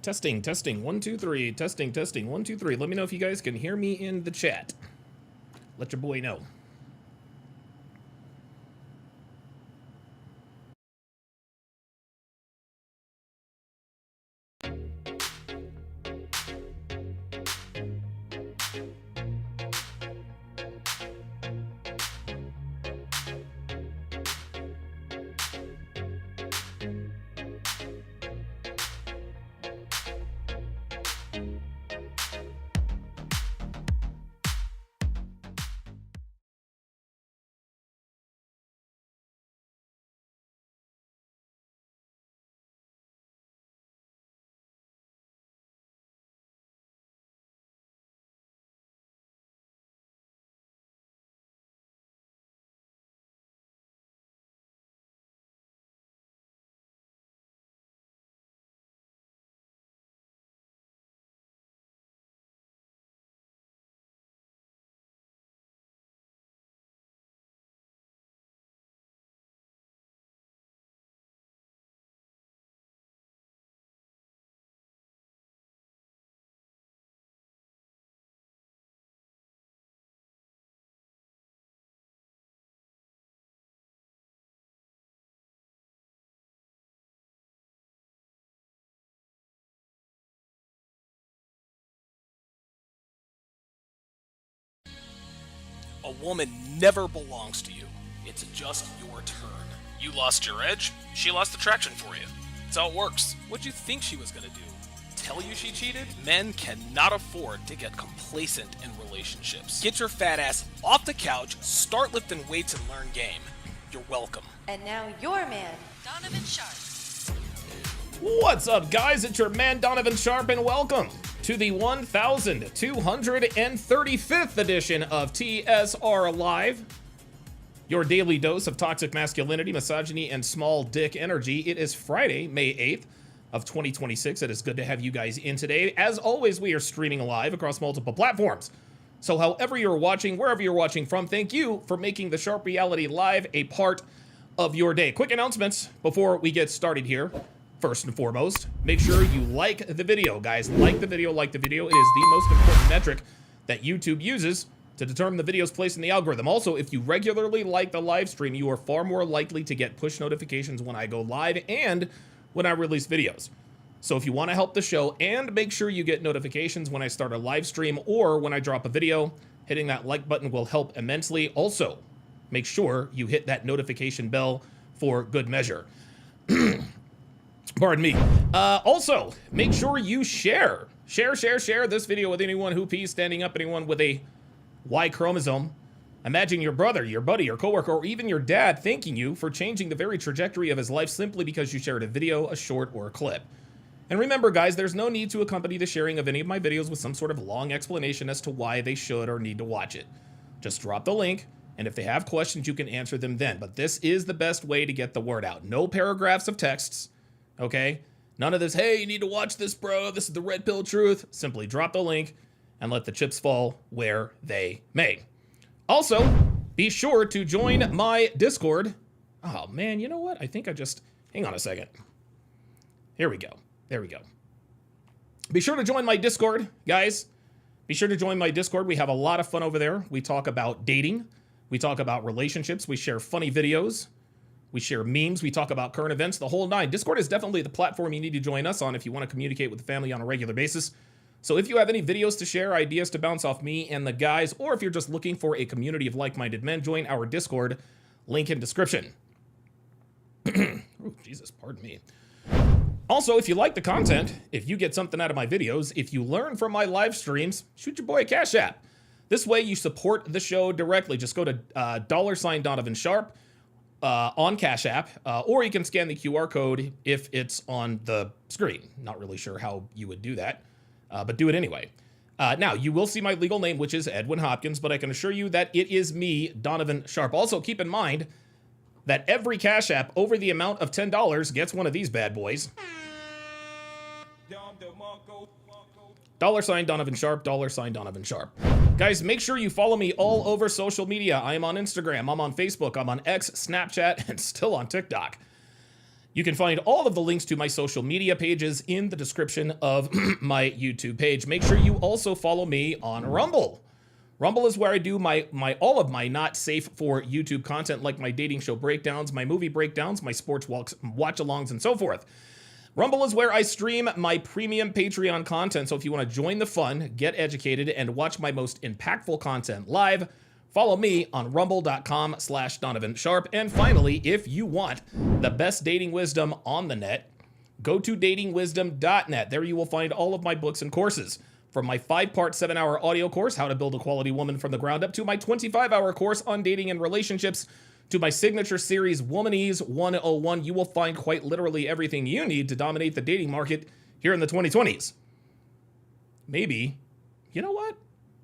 Testing, testing, 1, 2, 3. Testing, testing, 1, 2, 3. Let me know if you guys can hear me in the chat. Let your boy know. A woman never belongs to you. It's just your turn. You lost your edge, she lost attraction for you. That's how it works. What'd you think she was gonna do? Tell you she cheated? Men cannot afford to get complacent in relationships. Get your fat ass off the couch, start lifting weights, and learn game. You're welcome. And now your man, Donovan Sharp. What's up, guys? It's your man, Donovan Sharp, and welcome to the 1235th edition of TSR Live, your daily dose of toxic masculinity, misogyny, and small dick energy. It is Friday, May 8th of 2026. It is good to have you guys in today. As always, we are streaming live across multiple platforms. So however you're watching, wherever you're watching from, thank you for making the Sharp Reality Live a part of your day. Quick announcements before we get started here. First and foremost, make sure you like the video, guys. Like the video, like the video. It is the most important metric that YouTube uses to determine the video's place in the algorithm. Also, if you regularly like the live stream, you are far more likely to get push notifications when I go live and when I release videos. So if you want to help the show and make sure you get notifications when I start a live stream or when I drop a video, hitting that like button will help immensely. Also, make sure you hit that notification bell for good measure. Pardon me. Also, make sure you share this video with anyone who pees standing up, anyone with a Y chromosome. Imagine your brother, your buddy, your coworker, or even your dad thanking you for changing the very trajectory of his life simply because you shared a video, a short, or a clip. And remember, guys, there's no need to accompany the sharing of any of my videos with some sort of long explanation as to why they should or need to watch it. Just drop the link, and if they have questions, you can answer them then. But this is the best way to get the word out. No paragraphs of texts. Okay? None of this, hey, you need to watch this, bro. This is the red pill truth. Simply drop the link, and let the chips fall where they may. Also, be sure to join my Discord. Oh man, you know what? I think I just, hang on a second. Here we go. There we go. Be sure to join my Discord, guys. Be sure to join my Discord. We have a lot of fun over there. We talk about dating. We talk about relationships. We share funny videos. We share memes. We talk about current events, the whole nine. Discord is definitely the platform you need to join us on if you want to communicate with the family on a regular basis. So if you have any videos to share, ideas to bounce off me and the guys, or if you're just looking for a community of like-minded men, join our Discord. Link in description. Oh, Jesus, pardon me. Also, if you like the content, if you get something out of my videos, if you learn from my live streams, shoot your boy a Cash App. This way you support the show directly. Just go to $Donovan Sharp. On Cash App, or you can scan the QR code if it's on the screen. Not really sure how you would do that, but do it anyway. Now, you will see my legal name, which is Edwin Hopkins, but I can assure you that it is me, Donovan Sharp. Also, keep in mind that every Cash App over the amount of $10 gets one of these bad boys. $Donovan Sharp, $Donovan Sharp. Guys, make sure you follow me all over social media. I am on Instagram, I'm on Facebook, I'm on X, Snapchat, and still on TikTok. You can find all of the links to my social media pages in the description of my YouTube page. Make sure you also follow me on Rumble. Rumble is where I do all of my not safe for YouTube content, like my dating show breakdowns, my movie breakdowns, my sports watch-alongs, and so forth. Rumble is where I stream my premium Patreon content, so if you want to join the fun, get educated, and watch my most impactful content live, follow me on rumble.com/Donovan Sharp. And finally, if you want the best dating wisdom on the net, go to datingwisdom.net. There you will find all of my books and courses. From my 5-part 7-hour audio course, How to Build a Quality Woman from the Ground Up, to my 25-hour course on dating and relationships, to my signature series, Womanese 101, you will find quite literally everything you need to dominate the dating market here in the 2020s. Maybe, you know what?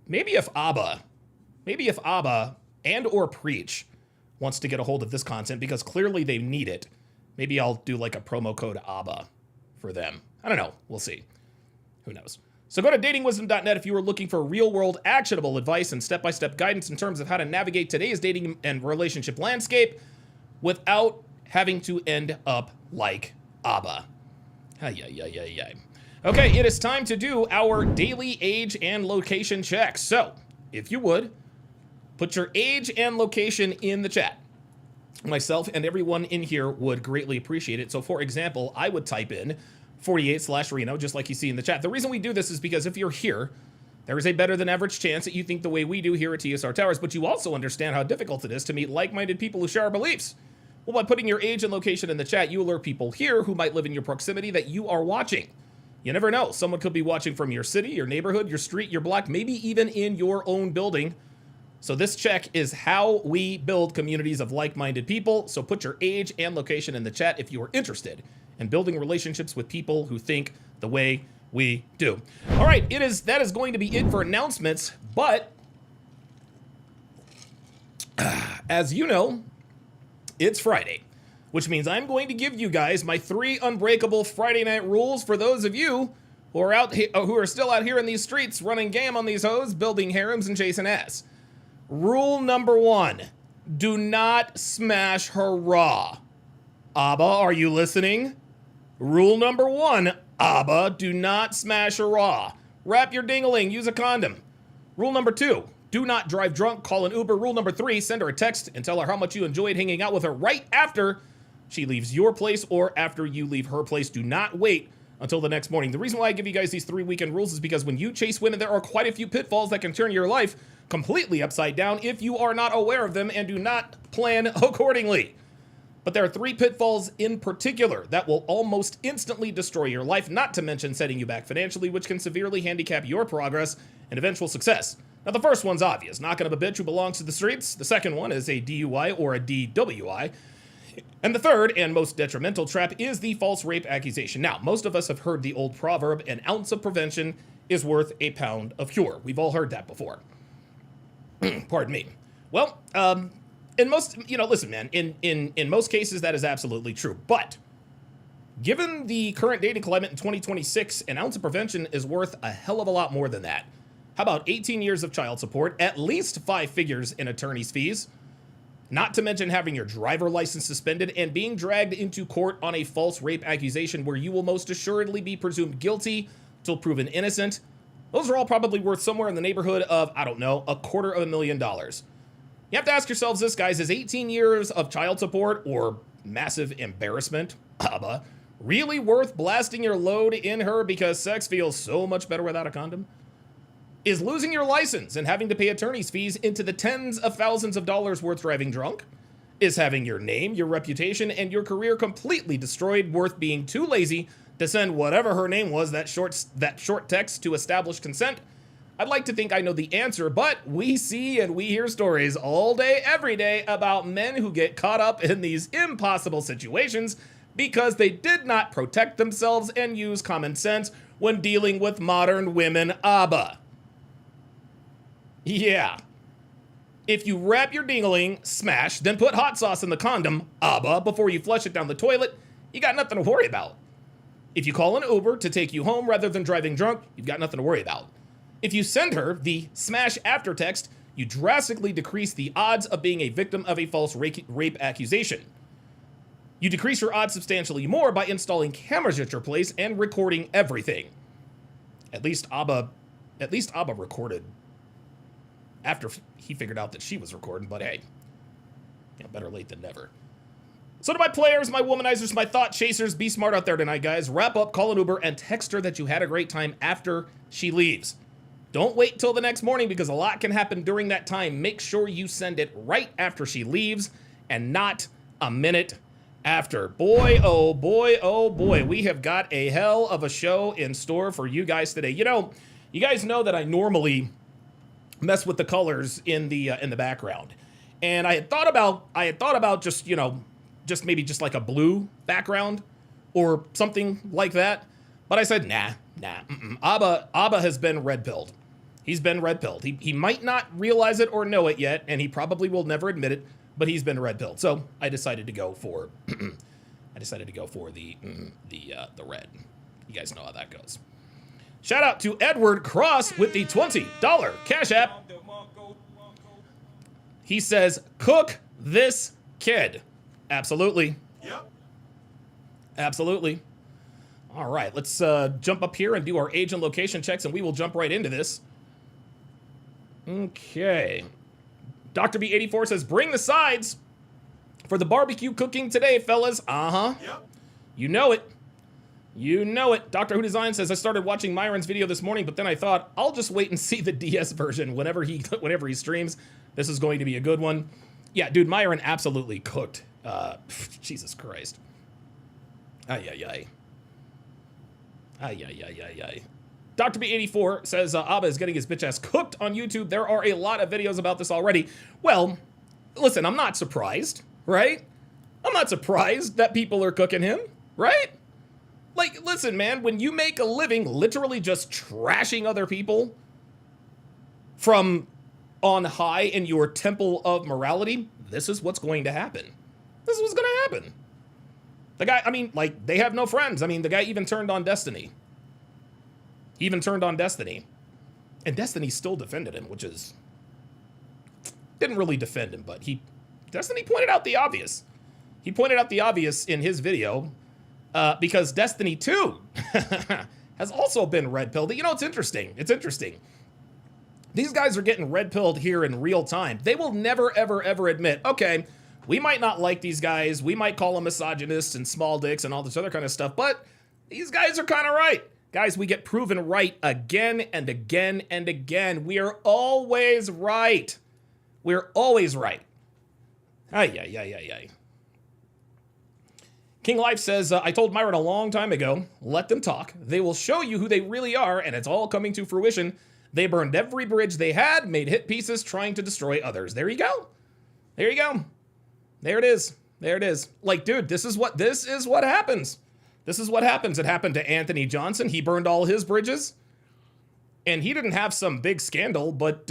Maybe if ABBA and or Preach wants to get a hold of this content, because clearly they need it, maybe I'll do like a promo code ABBA for them. I don't know. We'll see. Who knows? So go to datingwisdom.net if you are looking for real-world actionable advice and step-by-step guidance in terms of how to navigate today's dating and relationship landscape without having to end up like ABBA. Okay, it is time to do our daily age and location check. So, if you would, put your age and location in the chat. Myself and everyone in here would greatly appreciate it. So, for example, I would type in 48/Reno, just like you see in the chat. The reason we do this is because if you're here, there is a better than average chance that you think the way we do here at TSR Towers, but you also understand how difficult it is to meet like-minded people who share our beliefs. Well, by putting your age and location in the chat, you alert people here who might live in your proximity that you are watching. You never know. Someone could be watching from your city, your neighborhood, your street, your block, maybe even in your own building. So this check is how we build communities of like-minded people. So put your age and location in the chat if you are interested in building relationships with people who think the way we do. All right, that is going to be it for announcements, but as you know, it's Friday, which means I'm going to give you guys my 3 unbreakable Friday night rules for those of you who are still out here in these streets running game on these hoes, building harems and chasing ass. Rule number 1, do not smash her raw. ABBA, are you listening? Rule number 1, ABBA, do not smash her raw. Wrap your ding-a-ling, use a condom. Rule number 2, do not drive drunk, call an Uber. Rule number 3, send her a text and tell her how much you enjoyed hanging out with her right after she leaves your place or after you leave her place. Do not wait until the next morning. The reason why I give you guys these 3 weekend rules is because when you chase women, there are quite a few pitfalls that can turn your life completely upside down if you are not aware of them and do not plan accordingly. But there are 3 pitfalls in particular that will almost instantly destroy your life, not to mention setting you back financially, which can severely handicap your progress and eventual success. Now, the first one's obvious. Knocking up a bitch who belongs to the streets. The second one is a DUI or a DWI. And the third and most detrimental trap is the false rape accusation. Now, most of us have heard the old proverb, an ounce of prevention is worth a pound of cure. We've all heard that before. Pardon me. Well, in most, listen, man, in most cases, that is absolutely true. But given the current dating climate in 2026, an ounce of prevention is worth a hell of a lot more than that. How about 18 years of child support, at least 5 figures in attorney's fees, not to mention having your driver license suspended and being dragged into court on a false rape accusation where you will most assuredly be presumed guilty till proven innocent. Those are all probably worth somewhere in the neighborhood of, I don't know, $250,000. You have to ask yourselves this, guys, is 18 years of child support or massive embarrassment, ABBA, really worth blasting your load in her because sex feels so much better without a condom? Is losing your license and having to pay attorney's fees into the tens of thousands of dollars worth driving drunk? Is having your name, your reputation, and your career completely destroyed worth being too lazy to send whatever her name was that short text to establish consent? I'd like to think I know the answer, but we see and we hear stories all day, every day about men who get caught up in these impossible situations because they did not protect themselves and use common sense when dealing with modern women, ABBA. Yeah. If you wrap your dingling, smash, then put hot sauce in the condom, ABBA, before you flush it down the toilet, you got nothing to worry about. If you call an Uber to take you home rather than driving drunk, you've got nothing to worry about. If you send her the smash after text, you drastically decrease the odds of being a victim of a false rape accusation. You decrease your odds substantially more by installing cameras at your place and recording everything. At least ABBA recorded after he figured out that she was recording, but hey, better late than never. So to my players, my womanizers, my thought chasers, be smart out there tonight, guys. Wrap up, call an Uber, and text her that you had a great time after she leaves. Don't wait till the next morning because a lot can happen during that time. Make sure you send it right after she leaves and not a minute after. Boy, oh boy, oh boy, we have got a hell of a show in store for you guys today. You know, you guys know that I normally mess with the colors in the background, and I had thought about just, you know, just maybe just like a blue background or something like that, but I said nah. ABBA has been red-pilled. He's been red-pilled. He might not realize it or know it yet, and he probably will never admit it, but he's been red-pilled. So I decided to go for the red. You guys know how that goes. Shout out to Edward Cross with the $20 Cash App. He says, cook this kid. Absolutely. Yep. Absolutely. All right, let's jump up here and do our age and location checks, and we will jump right into this. Okay. Dr. B84 says, bring the sides for the barbecue cooking today, fellas. Uh-huh. Yep. You know it. You know it. Dr. Who Design says, I started watching Myron's video this morning, but then I thought, I'll just wait and see the DS version whenever he streams. This is going to be a good one. Yeah, dude, Myron absolutely cooked. Jesus Christ. Ay. Dr. B84 says, ABBA is getting his bitch ass cooked on YouTube. There are a lot of videos about this already. Well, listen, I'm not surprised, right? I'm not surprised that people are cooking him, right? Like, listen, man, when you make a living literally just trashing other people from on high in your temple of morality, this is what's going to happen. This is what's going to happen. The guy, I mean, like, they have no friends. I mean, the guy even turned on Destiny. He even turned on Destiny. And Destiny still defended him, which is... Didn't really defend him, but Destiny pointed out the obvious. He pointed out the obvious in his video, because Destiny 2 has also been red-pilled. You know, it's interesting. It's interesting. These guys are getting red-pilled here in real time. They will never, ever, ever admit, okay, we might not like these guys. We might call them misogynists and small dicks and all this other kind of stuff, but these guys are kind of right. Guys, we get proven right again and again and again. We are always right. We're always right. Ay. King Life says, I told Myron a long time ago, let them talk. They will show you who they really are, and it's all coming to fruition. They burned every bridge they had, made hit pieces, trying to destroy others. There you go. There you go. There it is. There it is. Like, dude, this is what happens. This is what happens. It happened to Anthony Johnson. He burned all his bridges. And he didn't have some big scandal, but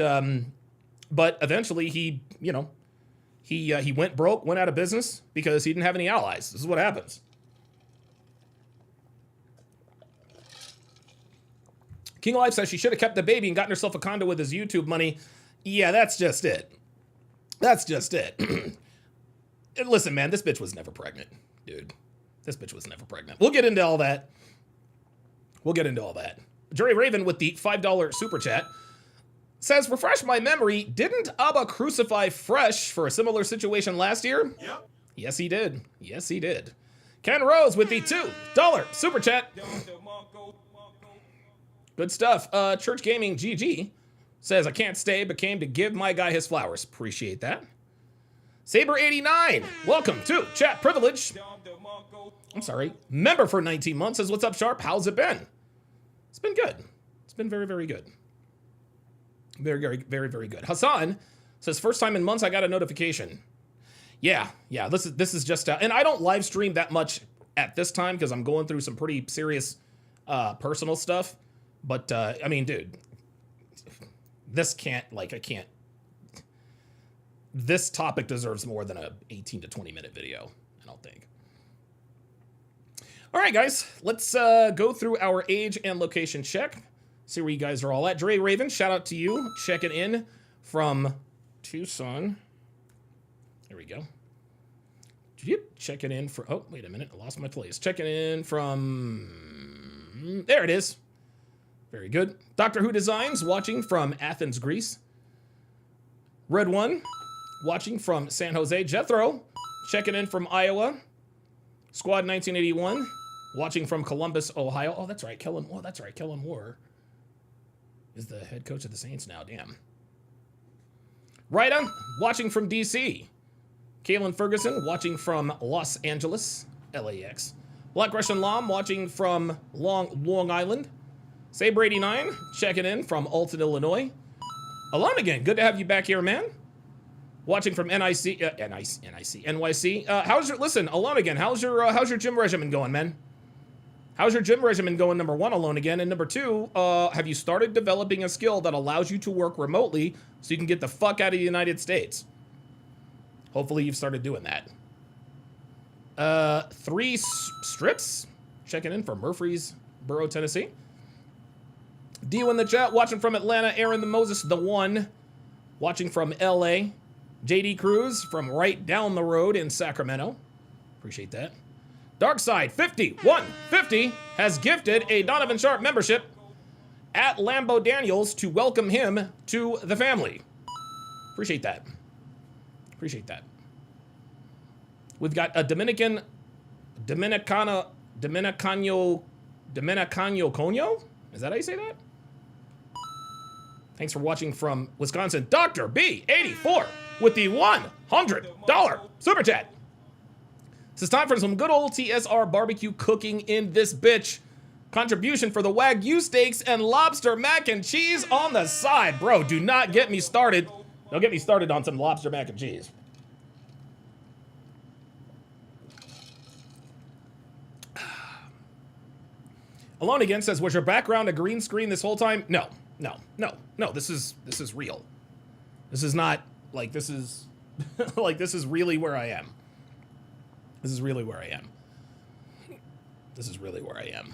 eventually he went broke, went out of business because he didn't have any allies. This is what happens. King of Life says she should have kept the baby and gotten herself a condo with his YouTube money. Yeah, that's just it. That's just it. And listen, man, this bitch was never pregnant, dude. This bitch was never pregnant. We'll get into all that. We'll get into all that. Jerry Raven with the $5 super chat says, refresh my memory, didn't Abba crucify Fresh for a similar situation last year? Yep. Yes, he did. Yes, he did. Ken Rose with the $2 super chat. Good stuff. Church Gaming GG says, I can't stay, but came to give my guy his flowers. Appreciate that. Saber89, welcome to Chat Privilege. I'm sorry. Member for 19 months says, what's up, Sharp? How's it been? It's been good. It's been very, very good. Very, very, very, very good. Hassan says, first time in months I got a notification. Yeah. This is just, and I don't live stream that much at this time because I'm going through some pretty serious personal stuff. But I mean, dude, this can't, like, I can't. This topic deserves more than a 18 to 20 minute video, I don't think. All right, guys, let's go through our age and location check. See where you guys are all at. Dre Raven, shout out to you. Checking in from Tucson. There we go. Checking in for, oh, wait a minute. I lost my place. Checking in from, there it is. Very good. Doctor Who Designs, watching from Athens, Greece. Red One, watching from San Jose. Jethro, checking in from Iowa. Squad 1981, watching from Columbus, Ohio. Oh, that's right. Kellen Moore is the head coach of the Saints now. Damn. Rita, watching from DC. Kaylin Ferguson, watching from Los Angeles, LAX. Black Russian Lam, watching from Long Island. Saber89, checking in from Alton, Illinois. Alon again, good to have you back here, man. Watching from NYC. Listen, Alon again, how's your gym regimen going, man? How's your gym regimen going, number one, Alone again? And number two, have you started developing a skill that allows you to work remotely so you can get the fuck out of the United States? Hopefully you've started doing that. 3 strips, checking in from Murfreesboro, Tennessee. Dio in the chat, watching from Atlanta. Aaron the Moses, the one, watching from LA. JD Cruz from right down the road in Sacramento. Appreciate that. Darkside 5150 has gifted a Donovan Sharp membership at Lambo Daniels to welcome him to the family. Appreciate that. Appreciate that. We've got a Dominicano Conyo? Is that how you say that? Thanks for watching from Wisconsin. Dr. B84 with the $100 super chat. This is time for some good old TSR barbecue cooking in this bitch. Contribution for the Wagyu steaks and lobster mac and cheese on the side. Bro, do not get me started. Don't get me started on some lobster mac and cheese. Alone again says, was your background a green screen this whole time? No. This is real. This is not like, this is like, this is really where I am. This is really where I am. This is really where I am.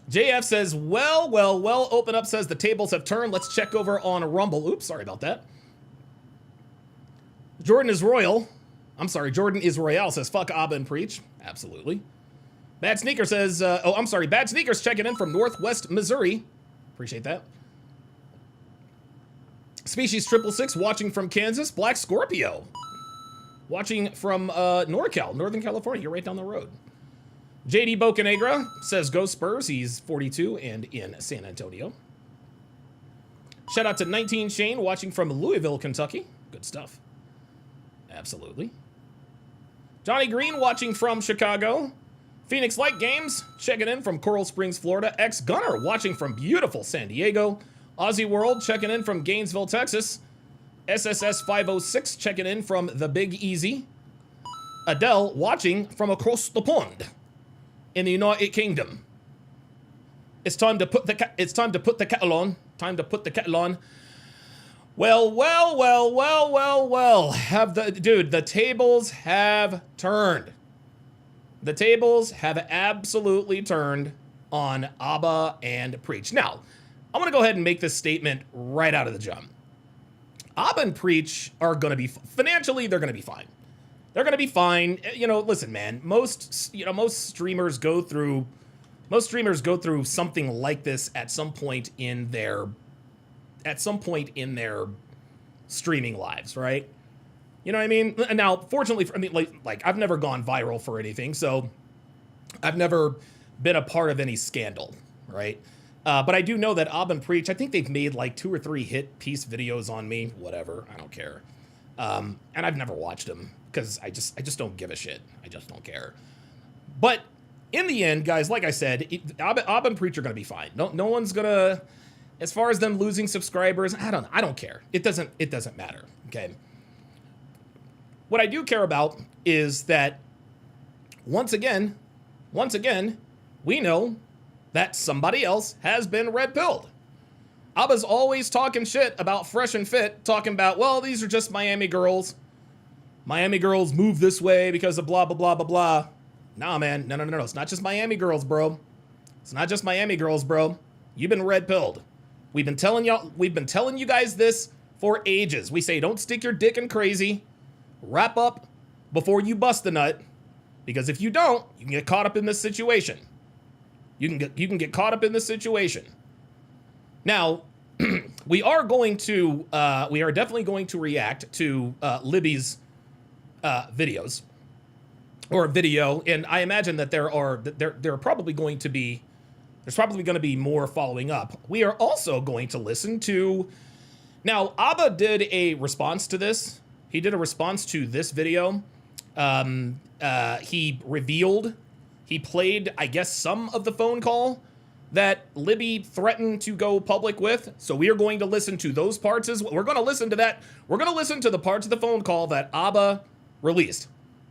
JF says, well, open up says the tables have turned. Let's check over on Rumble. Oops, sorry about that. Jordan is Royal says, fuck Abba and preach. Absolutely. Bad Sneaker says, Bad Sneakers checking in from Northwest Missouri. Appreciate that. Species 666 watching from Kansas. Black Scorpio watching from NorCal, Northern California. You're right down the road. JD Bocanegra says, go Spurs. He's 42 and in San Antonio. Shout out to 19 Shane watching from Louisville, Kentucky. Good stuff. Absolutely. Johnny Green watching from Chicago. Phoenix Light Games checking in from Coral Springs, Florida. X Gunner watching from beautiful San Diego. Aussie World checking in from Gainesville, Texas. SSS 506 checking in from the Big Easy. Adele watching from across the pond in the United Kingdom. It's time to put the kettle on. Time to put the kettle on. Well. The tables have turned. The tables have absolutely turned on Abba and Preach. Now, I'm going to go ahead and make this statement right out of the jump. Abba and Preach are going to be, financially, they're going to be fine. They're going to be fine. You know, listen, man, most streamers go through something like this at some point in their streaming lives, right? You know what I mean? Now, fortunately, for, I mean, like I've never gone viral for anything, so I've never been a part of any scandal, right? But I do know that Ab and Preach, I think they've made like 2 or 3 hit piece videos on me. Whatever, I don't care. And I've never watched them because I just don't give a shit. I just don't care. But in the end, guys, like I said, Ab and Preach are gonna be fine. No one's gonna, as far as them losing subscribers, I don't care. It doesn't matter. Okay. What I do care about is that once again, we know that somebody else has been red pilled. Abba's always talking shit about Fresh and Fit, talking about, well, these are just Miami girls. Miami girls move this way because of blah, blah, blah, blah, blah. Nah, man, no. It's not just Miami girls, bro. It's not just Miami girls, bro. You've been red pilled. We've been telling you guys this for ages. We say, don't stick your dick in crazy. Wrap up before you bust the nut. Because if you don't, you can get caught up in this situation. You can get caught up in this situation. Now, we are definitely going to react to Libby's videos or video, and I imagine that there's probably going to be more following up. We are also going to listen to. Now, Abba did a response to this. He did a response to this video. He played, I guess, some of the phone call that Libby threatened to go public with. So we are going to listen to those parts as well. We're going to listen to that. We're going to listen to the parts of the phone call that Abba released.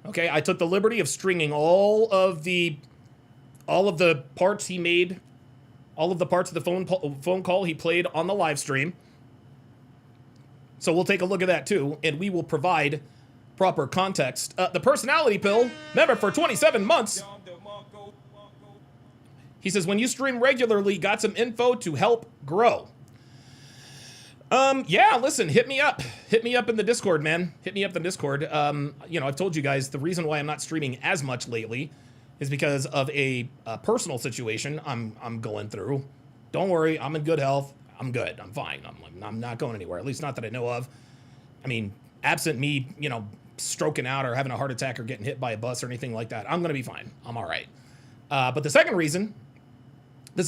Okay, I took the liberty of stringing all of the parts he made, all of the parts of the phone call he played on the live stream. So we'll take a look at that too, and we will provide proper context. The personality pill, member for 27 months. He says, when you stream regularly, got some info to help grow. Yeah, listen, hit me up. Hit me up in the Discord, man. Hit me up in the Discord. I've told you guys the reason why I'm not streaming as much lately is because of a personal situation I'm going through. Don't worry, I'm in good health. I'm good. I'm fine. I'm not going anywhere, at least not that I know of. I mean, absent me, stroking out or having a heart attack or getting hit by a bus or anything like that, I'm going to be fine. I'm all right. But the second reason is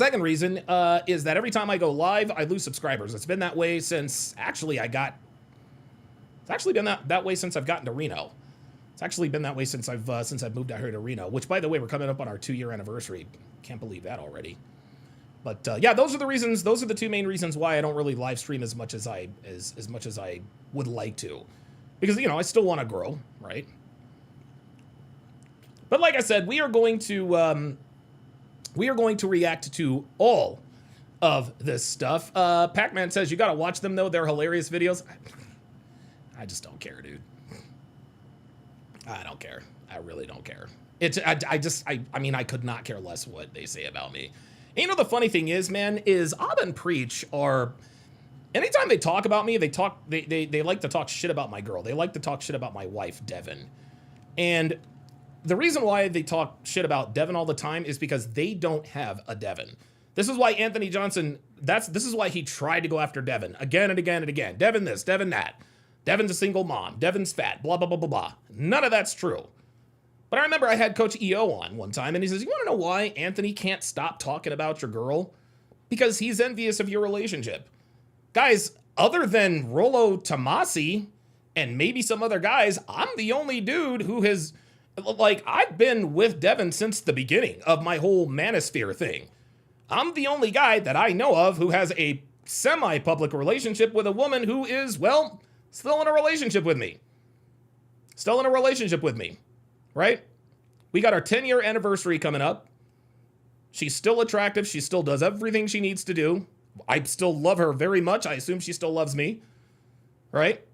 that every time I go live, I lose subscribers. It's been that way since been that way since I've gotten to Reno. It's actually been that way since I've moved out here to Reno, which, by the way, we're coming up on our 2-year anniversary. Can't believe that already. But yeah, those are the reasons. Those are the 2 main reasons why I don't really live stream as much as I would like to, because I still want to grow, right? But like I said, we are going to react to all of this stuff. Pac-Man says you got to watch them though; they're hilarious videos. I just don't care, dude. I don't care. I really don't care. I mean, I could not care less what they say about me. And the funny thing is, man, is Abba and Preach are, anytime they talk about me, they like to talk shit about my girl. They like to talk shit about my wife, Devin. And the reason why they talk shit about Devin all the time is because they don't have a Devin. This is why Anthony Johnson, this is why he tried to go after Devin again and again and again. Devin this, Devin that. Devin's a single mom. Devin's fat, blah, blah, blah, blah, blah. None of that's true. But I remember I had Coach EO on one time, and he says, you want to know why Anthony can't stop talking about your girl? Because he's envious of your relationship. Guys, other than Rollo Tomasi and maybe some other guys, I'm the only dude who has, I've been with Devin since the beginning of my whole manosphere thing. I'm the only guy that I know of who has a semi-public relationship with a woman who is, well, still in a relationship with me. Right? We got our 10-year anniversary coming up. She's still attractive. She still does everything she needs to do. I still love her very much. I assume she still loves me. Right?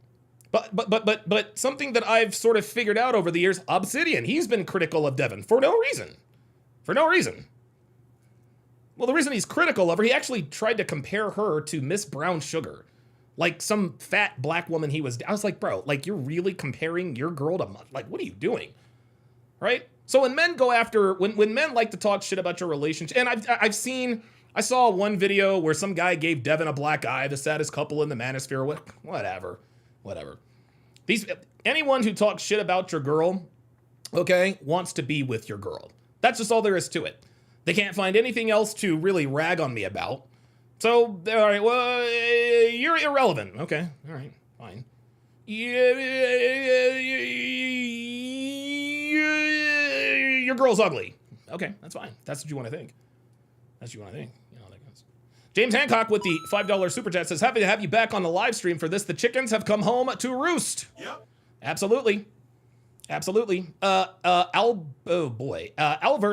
But something that I've sort of figured out over the years, Obsidian, he's been critical of Devin for no reason. Well, the reason he's critical of her, he actually tried to compare her to Miss Brown Sugar. Like some fat black woman he was. I was like, bro, like you're really comparing your girl to, like, what are you doing? Right? So when men go after, when men like to talk shit about your relationship, and I saw one video where some guy gave Devin a black eye, the saddest couple in the manosphere, whatever. Anyone who talks shit about your girl, okay, wants to be with your girl. That's just all there is to it. They can't find anything else to really rag on me about. So, all right, well, you're irrelevant. Okay, all right, fine. Your girl's ugly. Okay, that's fine. That's what you want to think. That's what you want to think. You know, that goes. James Hancock with the $5 super chat says, happy to have you back on the live stream for this. The chickens have come home to roost. Yep. Absolutely. Alver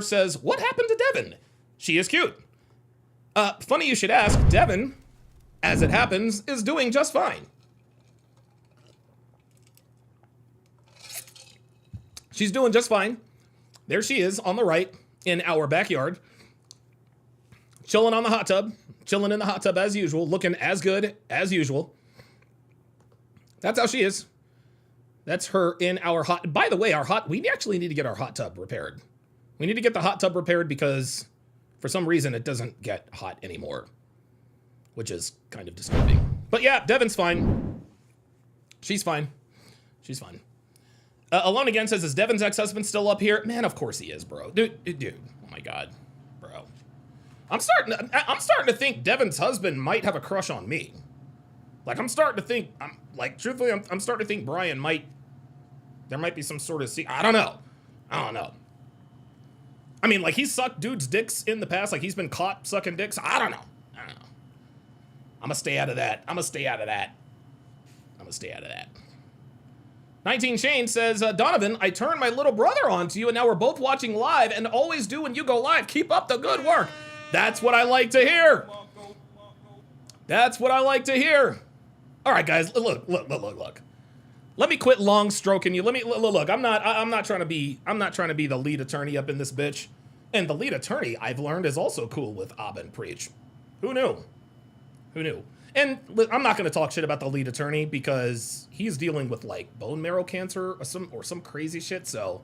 says, what happened to Devin? She is cute. Funny you should ask. Devin, as it happens, is doing just fine. She's doing just fine. There she is on the right in our backyard. Chilling on the hot tub. Chilling in the hot tub as usual. Looking as good as usual. That's how she is. That's her in our hot... By the way, we actually need to get our hot tub repaired. We need to get the hot tub repaired because for some reason it doesn't get hot anymore. Which is kind of disturbing. But yeah, Devin's fine. She's fine. Alone Again says, is Devin's ex-husband still up here? Man, of course he is, bro. Dude, oh my God, bro. I'm starting to think Devin's husband might have a crush on me. Like, I'm starting to think, truthfully, I'm starting to think Brian there might be some sort of, I don't know. I mean, like, he's sucked dudes' dicks in the past, like he's been caught sucking dicks. I don't know. I'm gonna stay out of that. 19 Shane says, Donovan, I turned my little brother on to you, and now we're both watching live, and always do when you go live. Keep up the good work. That's what I like to hear. All right, guys, look. Let me quit long stroking you. Look. I'm not trying to be the lead attorney up in this bitch. And the lead attorney, I've learned, is also cool with Abba Preach. Who knew? And I'm not going to talk shit about the lead attorney because he's dealing with like bone marrow cancer or some crazy shit. So,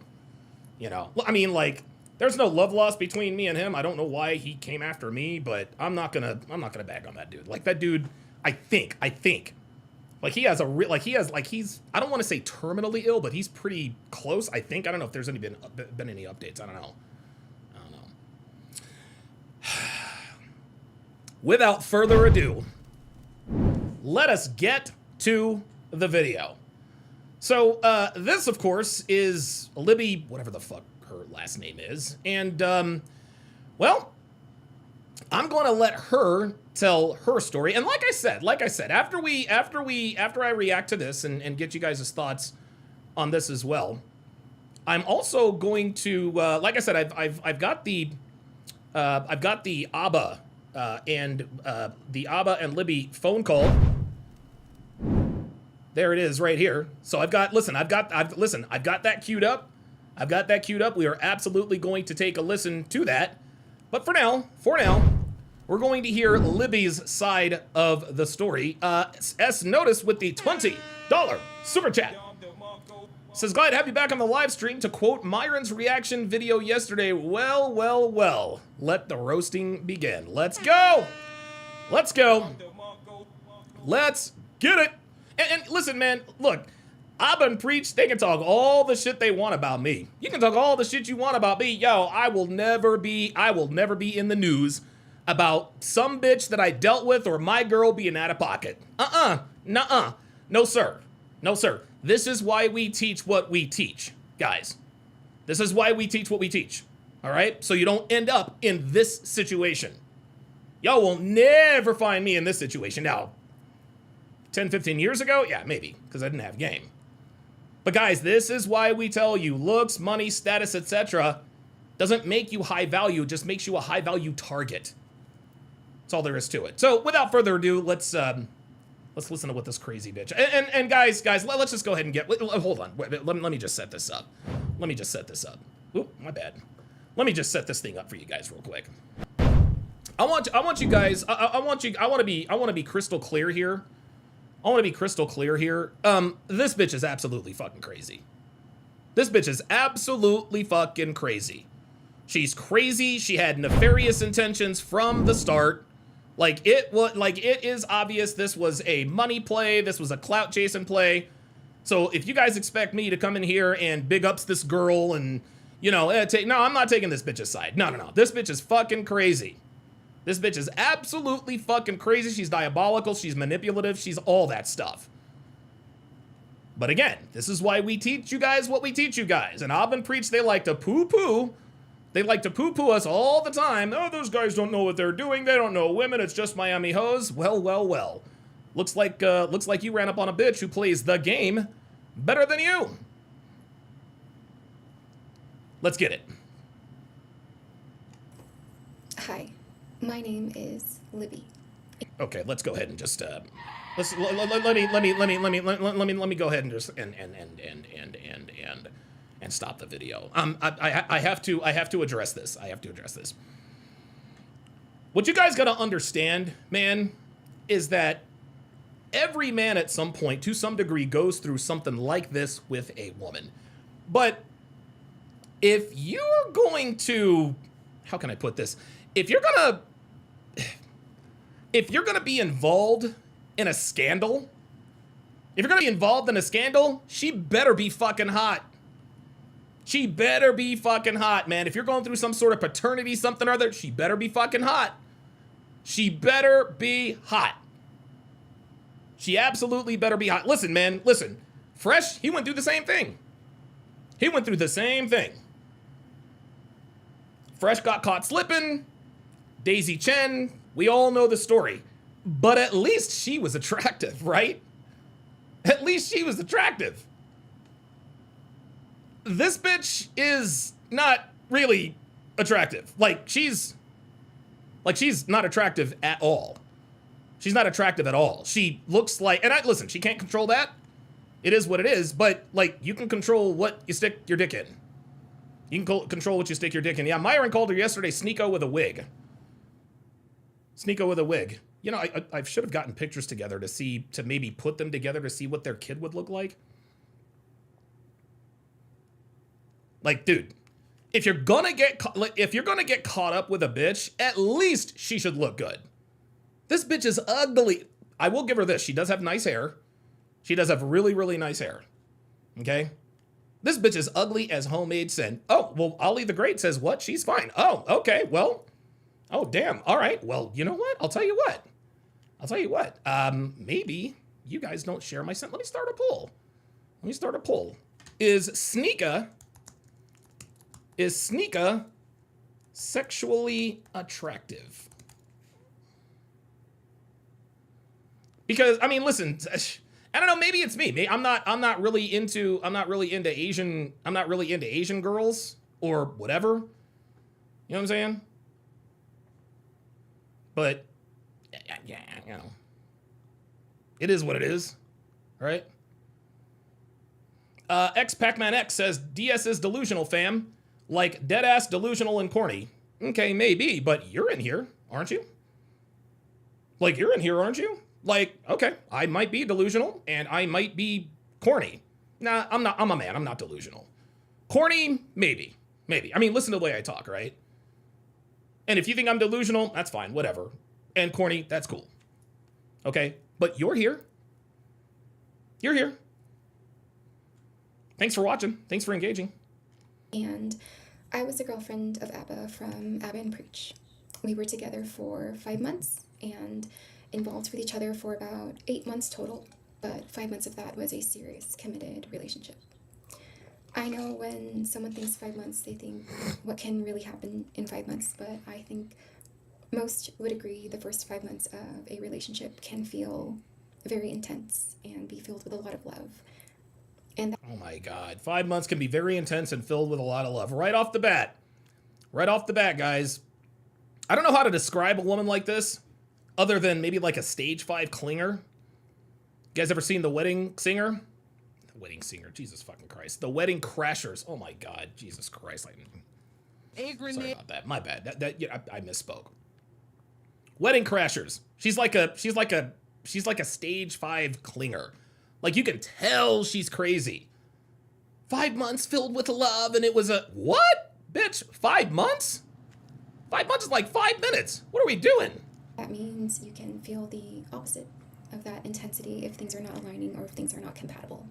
you know, I mean, like, there's no love lost between me and him. I don't know why he came after me, but I'm not gonna bag on that dude. Like, that dude, I think, like, he's, I don't want to say terminally ill, but he's pretty close. I think. I don't know if there's been any updates. I don't know. Without further ado, let us get to the video. So, this, of course, is Libby, whatever the fuck her last name is. And, well, I'm going to let her tell her story. And like I said, after I react to this and get you guys' thoughts on this as well, I'm also going to, like I said, I've got the Abba and Libby phone call. There it is right here. So I've got that queued up. We are absolutely going to take a listen to that. But for now, we're going to hear Libby's side of the story. S Notice with the $20 super chat says, glad to have you back on the live stream. To quote Myron's reaction video yesterday, well, let the roasting begin. Let's go. Let's get it. And listen, man, look, Abba and Preach, they can talk all the shit they want about me. You can talk all the shit you want about me. Yo, I will never be in the news about some bitch that I dealt with or my girl being out of pocket. Nuh-uh. No, sir. This is why we teach what we teach, guys. This is why we teach what we teach, all right? So you don't end up in this situation. Y'all will never find me in this situation. Now, 10, 15 years ago? Yeah, maybe, because I didn't have game. But guys, this is why we tell you looks, money, status, etc. doesn't make you high value, just makes you a high value target. That's all there is to it. So without further ado, let's listen to what this crazy bitch. And guys, let's just go ahead and hold on. Let me just set this up. Oop, my bad. Let me just set this thing up for you guys real quick. I want you guys. I want to be crystal clear here. I want to be crystal clear here. This bitch is absolutely fucking crazy. This bitch is absolutely fucking crazy. She's crazy. She had nefarious intentions from the start. Like it is obvious this was a money play. This was a clout chasing play. So if you guys expect me to come in here and big ups this girl and, you know, no, I'm not taking this bitch's side. No. This bitch is fucking crazy. This bitch is absolutely fucking crazy. She's diabolical. She's manipulative. She's all that stuff. But again, this is why we teach you guys what we teach you guys. And Ab and Preach, they like to poo-poo. They like to poo-poo us all the time. Oh, those guys don't know what they're doing. They don't know women. It's just Miami hoes. Well. Looks like you ran up on a bitch who plays the game better than you. Let's get it. Hi, my name is Libby. Okay, let's go ahead and just let me go ahead and just and stop the video. I have to address this. What you guys gotta understand, man, is that every man at some point, to some degree, goes through something like this with a woman. But if you're going to, how can I put this? If you're gonna be involved in a scandal, she better be fucking hot. She better be fucking hot, man. If you're going through some sort of paternity, something or other, she better be fucking hot. She better be hot. She absolutely better be hot. Listen, man, listen. Fresh, he went through the same thing. Fresh got caught slipping. Daisy Chen, we all know the story. But at least she was attractive, right? At least she was attractive. This bitch is not really attractive. She's not attractive at all. She's not attractive at all. She looks like, and listen, she can't control that. It is what it is, but you can control what you stick your dick in. You can control what you stick your dick in. Yeah, Myron called her yesterday Sneeko with a wig. Sneeko with a wig. You know, I should have gotten pictures together to maybe put them together to see what their kid would look like. Dude, if you're gonna get caught up with a bitch, at least she should look good. This bitch is ugly. I will give her this. She does have nice hair. She does have really, really nice hair. Okay? This bitch is ugly as homemade sin. Oh, well, Ali the Great says what? She's fine. Oh, okay, well. Oh, damn. All right. Well, you know what? I'll tell you what. Maybe you guys don't share my scent. Let me start a poll. Is Sneeka sexually attractive? Because I mean, listen, I don't know. Maybe it's me. I'm not really into Asian girls or whatever. You know what I'm saying? But yeah, you know, it is what it is, right? X Pac-Man X says DS is delusional, fam. Like dead ass delusional and corny. Okay, maybe, but you're in here, aren't you? You're in here, aren't you? Okay, I might be delusional and I might be corny. Nah, I'm not. I'm a man. I'm not delusional. Corny, maybe. I mean, listen to the way I talk, right? And if you think I'm delusional, that's fine, whatever. And corny, that's cool. Okay, but you're here. Thanks for watching. Thanks for engaging. And I was a girlfriend of Abba from Abba and Preach. We were together for 5 months and involved with each other for about 8 months total, but 5 months of that was a serious, committed relationship. I know when someone thinks 5 months, they think what can really happen in 5 months, but I think most would agree the first 5 months of a relationship can feel very intense and be filled with a lot of love. And oh my God, 5 months can be very intense and filled with a lot of love. Right off the bat, guys. I don't know how to describe a woman like this other than maybe like a stage 5 clinger. You guys ever seen The Wedding Singer? The Wedding Singer, Jesus fucking Christ. The Wedding Crashers. Oh my God, Jesus Christ. Sorry about that. My bad. I misspoke. Wedding Crashers. She's like a stage 5 clinger. Like, you can tell she's crazy. 5 months filled with love, and it was a what? Bitch, 5 months? 5 months is like 5 minutes. What are we doing? That means you can feel the opposite of that intensity if things are not aligning or if things are not compatible.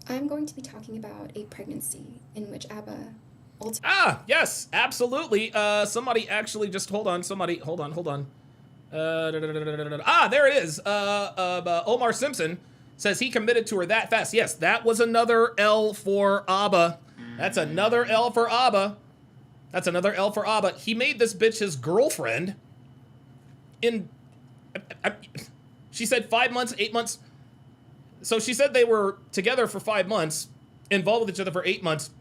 I'm going to be talking about a pregnancy in which ABBA Yes, absolutely. Somebody actually just hold on. There it is. Omar Simpson says he committed to her that fast. Yes, that was another L for ABBA. That's another L for ABBA. He made this bitch his girlfriend in, she said 5 months, 8 months. So she said they were together for 5 months, involved with each other for 8 months.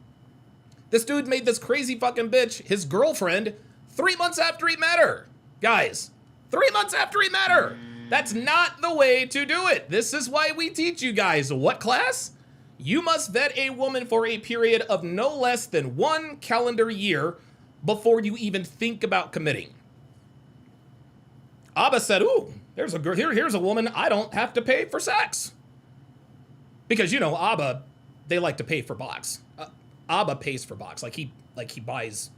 This dude made this crazy fucking bitch his girlfriend 3 months after he met her. Guys, 3 months after he met her. That's not the way to do it. This is why we teach you guys what class? You must vet a woman for a period of no less than 1 calendar year before you even think about committing. Abba said, ooh, there's a girl, here's a woman I don't have to pay for sex. Because, you know, Abba, they like to pay for box. Abba pays for box. Like he buys,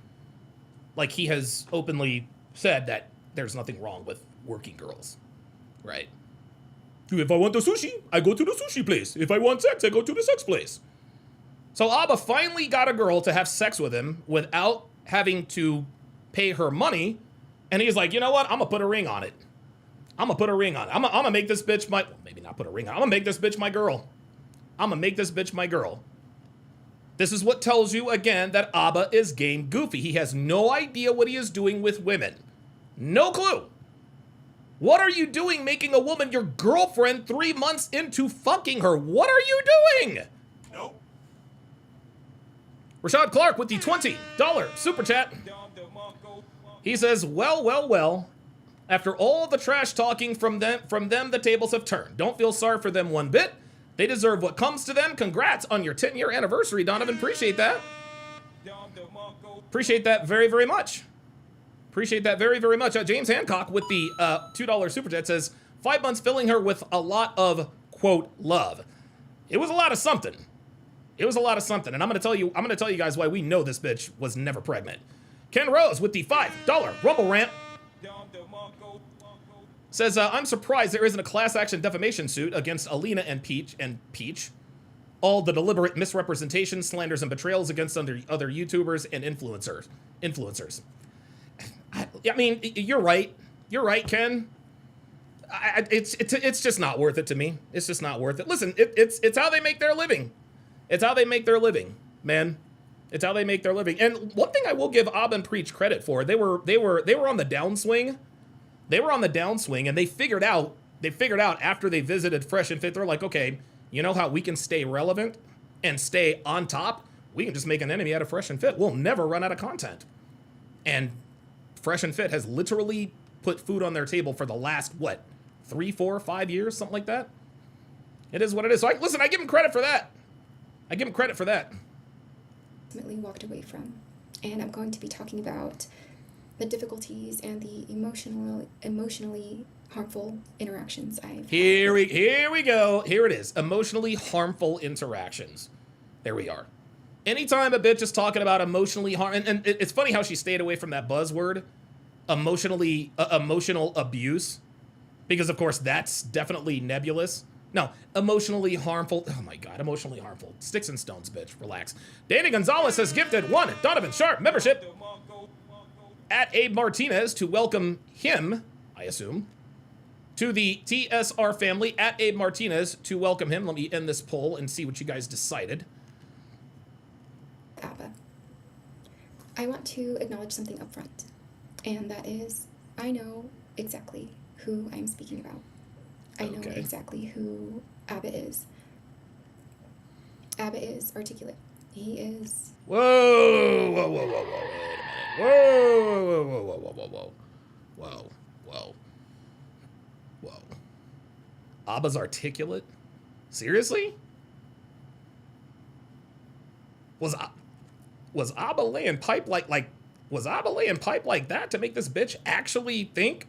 like he has openly said that there's nothing wrong with working girls, right? If I want the sushi, I go to the sushi place. If I want sex, I go to the sex place. So Abba finally got a girl to have sex with him without having to pay her money. And he's like, you know what? I'm gonna put a ring on it. I'm gonna make this bitch my, well, maybe not put a ring on. I'm gonna make this bitch my girl. This is what tells you, again, that Abba is game goofy. He has no idea what he is doing with women. No clue. What are you doing making a woman your girlfriend 3 months into fucking her? What are you doing? Nope. Rashad Clark with the $20 super chat. He says, well. After all the trash talking from them, the tables have turned. Don't feel sorry for them one bit. They deserve what comes to them. Congrats on your 10-year anniversary, Donovan. Appreciate that. Appreciate that very, very much. James Hancock with the $2 super chat says, 5 months filling her with a lot of, quote, love. It was a lot of something. And I'm gonna tell you guys why we know this bitch was never pregnant. Ken Rose with the $5 Rumble Rant says, I'm surprised there isn't a class action defamation suit against Alina and Peach. All the deliberate misrepresentation, slanders, and betrayals against other YouTubers and influencers. I mean, you're right, Ken. It's just not worth it to me. It's just not worth it. Listen, it's how they make their living. Man. It's how they make their living. And one thing I will give Ab and Preach credit for, they were on the downswing. And they figured out after they visited Fresh and Fit, they're like, okay, you know how we can stay relevant and stay on top? We can just make an enemy out of Fresh and Fit. We'll never run out of content. And Fresh and Fit has literally put food on their table for the last, 3, 4, 5 years, something like that? It is what it is. So I give them credit for that. ultimately walked away from. And I'm going to be talking about the difficulties and the emotionally harmful interactions I've Here we go. Here it is. Emotionally harmful interactions. There we are. Anytime a bitch is talking about emotionally and it's funny how she stayed away from that buzzword, emotional abuse, because of course that's definitely nebulous. No, emotionally harmful. Oh my God, emotionally harmful. Sticks and stones, bitch. Relax. Danny Gonzalez has gifted one Donovan Sharp membership at Abe Martinez to welcome him, I assume, to the TSR family. At Abe Martinez to welcome him. Let me end this poll and see what you guys decided. ABBA. I want to acknowledge something up front, and that is I know exactly who I'm speaking about. I know exactly who ABBA is. ABBA is articulate. He is... Whoa, wait a minute. Whoa. ABBA's articulate? Seriously? Was ABBA laying pipe like Was Abba laying pipe like that to make this bitch actually think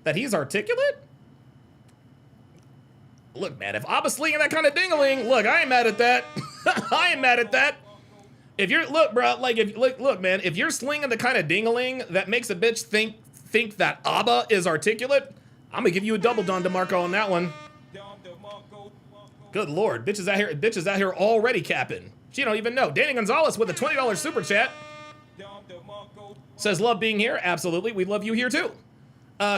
that he's articulate? Look, man, if Abba's slinging that kind of dingling, look, I ain't mad at that. I ain't mad at that. If you're, look, bro, like, if look, man, if you're slinging the kind of dingling that makes a bitch think that Abba is articulate, I'm gonna give you a double Don DeMarco on that one. Good lord, bitches out here already capping. She don't even know. Danny Gonzalez with a $20 super chat says, love being here. Absolutely, we love you here too.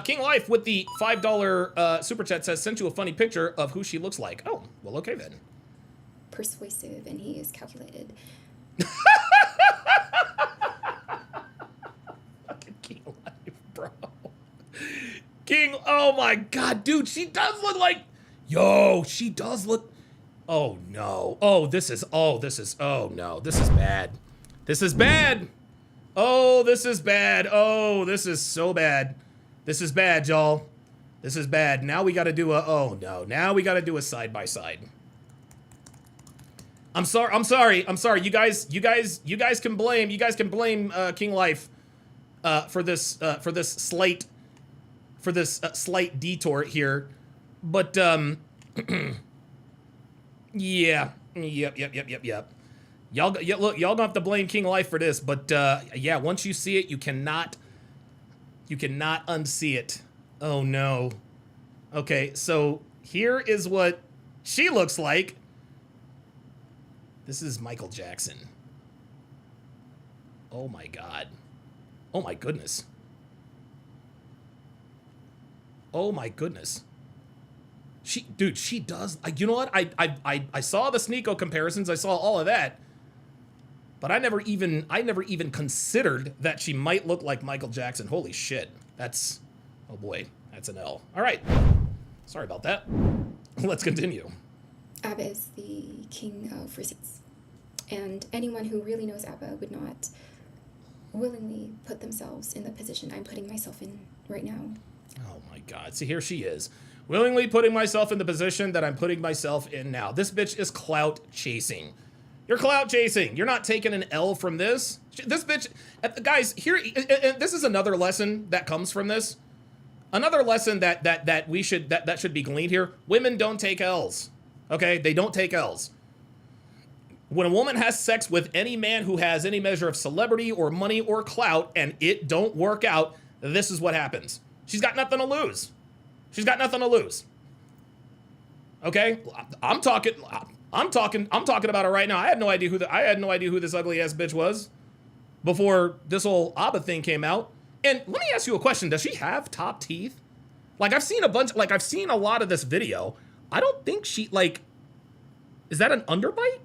King Life with the $5 super chat says, sent you a funny picture of who she looks like. Oh, well, okay then. Persuasive, and he is calculated. Fucking King Life, bro. King, oh my god, dude, she does look like, yo, she does look, oh no. Oh, this is, oh no, this is bad. This is bad. Oh, this is bad. Oh, this is so bad. This is bad, y'all. This is bad. Now we gotta do a, oh no, now we gotta do a side by side. I'm sorry. You guys can blame King Life for this slight detour here. But yeah. Yep. Y'all don't have to blame King Life for this, but yeah, once you see it, you cannot unsee it. Oh no. Okay, so here is what she looks like. This is Michael Jackson. Oh my god. Oh my goodness. Oh my goodness. She does. You know what? I saw the Sneeko comparisons. I saw all of that. But I never even considered that she might look like Michael Jackson. Holy shit. That's, oh boy, that's an L. All right. Sorry about that. Let's continue. Abba is the king of receipts. And anyone who really knows Abba would not willingly put themselves in the position I'm putting myself in right now. Oh my god. See, here she is. Willingly putting myself in the position that I'm putting myself in now. This bitch is clout chasing. You're clout chasing. You're not taking an L from this. This bitch, guys, here, this is another lesson that comes from this. Another lesson that should be gleaned here. Women don't take L's. Okay? They don't take L's. When a woman has sex with any man who has any measure of celebrity or money or clout and it don't work out, this is what happens. She's got nothing to lose. She's got nothing to lose. Okay? I'm talking about it right now. I had no idea who this ugly ass bitch was before this whole Abba thing came out. And let me ask you a question. Does she have top teeth? Like, I've seen a lot of this video. I don't think she, like, is that an underbite?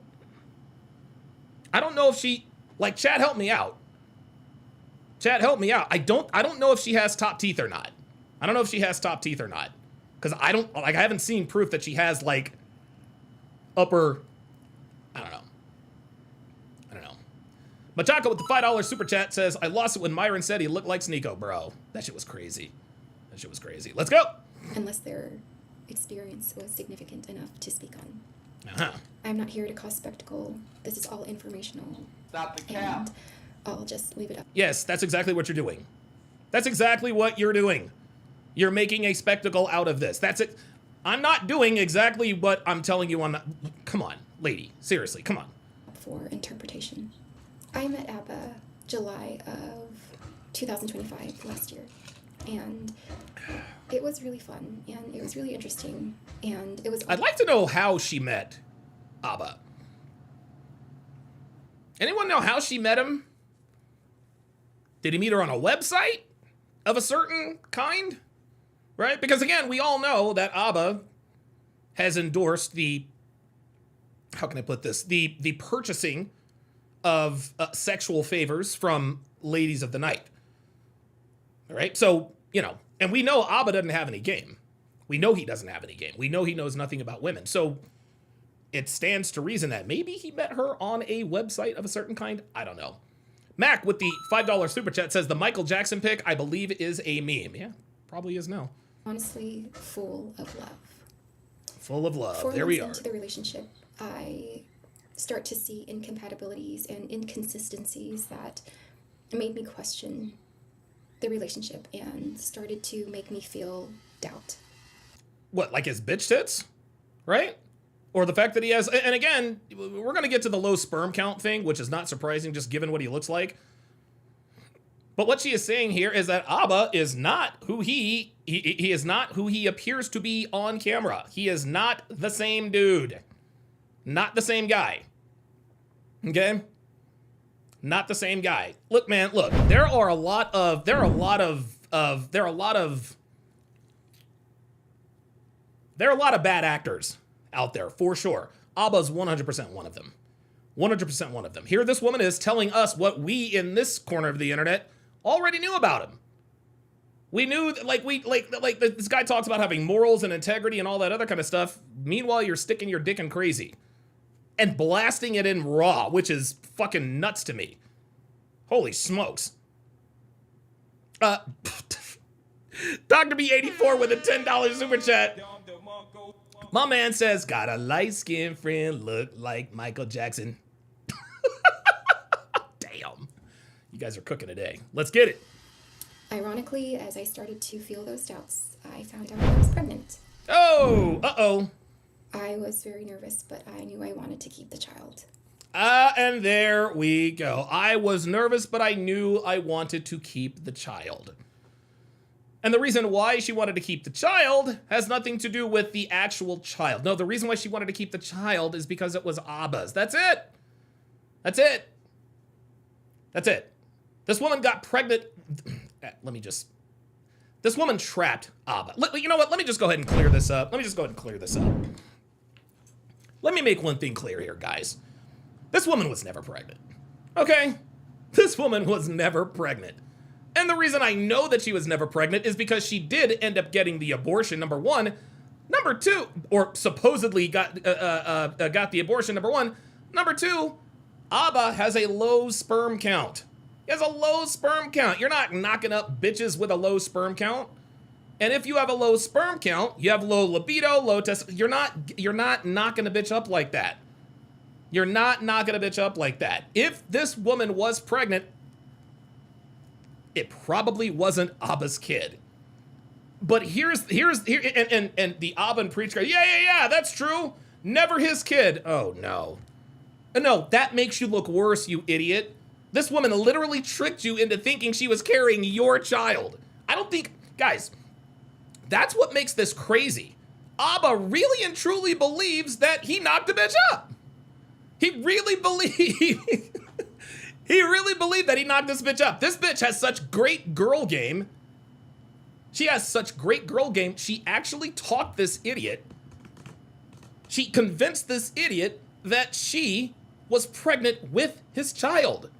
I don't know if she, like, chat, help me out. Chat, help me out. I don't know if she has top teeth or not. I don't know if she has top teeth or not. Because I haven't seen proof that she has, like, upper, I don't know. Machaka with the $5 super chat says, I lost it when Myron said he looked like Sneeko, bro. That shit was crazy. Let's go. Unless their experience was significant enough to speak on. Uh-huh. I'm not here to cause spectacle. This is all informational. Stop the cap. And I'll just leave it up. Yes, that's exactly what you're doing. That's exactly what you're doing. You're making a spectacle out of this. That's it. I'm not doing exactly what I'm telling you. Come on, lady. Seriously, come on. For interpretation. I met Abba July of 2025, last year. And it was really fun, and it was really interesting, and it was... I'd like to know how she met Abba. Anyone know how she met him? Did he meet her on a website of a certain kind? Right? Because again, we all know that Abba has endorsed the, how can I put this? The purchasing of sexual favors from ladies of the night. All right? So, you know, and we know Abba doesn't have any game. We know he doesn't have any game. We know he knows nothing about women. So it stands to reason that maybe he met her on a website of a certain kind. I don't know. Mac with the $5 super chat says the Michael Jackson pic, I believe, is a meme. Yeah, probably is now. Honestly, full of love. Full of love. 4 There we are. months into the relationship, I start to see incompatibilities and inconsistencies that made me question the relationship and started to make me feel doubt. What, like his bitch tits? Right? Or the fact that he has, and again, we're going to get to the low sperm count thing, which is not surprising just given what he looks like. But what she is saying here is that Abba is not who he is not who he appears to be on camera. He is not the same dude. Not the same guy. Okay? Not the same guy. Look, man, look. There are a lot of bad actors out there, for sure. Abba's 100% one of them. 100% one of them. Here this woman is telling us what we in this corner of the internet already knew about him. We knew that, like this guy talks about having morals and integrity and all that other kind of stuff. Meanwhile, you're sticking your dick in crazy and blasting it in raw, which is fucking nuts to me. Holy smokes. Dr. B84 with a $10 super chat. My man says, got a light-skinned friend, look like Michael Jackson. Damn. You guys are cooking today. Let's get it. Ironically, as I started to feel those doubts, I found out I was pregnant. Oh, uh-oh. I was very nervous, but I knew I wanted to keep the child. And there we go. I was nervous, but I knew I wanted to keep the child. And the reason why she wanted to keep the child has nothing to do with the actual child. No, the reason why she wanted to keep the child is because it was Abba's. That's it. That's it. That's it. This woman got pregnant. This woman trapped Abba. You know what? Let me just go ahead and clear this up. Let me make one thing clear here, guys. This woman was never pregnant. Okay? This woman was never pregnant. And the reason I know that she was never pregnant is because she did end up getting the abortion, number one. Number two, or supposedly got the abortion, number one. Number two, Abba has a low sperm count. He has a low sperm count. You're not knocking up bitches with a low sperm count. And if you have a low sperm count, you have low libido, low test. You're not knocking a bitch up like that. You're not knocking a bitch up like that. If this woman was pregnant, it probably wasn't Abba's kid. But here and the Abba and Preach guy, yeah, that's true. Never his kid. Oh no. No, that makes you look worse, you idiot. This woman literally tricked you into thinking she was carrying your child. I don't think, guys, that's what makes this crazy. Abba really and truly believes that he knocked a bitch up. He really believed that he knocked this bitch up. This bitch has such great girl game. She has such great girl game. She actually talked this idiot. She convinced this idiot that she was pregnant with his child.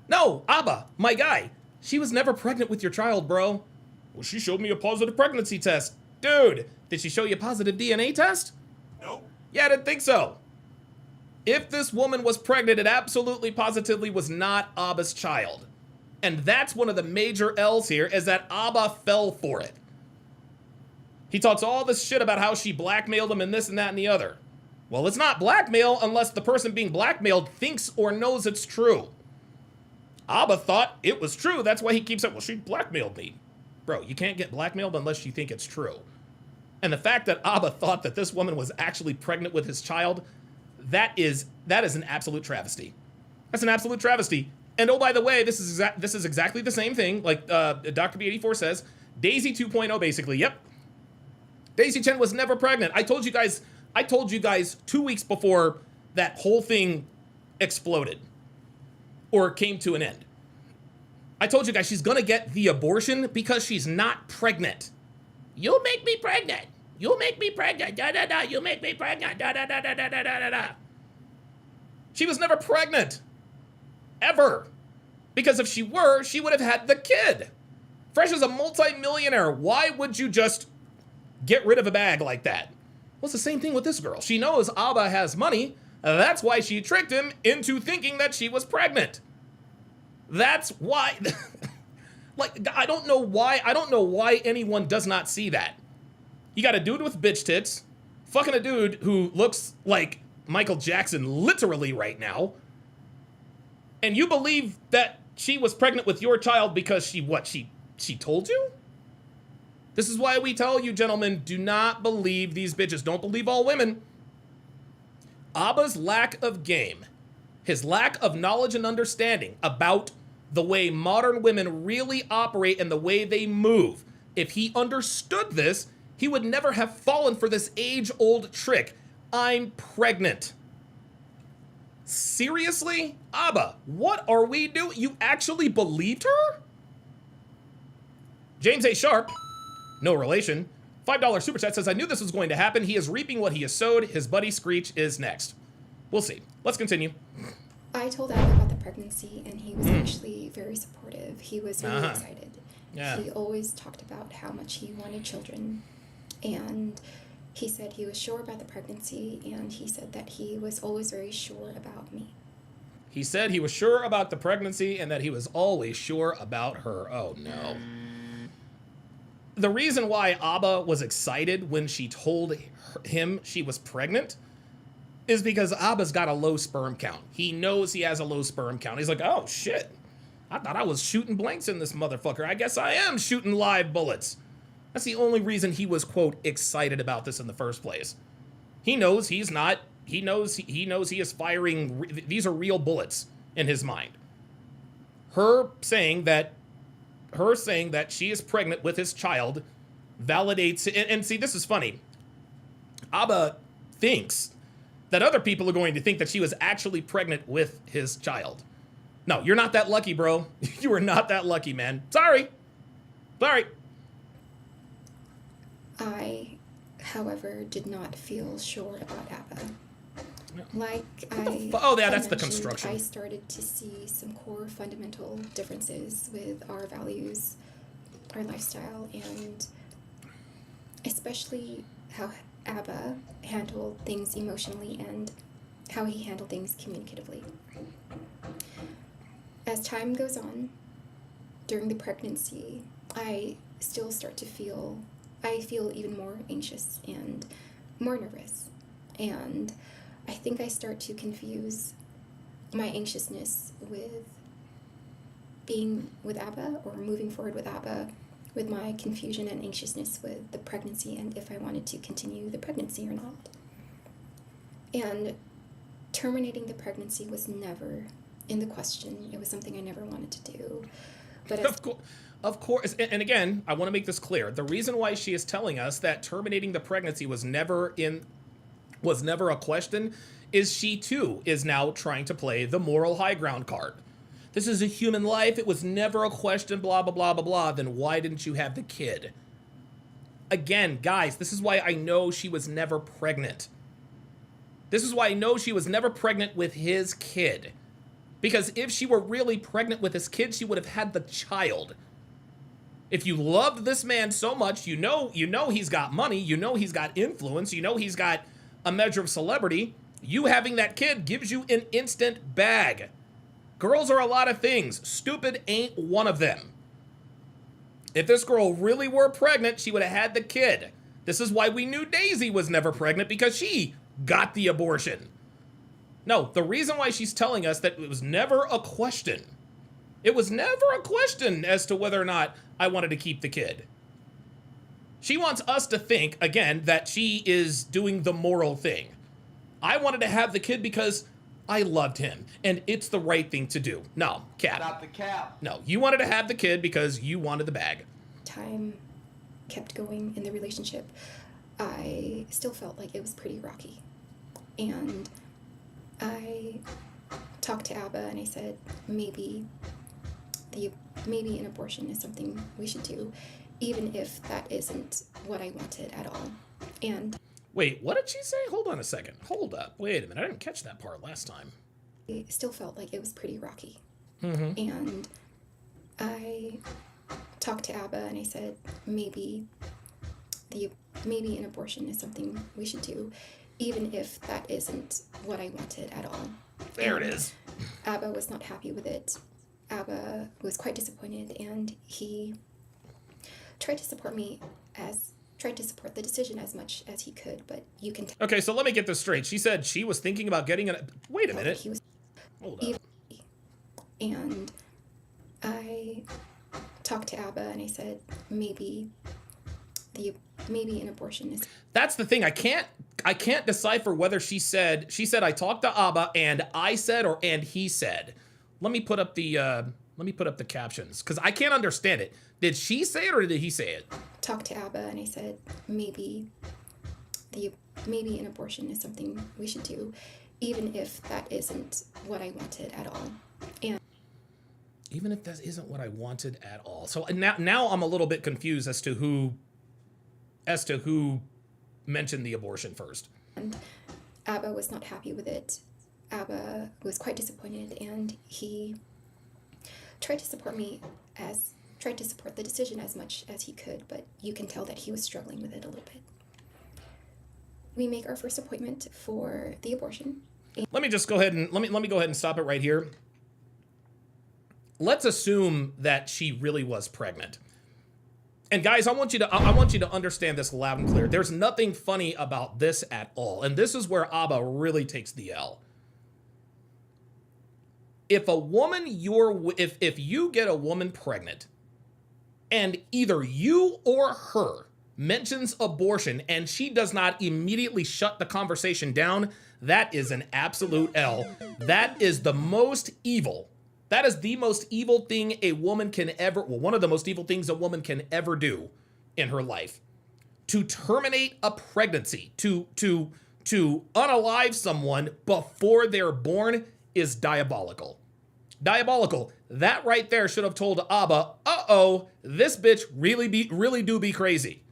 No, Abba, my guy, she was never pregnant with your child, bro. Well, she showed me a positive pregnancy test. Dude, did she show you a positive DNA test? No. Yeah, I didn't think so. If this woman was pregnant, it absolutely positively was not Abba's child. And that's one of the major L's here, is that Abba fell for it. He talks all this shit about how she blackmailed him and this and that and the other. Well, it's not blackmail unless the person being blackmailed thinks or knows it's true. Abba thought it was true. That's why he keeps saying, well, she blackmailed me. Bro, you can't get blackmailed unless you think it's true. And the fact that Abba thought that this woman was actually pregnant with his child, that is an absolute travesty. That's an absolute travesty. And oh, by the way, this is exactly the same thing, like Dr. B84 says. Daisy 2.0, basically. Yep. Daisy Chen was never pregnant. I told you guys 2 weeks before that whole thing exploded or came to an end. I told you guys she's gonna get the abortion because she's not pregnant. You'll make me pregnant. You'll make me pregnant. Da da da. You'll make me pregnant. Da da da da da da da da. She was never pregnant. Ever. Because if she were, she would have had the kid. Fresh is a multi-millionaire. Why would you just get rid of a bag like that? Well, it's the same thing with this girl. She knows Abba has money. That's why she tricked him into thinking that she was pregnant. That's why. Like, I don't know why anyone does not see that. You got a dude with bitch tits, fucking a dude who looks like Michael Jackson literally right now, and you believe that she was pregnant with your child because she told you? This is why we tell you, gentlemen, do not believe these bitches. Don't believe all women. Abba's lack of game, his lack of knowledge and understanding about the way modern women really operate and the way they move. If he understood this, he would never have fallen for this age-old trick. I'm pregnant. Seriously? Abba, what are we doing? You actually believed her? James A. Sharp, no relation, $5 super chat says, I knew this was going to happen. He is reaping what he has sowed. His buddy Screech is next. We'll see. Let's continue. I told Abba about the pregnancy, and he was actually very supportive. He was really excited. Yeah. He always talked about how much he wanted children, and he said he was sure about the pregnancy, and he said that he was always very sure about me. He said he was sure about the pregnancy and that he was always sure about her. Oh, no. The reason why Abba was excited when she told him she was pregnant is because Abba's got a low sperm count. He knows he has a low sperm count. He's like, oh, shit. I thought I was shooting blanks in this motherfucker. I guess I am shooting live bullets. That's the only reason he was, quote, excited about this in the first place. He knows he's not. He knows he is firing. These are real bullets in his mind. Her saying that she is pregnant with his child validates. And see, this is funny. Abba thinks that other people are going to think that she was actually pregnant with his child. No, you're not that lucky, bro. You are not that lucky, man. Sorry. I, however, did not feel sure about Abba. Like I that's the mentioned, construction. I started to see some core fundamental differences with our values, our lifestyle, and especially how Abba handled things emotionally and how he handled things communicatively. As time goes on, during the pregnancy, I still start to feel even more anxious and more nervous. And I think I start to confuse my anxiousness with being with Abba or moving forward with Abba with my confusion and anxiousness with the pregnancy and if I wanted to continue the pregnancy or not. And terminating the pregnancy was never in the question. It was something I never wanted to do. But Of course, and again, I want to make this clear. The reason why she is telling us that terminating the pregnancy was never a question is she too is now trying to play the moral high ground card. This is a human life. It was never a question, blah, blah, blah, blah, blah. Then why didn't you have the kid? Again, guys, this is why I know she was never pregnant. This is why I know she was never pregnant with his kid. Because if she were really pregnant with his kid, she would have had the child. If you loved this man so much, you know he's got money, you know he's got influence, you know he's got a measure of celebrity, you having that kid gives you an instant bag. Girls are a lot of things. Stupid ain't one of them. If this girl really were pregnant, she would have had the kid. This is why we knew Daisy was never pregnant, because she got the abortion. No, the reason why she's telling us that it was never a question. It was never a question as to whether or not I wanted to keep the kid. She wants us to think, again, that she is doing the moral thing. I wanted to have the kid because I loved him, and it's the right thing to do. No, cap. Stop the cap. No, you wanted to have the kid because you wanted the bag. time kept going in the relationship, I still felt like it was pretty rocky. And I talked to Abba and I said, maybe an abortion is something we should do, even if that isn't what I wanted at all. And wait, what did she say? Hold on a second. Hold up. Wait a minute. I didn't catch that part last time. I still felt like it was pretty rocky. Mm-hmm. And I talked to Abba and I said, maybe an abortion is something we should do, even if that isn't what I wanted at all. There it is. Abba was not happy with it. Abba was quite disappointed, and he tried to support the decision as much as he could, but you can tell. Okay, so let me get this straight. She said she was thinking about getting an... Wait a minute. He was Hold up. and I talked to Abba and I said maybe an abortion is. That's the thing. I can't decipher whether she said I talked to Abba and I said or and he said. Let me put up the captions because I can't understand it. Did she say it or did he say it? Talked to Abba and I said maybe an abortion is something we should do, even if that isn't what I wanted at all. And even if that isn't what I wanted at all. So now I'm a little bit confused as to who mentioned the abortion first. And Abba was not happy with it. Abba was quite disappointed, and he tried to support the decision as much as he could, but you can tell that he was struggling with it a little bit. We make our first appointment for the abortion. Let me just go ahead and let me go ahead and stop it right here. Let's assume that she really was pregnant. And guys, I want you to understand this loud and clear. There's nothing funny about this at all. And this is where Abba really takes the L. If a woman if you get a woman pregnant and either you or her mentions abortion and she does not immediately shut the conversation down, that is an absolute L. That is the most evil. That is the most evil thing a woman can ever, well, one of the most evil things a woman can ever do in her life. To terminate a pregnancy, to unalive someone before they're born is diabolical. Diabolical. That right there should have told Abba, uh-oh, this bitch really do be crazy.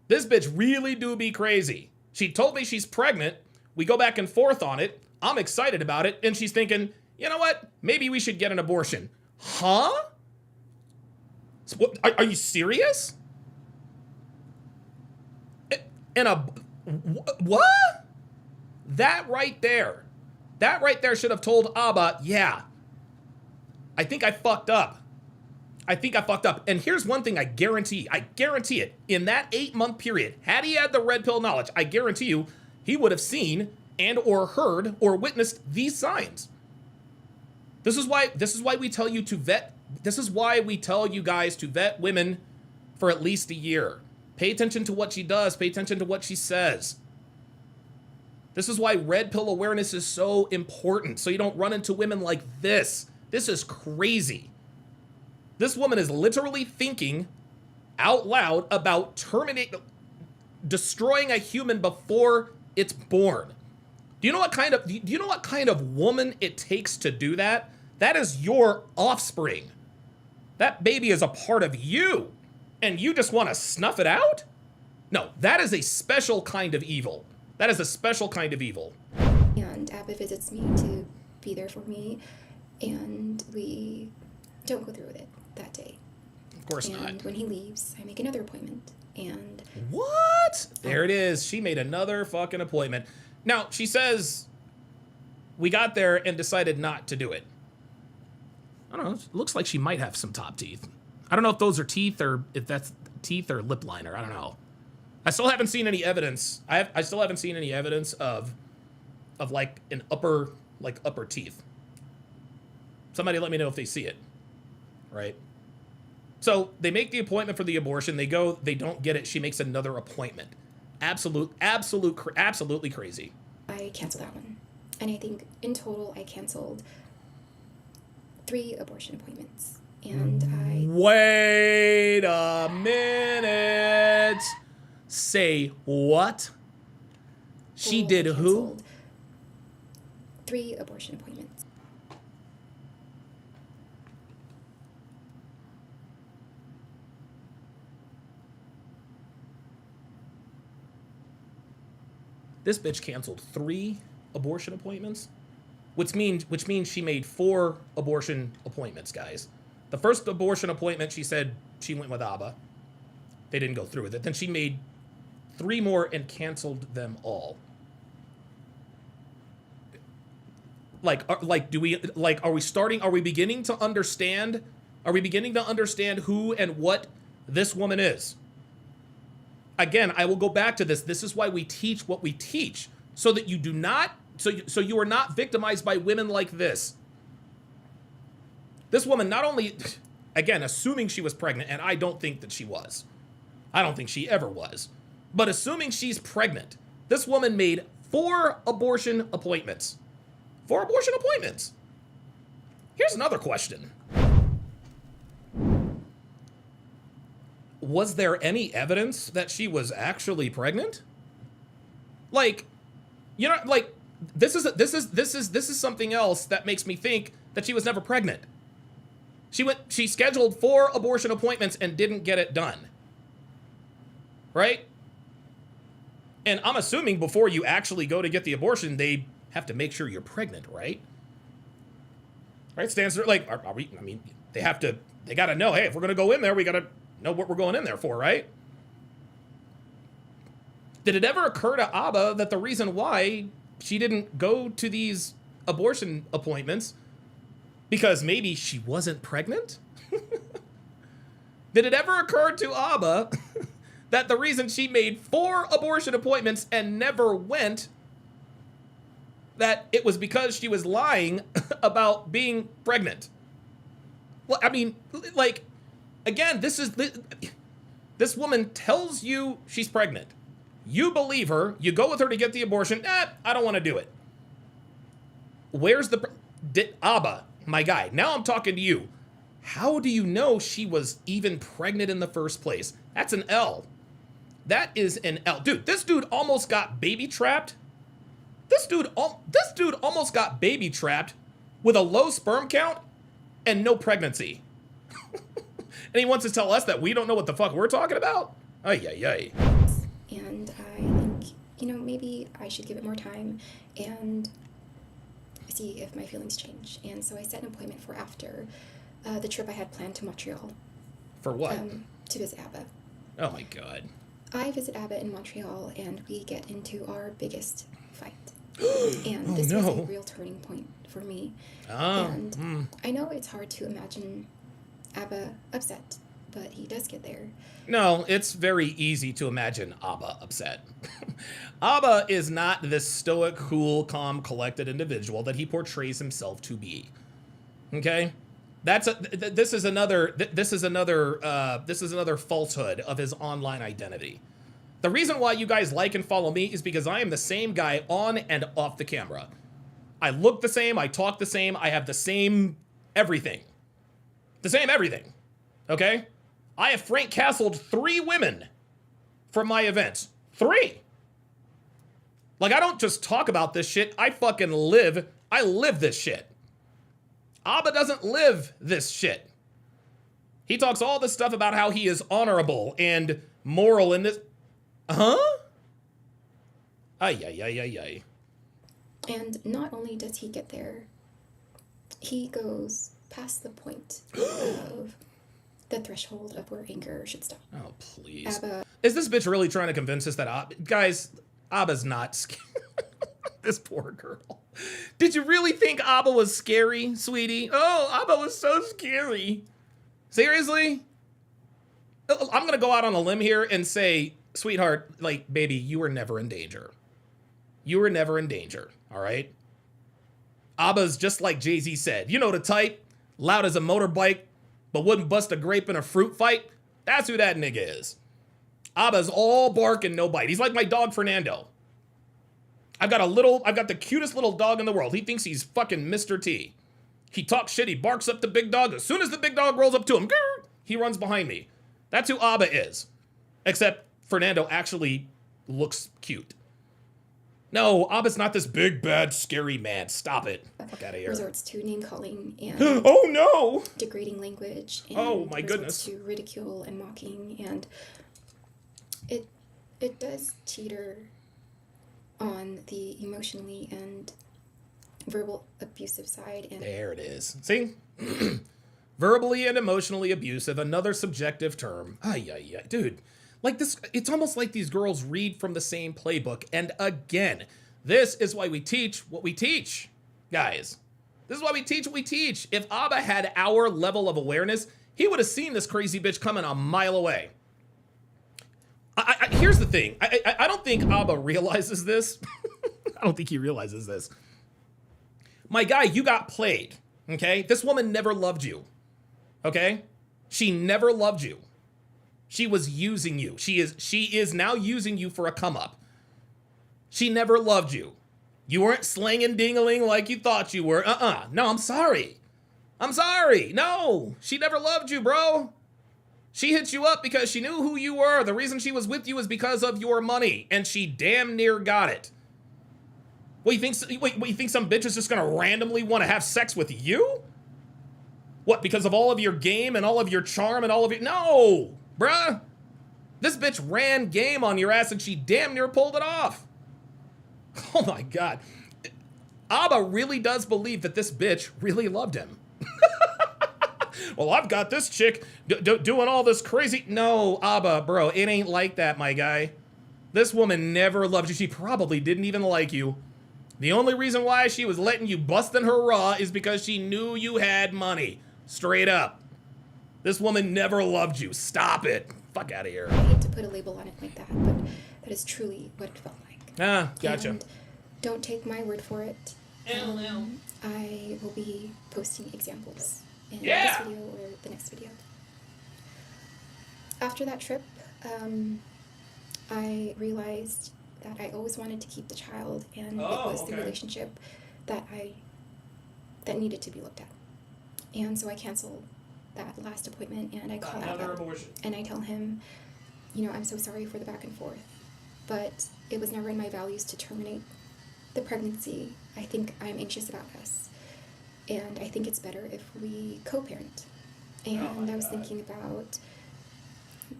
This bitch really do be crazy. She told me she's pregnant. We go back and forth on it. I'm excited about it. And she's thinking, you know what? Maybe we should get an abortion. Huh? Are you serious? What? That right there should have told Abba, yeah, I think I fucked up. And here's one thing I guarantee it. In that 8-month period, had he had the red pill knowledge, I guarantee you, he would have seen and or heard or witnessed these signs. This is why we tell you to vet. This is why we tell you guys to vet women for at least a year. Pay attention to what she does. Pay attention to what she says. This is why red pill awareness is so important, so you don't run into women like this. This is crazy. This woman is literally thinking out loud about destroying a human before it's born. Do you know what kind of woman it takes to do that? That is your offspring. That baby is a part of you, and you just want to snuff it out? No, that is a special kind of evil. That is a special kind of evil. And Abba visits me to be there for me, and we don't go through with it that day. Of course not. And when he leaves, I make another appointment, and... What? There it is. She made another fucking appointment. Now, she says, we got there and decided not to do it. I don't know. It looks like she might have some top teeth. I don't know if those are teeth or if that's teeth or lip liner. I don't know. I still haven't seen any evidence. I still haven't seen any evidence of like an upper teeth. Somebody let me know if they see it. Right? So they make the appointment for the abortion. They go, they don't get it. She makes another appointment. Absolutely crazy. I canceled that one. And I think in total I canceled 3 abortion appointments. And I... Wait a minute. Say what? She did who? 3 abortion appointments. This bitch canceled 3 abortion appointments, which means she made 4 abortion appointments, guys. The first abortion appointment, she said she went with Abba. They didn't go through with it. Then she made 3 more and canceled them all. Are we beginning to understand who and what this woman is? Again, I will go back to this. This is why we teach what we teach, so that you do not, so you are not victimized by women like this. This woman not only, again, assuming she was pregnant, and I don't think that she was. I don't think she ever was. But assuming she's pregnant, this woman made 4 abortion appointments. 4 abortion appointments. Here's another question. Was there any evidence that she was actually pregnant? Like, you know, like this is something else that makes me think that she was never pregnant. She scheduled 4 abortion appointments and didn't get it done. Right? And I'm assuming before you actually go to get the abortion, they have to make sure you're pregnant, right? Right? Stands there, like, are we, I mean, they got to know, hey, if we're going to go in there, we got to know what we're going in there for, right? Did it ever occur to Abba that the reason why she didn't go to these abortion appointments because maybe she wasn't pregnant? Did it ever occur to Abba that the reason she made 4 abortion appointments and never went, that it was because she was lying about being pregnant? Well, I mean, like, again, this woman tells you she's pregnant. You believe her. You go with her to get the abortion. I don't want to do it. Where's Abba, my guy? Now I'm talking to you. How do you know she was even pregnant in the first place? That's an L. That is an L. Dude, this dude almost got baby trapped. This dude almost got baby trapped with a low sperm count and no pregnancy. And he wants to tell us that we don't know what the fuck we're talking about? Ay, ay, ay. And I think, you know, maybe I should give it more time and see if my feelings change. And so I set an appointment for after the trip I had planned to Montreal. For what? To visit Abba. Oh my God. I visit Abba in Montreal and we get into our biggest fight. And this was a real turning point for me. And I know it's hard to imagine Abba upset, but he does get there. No, it's very easy to imagine Abba upset. Abba is not this stoic, cool, calm, collected individual that he portrays himself to be. Okay? This is another falsehood of his online identity. The reason why you guys like and follow me is because I am the same guy on and off the camera. I look the same, I talk the same, I have the same everything. The same everything. Okay? I have Frank Castled 3 women from my events. 3. Like, I don't just talk about this shit, I live this shit. Abba doesn't live this shit. He talks all this stuff about how he is honorable and moral in this. Huh? Ay, ay, ay, ay, ay. And not only does he get there, he goes past the point of the threshold of where anger should stop. Oh, please. Abba. Is this bitch really trying to convince us that guys, Abba's not scary? This poor girl. Did you really think Abba was scary, sweetie? Oh, Abba was so scary. Seriously? I'm going to go out on a limb here and say, sweetheart, like, baby, you were never in danger. You were never in danger, all right? Abba's just like Jay-Z said. You know the type, loud as a motorbike, but wouldn't bust a grape in a fruit fight. That's who that nigga is. Abba's all bark and no bite. He's like my dog, Fernando. I've got the cutest little dog in the world. He thinks he's fucking Mr. T. He talks shit, he barks up the big dog. As soon as the big dog rolls up to him, he runs behind me. That's who Abba is. Except Fernando actually looks cute. No, Abba's not this big, bad, scary man. Stop it. Fuck out of here. Resorts to name-calling and oh no! degrading language. And oh my goodness. To ridicule and mocking, and it does teeter on the emotionally and verbal abusive side. And there it is. See? Verbally and emotionally abusive, another subjective term. Ay, ay, ay. Dude, like this, it's almost like these girls read from the same playbook. And again, this is why we teach what we teach, guys. This is why we teach what we teach. If Abba had our level of awareness, he would have seen this crazy bitch coming a mile away. Here's the thing. I don't think Abba realizes this. I don't think he realizes this. My guy, you got played. Okay? This woman never loved you. Okay? She never loved you. She was using you. She is now using you for a come up. She never loved you. You weren't slinging ding-a-ling like you thought you were. No, I'm sorry. I'm sorry. No, she never loved you, bro. She hit you up because she knew who you were. The reason she was with you is because of your money, and she damn near got it. What, you think some bitch is just gonna randomly want to have sex with you? What, because of all of your game and all of your charm and all of your... No, bruh. This bitch ran game on your ass and she damn near pulled it off. Oh my God. Abba really does believe that this bitch really loved him. Well, I've got this chick doing all this crazy... No, Abba, bro, it ain't like that, my guy. This woman never loved you. She probably didn't even like you. The only reason why she was letting you bust in her raw is because she knew you had money. Straight up. This woman never loved you. Stop it. Fuck out of here. I hate to put a label on it like that, but that is truly what it felt like. Ah, gotcha. And don't take my word for it. I will be posting examples in this video or the next video. After that trip, I realized that I always wanted to keep the child, and it was the relationship that needed to be looked at. And so I canceled that last appointment, and I call Abba, and I tell him, I'm so sorry for the back and forth, but it was never in my values to terminate the pregnancy. I think I'm anxious about us, and I think it's better if we co-parent. And I was thinking about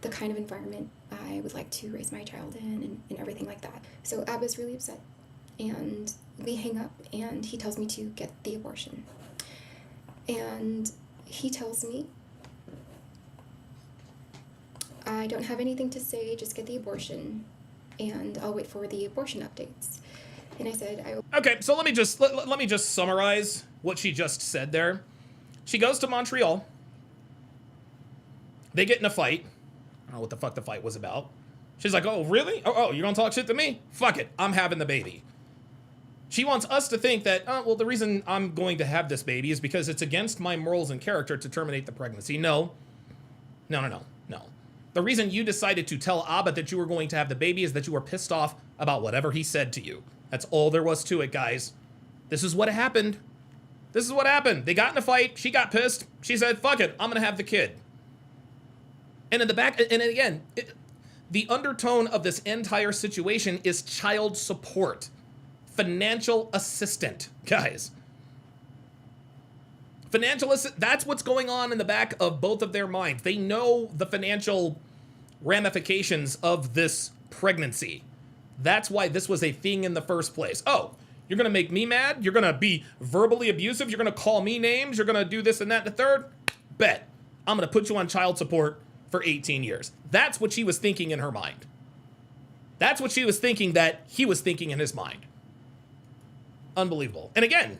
the kind of environment I would like to raise my child in and everything like that. So Abba's really upset, and we hang up, and he tells me to get the abortion. And he tells me, I don't have anything to say, just get the abortion, and I'll wait for the abortion updates. And I said, Okay, so let me just summarize what she just said there. She goes to Montreal. They get in a fight. I don't know what the fuck the fight was about. She's like, oh, really? Oh, you're gonna talk shit to me? Fuck it, I'm having the baby. She wants us to think that, well, the reason I'm going to have this baby is because it's against my morals and character to terminate the pregnancy. No. The reason you decided to tell Abba that you were going to have the baby is that you were pissed off about whatever he said to you. That's all there was to it, guys. This is what happened. This is what happened. They got in a fight. She got pissed. She said, fuck it, I'm gonna have the kid. And in the back, and again, the undertone of this entire situation is child support. Financial assistant, guys. That's what's going on in the back of both of their minds. They know the financial ramifications of this pregnancy. That's why this was a thing in the first place. Oh, you're gonna make me mad? You're gonna be verbally abusive? You're gonna call me names? You're gonna do this and that and the third? Bet. I'm gonna put you on child support for 18 years. That's what she was thinking in her mind. That's what she was thinking that he was thinking in his mind. Unbelievable. And again,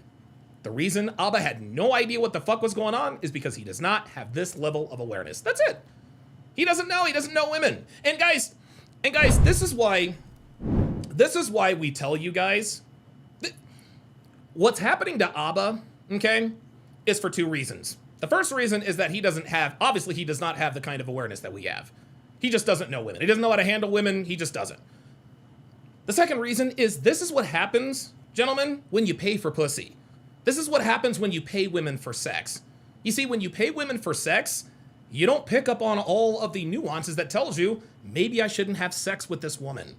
the reason Abba had no idea what the fuck was going on is because he does not have this level of awareness. That's it. He doesn't know women. And guys, this is why we tell you guys what's happening to Abba, okay, is for two reasons. The first reason is that he does not have the kind of awareness that we have. He just doesn't know women. He doesn't know how to handle women. He just doesn't. The second reason is this is what happens, gentlemen, when you pay for pussy. This is what happens when you pay women for sex. You see, when you pay women for sex, you don't pick up on all of the nuances that tells you, maybe I shouldn't have sex with this woman.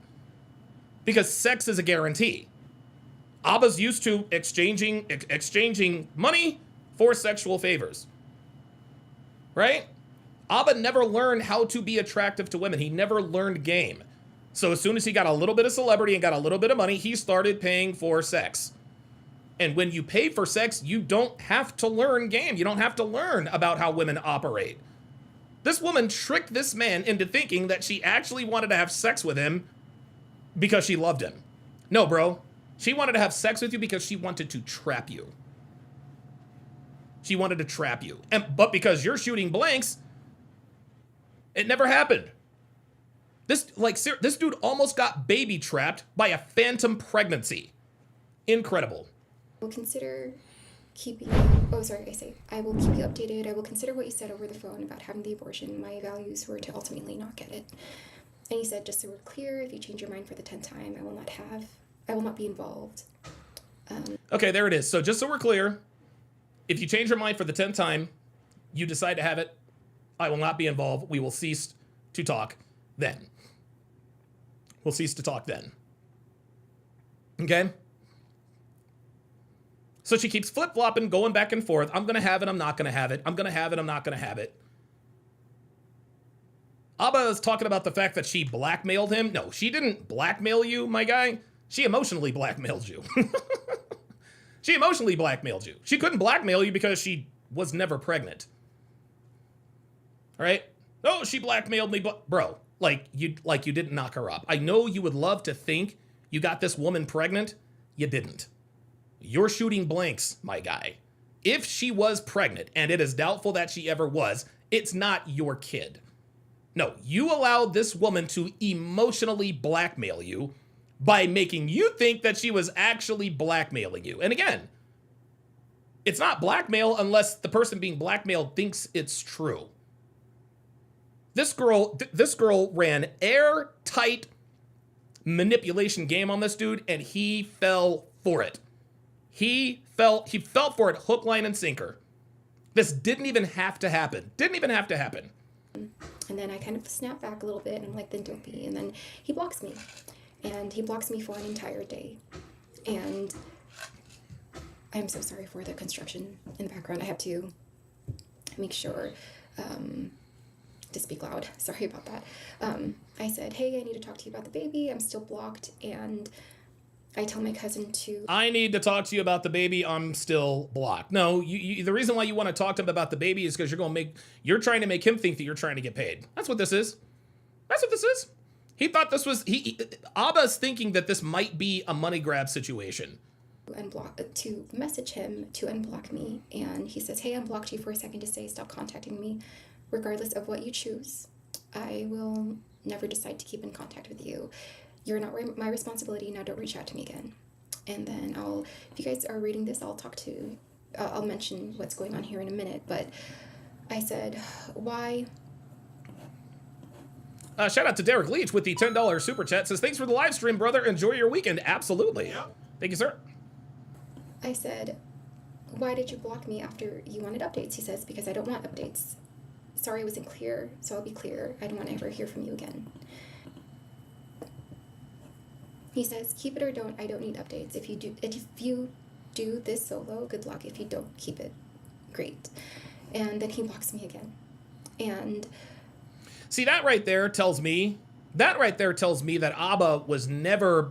Because sex is a guarantee. Abba's used to exchanging money for sexual favors. Right? Abba never learned how to be attractive to women. He never learned game. So as soon as he got a little bit of celebrity and got a little bit of money, he started paying for sex. And when you pay for sex, you don't have to learn game. You don't have to learn about how women operate. This woman tricked this man into thinking that she actually wanted to have sex with him because she loved him. No, bro. She wanted to have sex with you because she wanted to trap you. She wanted to trap you. But because you're shooting blanks, it never happened. This dude almost got baby trapped by a phantom pregnancy. Incredible. We'll consider keep you, oh, sorry, I will keep you updated. I will consider what you said over the phone about having the abortion. My values were to ultimately not get it. And he said, just so we're clear, if you change your mind for the 10th time, I will not be involved. Okay, there it is. So just so we're clear, if you change your mind for the 10th time, you decide to have it, I will not be involved. We will cease to talk then. We'll cease to talk then. Okay? So she keeps flip-flopping, going back and forth. I'm going to have it, I'm not going to have it. I'm going to have it, I'm not going to have it. Abba is talking about the fact that she blackmailed him. No, she didn't blackmail you, my guy. She emotionally blackmailed you. She emotionally blackmailed you. She couldn't blackmail you because she was never pregnant. All right? Oh, she blackmailed me, bro. Like you didn't knock her up. I know you would love to think you got this woman pregnant. You didn't. You're shooting blanks, my guy. If she was pregnant, and it is doubtful that she ever was, it's not your kid. No, you allowed this woman to emotionally blackmail you by making you think that she was actually blackmailing you. And again, it's not blackmail unless the person being blackmailed thinks it's true. This girl ran airtight manipulation game on this dude, and he fell for it. He fell for it hook, line, and sinker. This didn't even have to happen. And then I kind of snap back a little bit, and I'm like, then don't be. And then he blocks me. And he blocks me for an entire day. And I'm so sorry for the construction in the background. I have to make sure to speak loud. Sorry about that. I said, hey, I need to talk to you about the baby. I'm still blocked. And I tell my cousin to... I need to talk to you about the baby. I'm still blocked. No, the reason why you want to talk to him about the baby is because you're trying to make him think that you're trying to get paid. That's what this is. He thought this was... Abba's thinking that this might be a money grab situation. To message him to unblock me, and he says, hey, I unblocked you for a second to say stop contacting me. Regardless of what you choose, I will never decide to keep in contact with you. You're not my responsibility. Now don't reach out to me again. And then if you guys are reading this, I'll mention what's going on here in a minute. But I said, why? Shout out to Derek Leach with the $10 super chat. Says, thanks for the live stream, brother. Enjoy your weekend. Absolutely. Yeah. Thank you, sir. I said, why did you block me after you wanted updates? He says, because I don't want updates. Sorry I wasn't clear, so I'll be clear. I don't want to ever hear from you again. He says, keep it or don't. I don't need updates. If you do this solo, good luck. If you don't keep it, great. And then he blocks me again. And see, that right there tells me that Abba was never,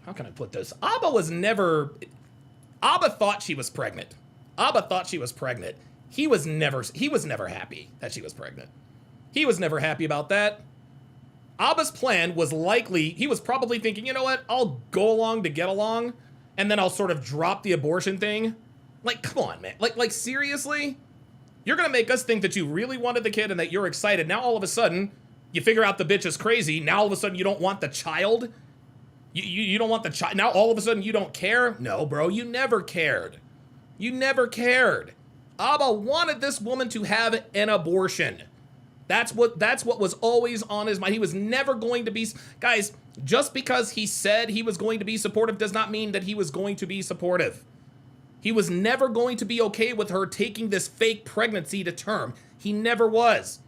how can I put this? Abba thought she was pregnant. He was never happy that she was pregnant. He was never happy about that. Abba's plan was he was probably thinking, you know what, I'll go along to get along, and then I'll sort of drop the abortion thing. Like, come on, man. Like seriously? You're gonna make us think that you really wanted the kid and that you're excited. Now all of a sudden, you figure out the bitch is crazy. Now all of a sudden you don't want the child? You don't want the child? Now all of a sudden you don't care? No, bro, you never cared. Abba wanted this woman to have an abortion. That's what was always on his mind. He was never going to be... Guys, just because he said he was going to be supportive does not mean that he was going to be supportive. He was never going to be okay with her taking this fake pregnancy to term. He never was.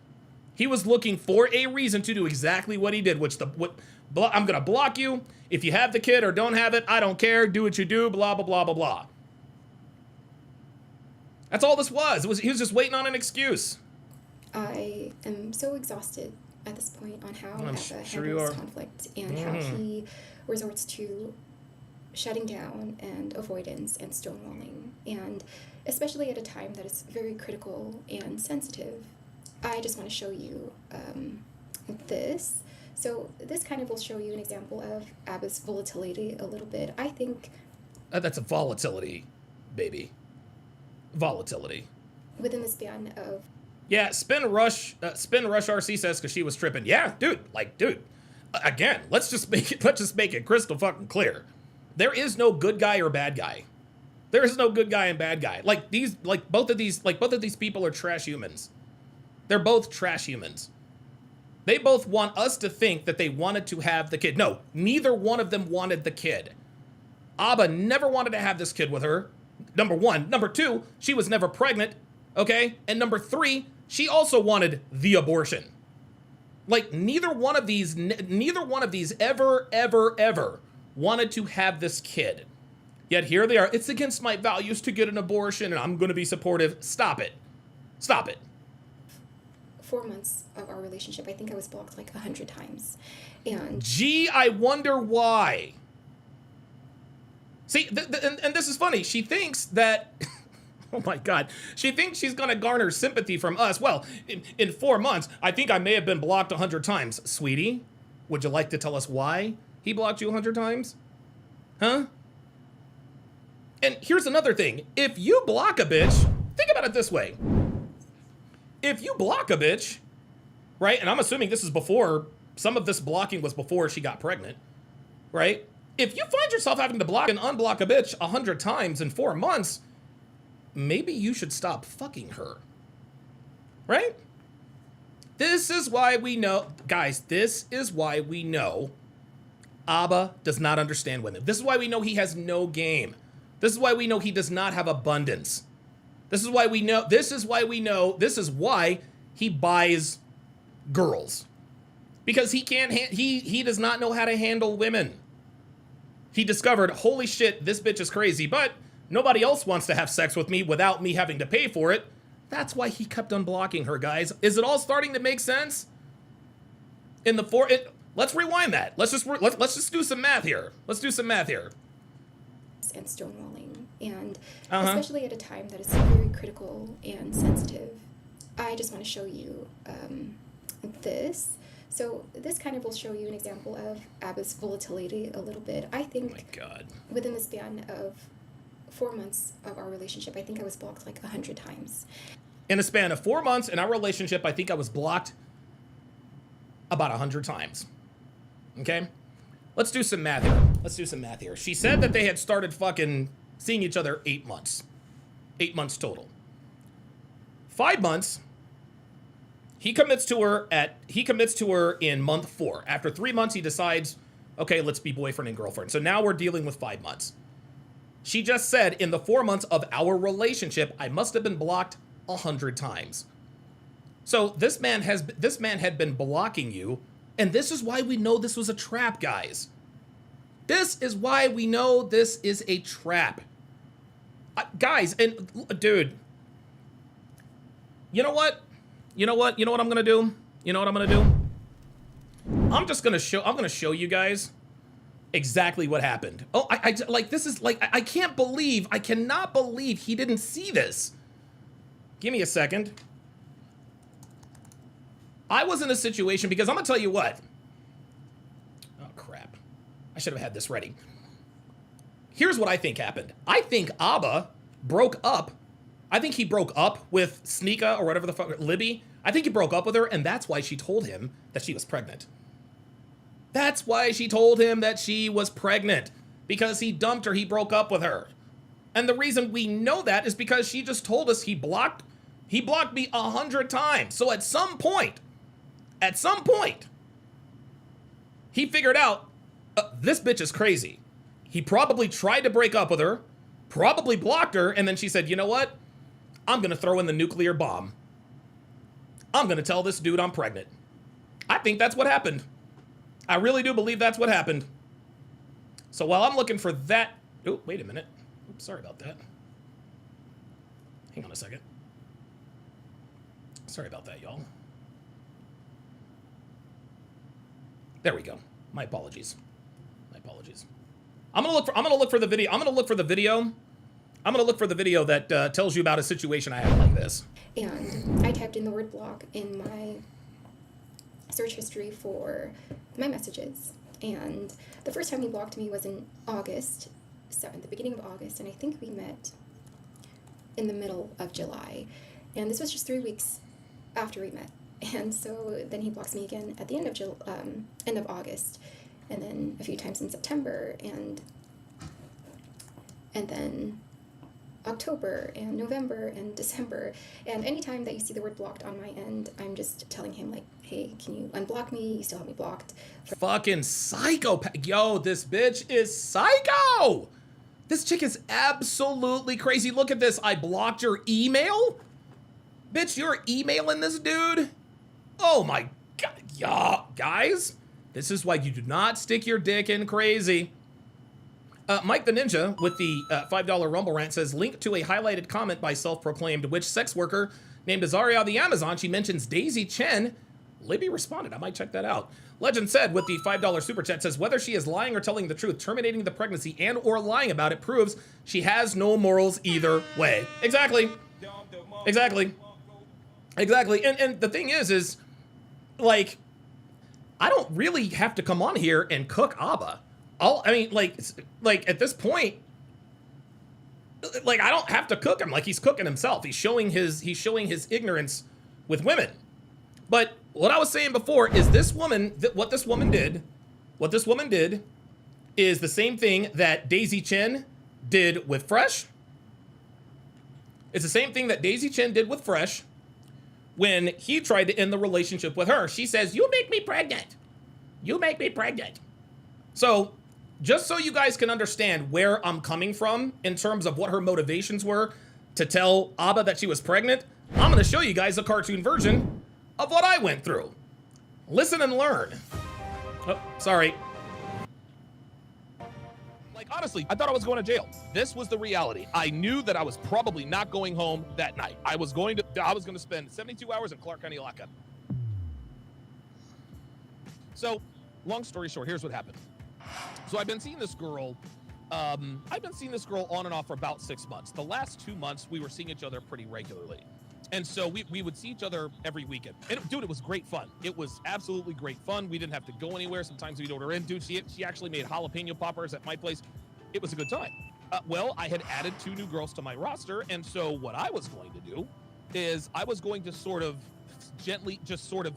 He was looking for a reason to do exactly what he did, I'm going to block you. If you have the kid or don't have it, I don't care. Do what you do, blah, blah, blah, blah, blah. That's all this was. He was just waiting on an excuse. I am so exhausted at this point on how Abba sure handles conflict and how he resorts to shutting down and avoidance and stonewalling, and especially at a time that is very critical and sensitive. I just want to show you this. So this kind of will show you an example of Abba's volatility a little bit. I think... that's a volatility, baby. Volatility. Within the span of... Yeah, Spin Rush RC says because she was tripping. Yeah, dude. Again, let's just make it crystal fucking clear. There is no good guy or bad guy. There is no good guy and bad guy. Both of these people are trash humans. They're both trash humans. They both want us to think that they wanted to have the kid. No, neither one of them wanted the kid. Abba never wanted to have this kid with her. Number one. Number two, she was never pregnant. Okay? And number three, she also wanted the abortion. Like, neither one of these ever wanted to have this kid. Yet here they are. It's against my values to get an abortion, and I'm going to be supportive. Stop it. Stop it. 4 months of our relationship, I think I was blocked like 100 times. And gee, I wonder why. See, and this is funny. She thinks that, oh my God, she thinks she's going to garner sympathy from us. Well, in 4 months, I think I may have been blocked 100 times. Sweetie, would you like to tell us why he blocked you 100 times? Huh? And here's another thing. If you block a bitch, think about it this way. If you block a bitch, right, and I'm assuming this is before, some of this blocking was before she got pregnant, right? If you find yourself having to block and unblock a bitch 100 times in 4 months, maybe you should stop fucking her, right? This is why we know, guys, this is why we know Abba does not understand women. This is why we know he has no game. This is why we know he does not have abundance. This is why he buys girls. Because he can't, he does not know how to handle women. He discovered, holy shit, this bitch is crazy, but nobody else wants to have sex with me without me having to pay for it. That's why he kept unblocking her, guys. Is it all starting to make sense? Let's rewind that. Let's just do some math here. And stonewalling, and especially at a time that is very critical and sensitive. I just want to show you this. So this kind of will show you an example of Abba's volatility a little bit. I think, oh my God, within the span of 4 months of our relationship, I think I was blocked like 100 times. In a span of 4 months in our relationship, I think I was blocked about 100 times. Okay? Let's do some math here. She said that they had started fucking seeing each other 8 months. 8 months total. 5 months, he commits to her in month 4. After 3 months, he decides, okay, let's be boyfriend and girlfriend. So now we're dealing with 5 months. She just said in the 4 months of our relationship, I must have been blocked 100 times. So this man had been blocking you. And this is why we know this was a trap, guys. This is why we know this is a trap. Guys, and dude, you know what? You know what I'm going to do? I'm going to show you guys exactly what happened. Oh, I cannot believe he didn't see this. Give me a second. I was in a situation, because I'm going to tell you what. Oh, crap. I should have had this ready. Here's what I think happened. I think Abba broke up. I think he broke up with Sneeka, or whatever the fuck, Libby. I think he broke up with her, and that's why she told him that she was pregnant. That's why she told him that she was pregnant. Because he dumped her, he broke up with her. And the reason we know that is because she just told us he blocked me 100 times. So at some point, he figured out, this bitch is crazy. He probably tried to break up with her, probably blocked her, and then she said, you know what? I'm going to throw in the nuclear bomb. I'm going to tell this dude I'm pregnant. I think that's what happened. I really do believe that's what happened. So while I'm looking for that... Oh, wait a minute. Oops, sorry about that. Hang on a second. Sorry about that, y'all. There we go. My apologies. I'm gonna look for the video that tells you about a situation I had like this. And I typed in the word block in my search history for my messages. And the first time he blocked me was in August 7th, the beginning of August, and I think we met in the middle of July. And this was just 3 weeks after we met. And so then he blocks me again at the end of August, and then a few times in September, and then October and November and December. And anytime that you see the word blocked on my end, I'm just telling him, like, hey, can you unblock me? You still have me blocked. Fucking psychopath. Yo, this bitch is psycho. This chick is absolutely crazy. Look at this. I blocked your email? Bitch, you're emailing this dude? Oh my God. Yeah, guys, this is why you do not stick your dick in crazy. Mike the Ninja with the $5 Rumble rant says, link to a highlighted comment by self-proclaimed witch sex worker named Azaria the Amazon. She mentions Daisy Chen. Libby responded. I might check that out. Legend said with the $5 super chat says, whether she is lying or telling the truth, terminating the pregnancy and or lying about it proves she has no morals either way. Exactly. Exactly. Exactly. And the thing is like, I don't really have to come on here and cook Abba. I mean, like at this point, like I don't have to cook him. Like he's cooking himself. He's showing his ignorance with women. But what I was saying before is this woman, what this woman did is the same thing that Daisy Chen did with Fresh. It's the same thing that Daisy Chen did with Fresh when he tried to end the relationship with her. She says, you make me pregnant. You make me pregnant. So just so you guys can understand where I'm coming from in terms of what her motivations were to tell Abba that she was pregnant, I'm going to show you guys a cartoon version of what I went through. Listen and learn. Oh, sorry. Like, honestly, I thought I was going to jail. This was the reality. I knew that I was probably not going home that night. I was going to spend 72 hours in Clark County lockup. So, long story short, here's what happened. So I've been seeing this girl on and off for about 6 months. The last 2 months, we were seeing each other pretty regularly. And so we would see each other every weekend. And dude, it was great fun. It was absolutely great fun. We didn't have to go anywhere. Sometimes we'd order in. Dude, she actually made jalapeno poppers at my place. It was a good time. Well, I had added 2 new girls to my roster. And so what I was going to do is I was going to sort of gently just sort of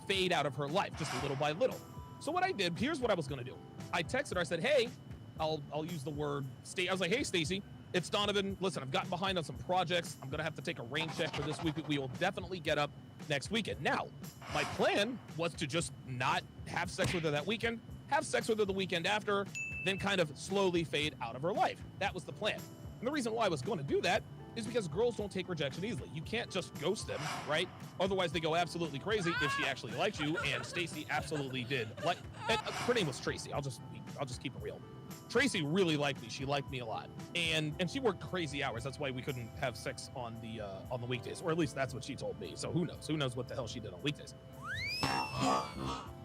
fade out of her life, just little by little. So what I did, here's what I was going to do. I texted her. I said, hey, I'll use the word stay. I was like, hey, Stacy, it's Donovan. Listen, I've gotten behind on some projects. I'm going to have to take a rain check for this week. We will definitely get up next weekend. Now, my plan was to just not have sex with her that weekend, have sex with her the weekend after, then kind of slowly fade out of her life. That was the plan. And the reason why I was going to do that is because girls don't take rejection easily. You can't just ghost them, right? Otherwise, they go absolutely crazy if she actually likes you, and Stacy absolutely did. Like, her name was Tracy. I'll just keep it real. Tracy really liked me. She liked me a lot, and she worked crazy hours. That's why we couldn't have sex on the weekdays, or at least that's what she told me. So who knows? Who knows what the hell she did on weekdays?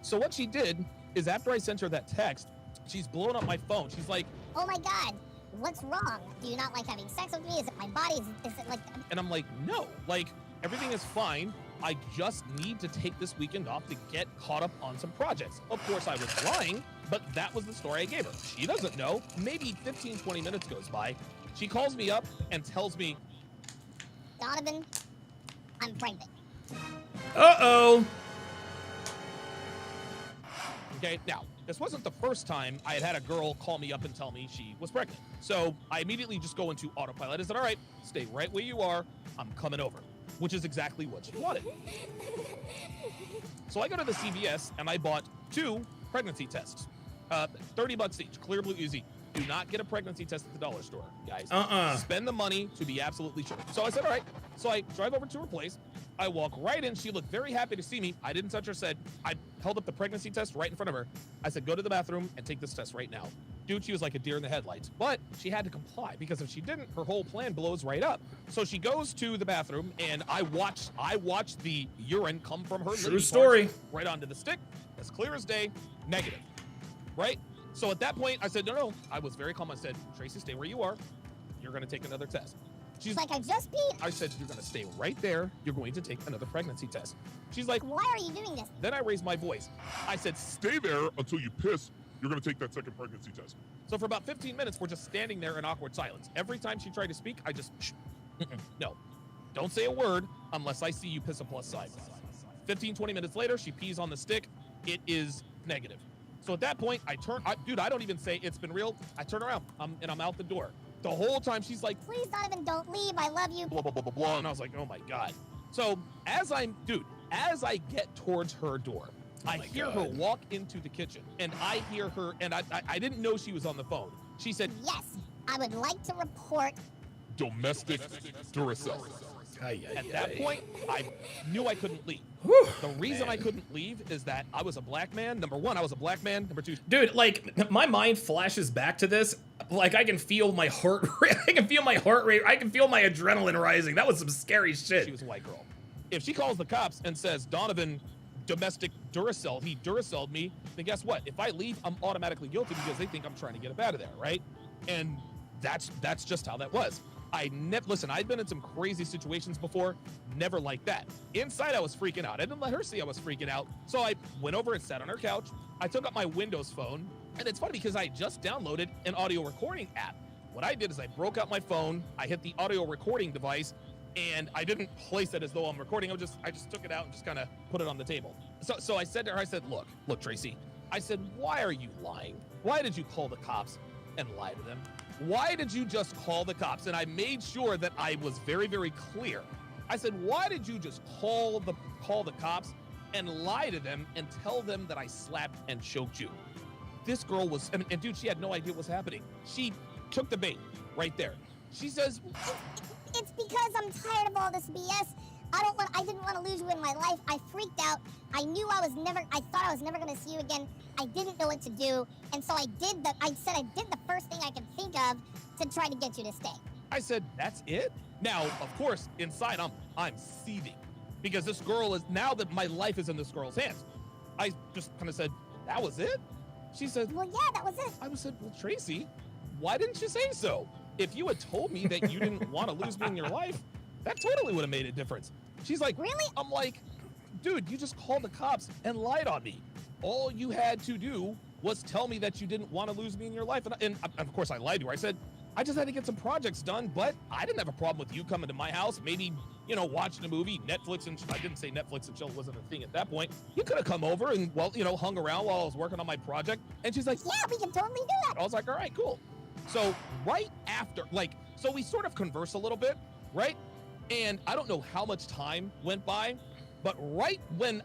So what she did is after I sent her that text, she's blowing up my phone. She's like, "Oh my God, what's wrong? Do you not like having sex with me? Is it my body? Is it like?" And I'm like, no, like everything is fine. I just need to take this weekend off to get caught up on some projects. Of course, I was lying, but that was the story I gave her. She doesn't know. Maybe 15, 20 minutes goes by. She calls me up and tells me, "Donovan, I'm pregnant." Uh-oh. Okay, now, this wasn't the first time I had a girl call me up and tell me she was pregnant. So I immediately just go into autopilot. I said, all right, stay right where you are. I'm coming over, which is exactly what she wanted. So I go to the CVS and I bought 2 pregnancy tests. $30 each, clear, blue, easy. Do not get a pregnancy test at the dollar store, guys. Spend the money to be absolutely sure. So I said, all right. So I drive over to her place. I walk right in. She looked very happy to see me. I didn't touch her. Said, I held up the pregnancy test right in front of her. I said, go to the bathroom and take this test right now. Dude, she was like a deer in the headlights. But she had to comply because if she didn't, her whole plan blows right up. So she goes to the bathroom and I watched the urine come from her true story right onto the stick, as clear as day, negative. Right? So at that point, I said, no. I was very calm. I said, Tracy, stay where you are. You're going to take another test. She's like, I just peed. I said, you're going to stay right there. You're going to take another pregnancy test. She's like, why are you doing this? Then I raised my voice. I said, stay there until you piss. You're going to take that second pregnancy test. So for about 15 minutes, we're just standing there in awkward silence. Every time she tried to speak, I just, no, don't say a word unless I see you piss a plus sign. 15, 20 minutes later, she pees on the stick. It is negative. So at that point, I don't even say it's been real. I turn around and I'm out the door. The whole time she's like, Please, Donovan, don't leave. I love you. blah, blah, blah, blah, blah. And I was like, oh my God. So as I get towards her door, I hear her walk into the kitchen, and I hear her, and I didn't know she was on the phone. She said, Yes, I would like to report. Domestic Duracell. at that point, I knew I couldn't leave. The reason I couldn't leave is that I was a black man. Number one, I was a black man. Number two, Dude, like, my mind flashes back to this. Like, I can feel my heart rate. I can feel my heart rate. I can feel my adrenaline rising. That was some scary shit. she was a white girl. If she calls the cops and says, Donovan, domestic Duracell, he Duracelled me, then guess what? If I leave, I'm automatically guilty because they think I'm trying to get him out of there, right? And that's just how that was. Listen, I'd been in some crazy situations before, never like that. Inside, I was freaking out. I didn't let her see I was freaking out. So I went over and sat on her couch. I took out my Windows phone. And it's funny because I just downloaded an audio recording app. What I did is I broke out my phone, I hit the audio recording device, and I didn't place it as though I'm recording. I just took it out and just kind of put it on the table. So I said to her, I said, look, Tracy, I said, why are you lying? Why did you call the cops and lie to them? Why did you just call the cops? And I made sure that I was very, very clear. I said, why did you just call the cops and lie to them and tell them that I slapped and choked you? This girl was, and dude, she had no idea what was happening. She took the bait right there. She says, It's because I'm tired of all this BS. I didn't want to lose you in my life. I freaked out. I thought I was never going to see you again. I didn't know what to do. And so I did the first thing I could think of to try to get you to stay. I said, that's it? Now, of course, inside I'm seething because this girl is, now that my life is in this girl's hands, I just kind of said, that was it? She said, Well, yeah, that was it. I said, well, Tracy, why didn't you say so? If you had told me that you didn't want to lose me in your life, that totally would have made a difference. She's like, Really? I'm like, dude, you just called the cops and lied on me. All you had to do was tell me that you didn't want to lose me in your life. And of course, I lied to her. I said, I just had to get some projects done, but I didn't have a problem with you coming to my house, maybe, watching a movie, Netflix, and I didn't say Netflix and chill wasn't a thing at that point. You could have come over and, hung around while I was working on my project. And she's like, Yeah, we can totally do that. I was like, all right, cool. So right after, so we sort of converse a little bit, right? And I don't know how much time went by, but right when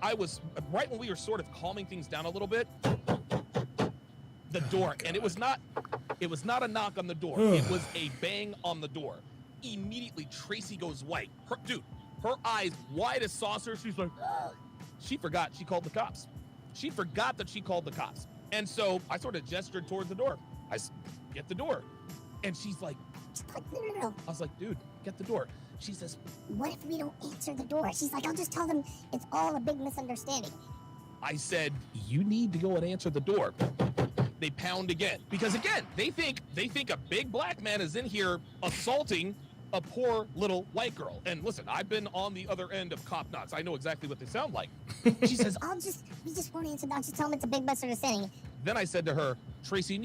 we were sort of calming things down a little bit, the door, and it was not a knock on the door. It was a bang on the door. Immediately, Tracy goes white. Her eyes wide as saucers. She's like, she forgot she called the cops. She forgot that she called the cops. And so I sort of gestured towards the door. I said, get the door. And she's like, No. I was like, dude, get the door. She says, What if we don't answer the door? She's like, I'll just tell them it's all a big misunderstanding. I said, you need to go and answer the door. They pound again. Because again, they think a big black man is in here assaulting a poor little white girl. And listen, I've been on the other end of cop knocks. I know exactly what they sound like. She says, we just won't answer. I'll just tell them it's a big misunderstanding. Then I said to her, Tracy,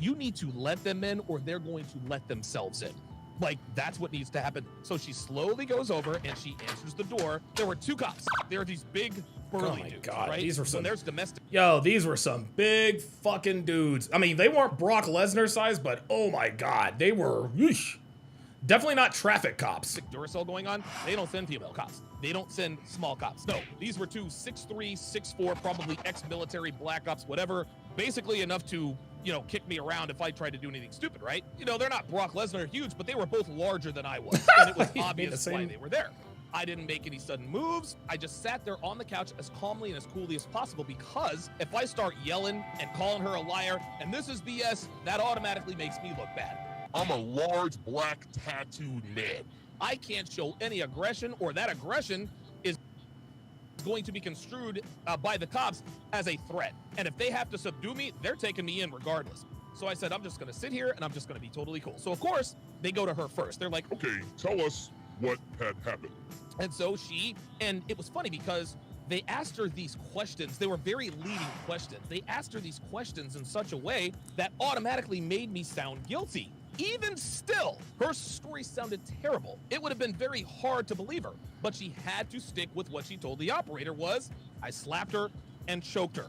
you need to let them in or they're going to let themselves in. Like, that's what needs to happen. So she slowly goes over and she answers the door. There were two cops. There were these big burly dudes, right? These were some. There's domestic. Yo, these were some big fucking dudes. I mean, they weren't Brock Lesnar size, but oh my God, they were. Yeesh. Definitely not traffic cops. Duracell going on. They don't send female cops. They don't send small cops. No, these were two 6'3", 6'4", probably ex-military black ops, whatever. Basically enough to, kick me around if I tried to do anything stupid, right? They're not Brock Lesnar huge, but they were both larger than I was. And it was obvious why they were there. I didn't make any sudden moves. I just sat there on the couch as calmly and as coolly as possible because if I start yelling and calling her a liar, and this is BS, that automatically makes me look bad. I'm a large black tattooed man. I can't show any aggression, or that aggression is going to be construed by the cops as a threat. And if they have to subdue me, they're taking me in regardless. So I said, I'm just going to sit here and I'm just going to be totally cool. So of course, they go to her first. They're like, Okay, tell us what had happened. and so and it was funny because they asked her these questions. They were very leading questions. They asked her these questions in such a way that automatically made me sound guilty. Even still, her story sounded terrible. It would have been very hard to believe her, but she had to stick with what she told the operator was, I slapped her and choked her.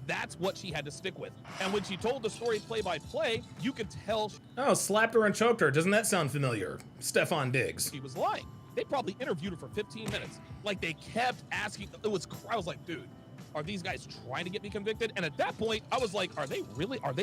That's what she had to stick with. And when she told the story play-by-play, you could tell Oh, slapped her and choked her. Doesn't that sound familiar? Stefan Diggs. she was lying. They probably interviewed her for 15 minutes. Like, they kept asking. I was like, dude, are these guys trying to get me convicted? And at that point, I was like, are they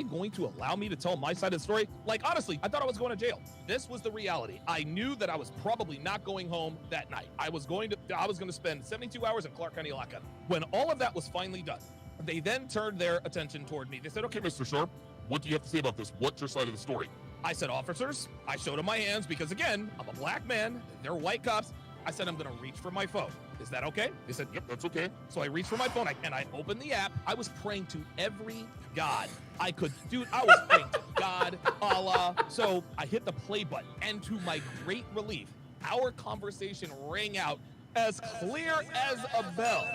going to allow me to tell my side of the story? Like, honestly, I thought I was going to jail. This was the reality. I knew that I was probably not going home that night. I was going to spend 72 hours in Clark County lockup. When all of that was finally done, they then turned their attention toward me. They said, okay, Mr. Sharp, what do you have to say about this? What's your side of the story? I said, officers, I showed them my hands because, again, I'm a black man. They're white cops. I said, I'm going to reach for my phone. Is that okay? They said, Yep, that's okay. so I reached for my phone and I opened the app. I was praying to every god I could. Dude, I was praying to God, Allah. So I hit the play button. And to my great relief, our conversation rang out as clear as a bell.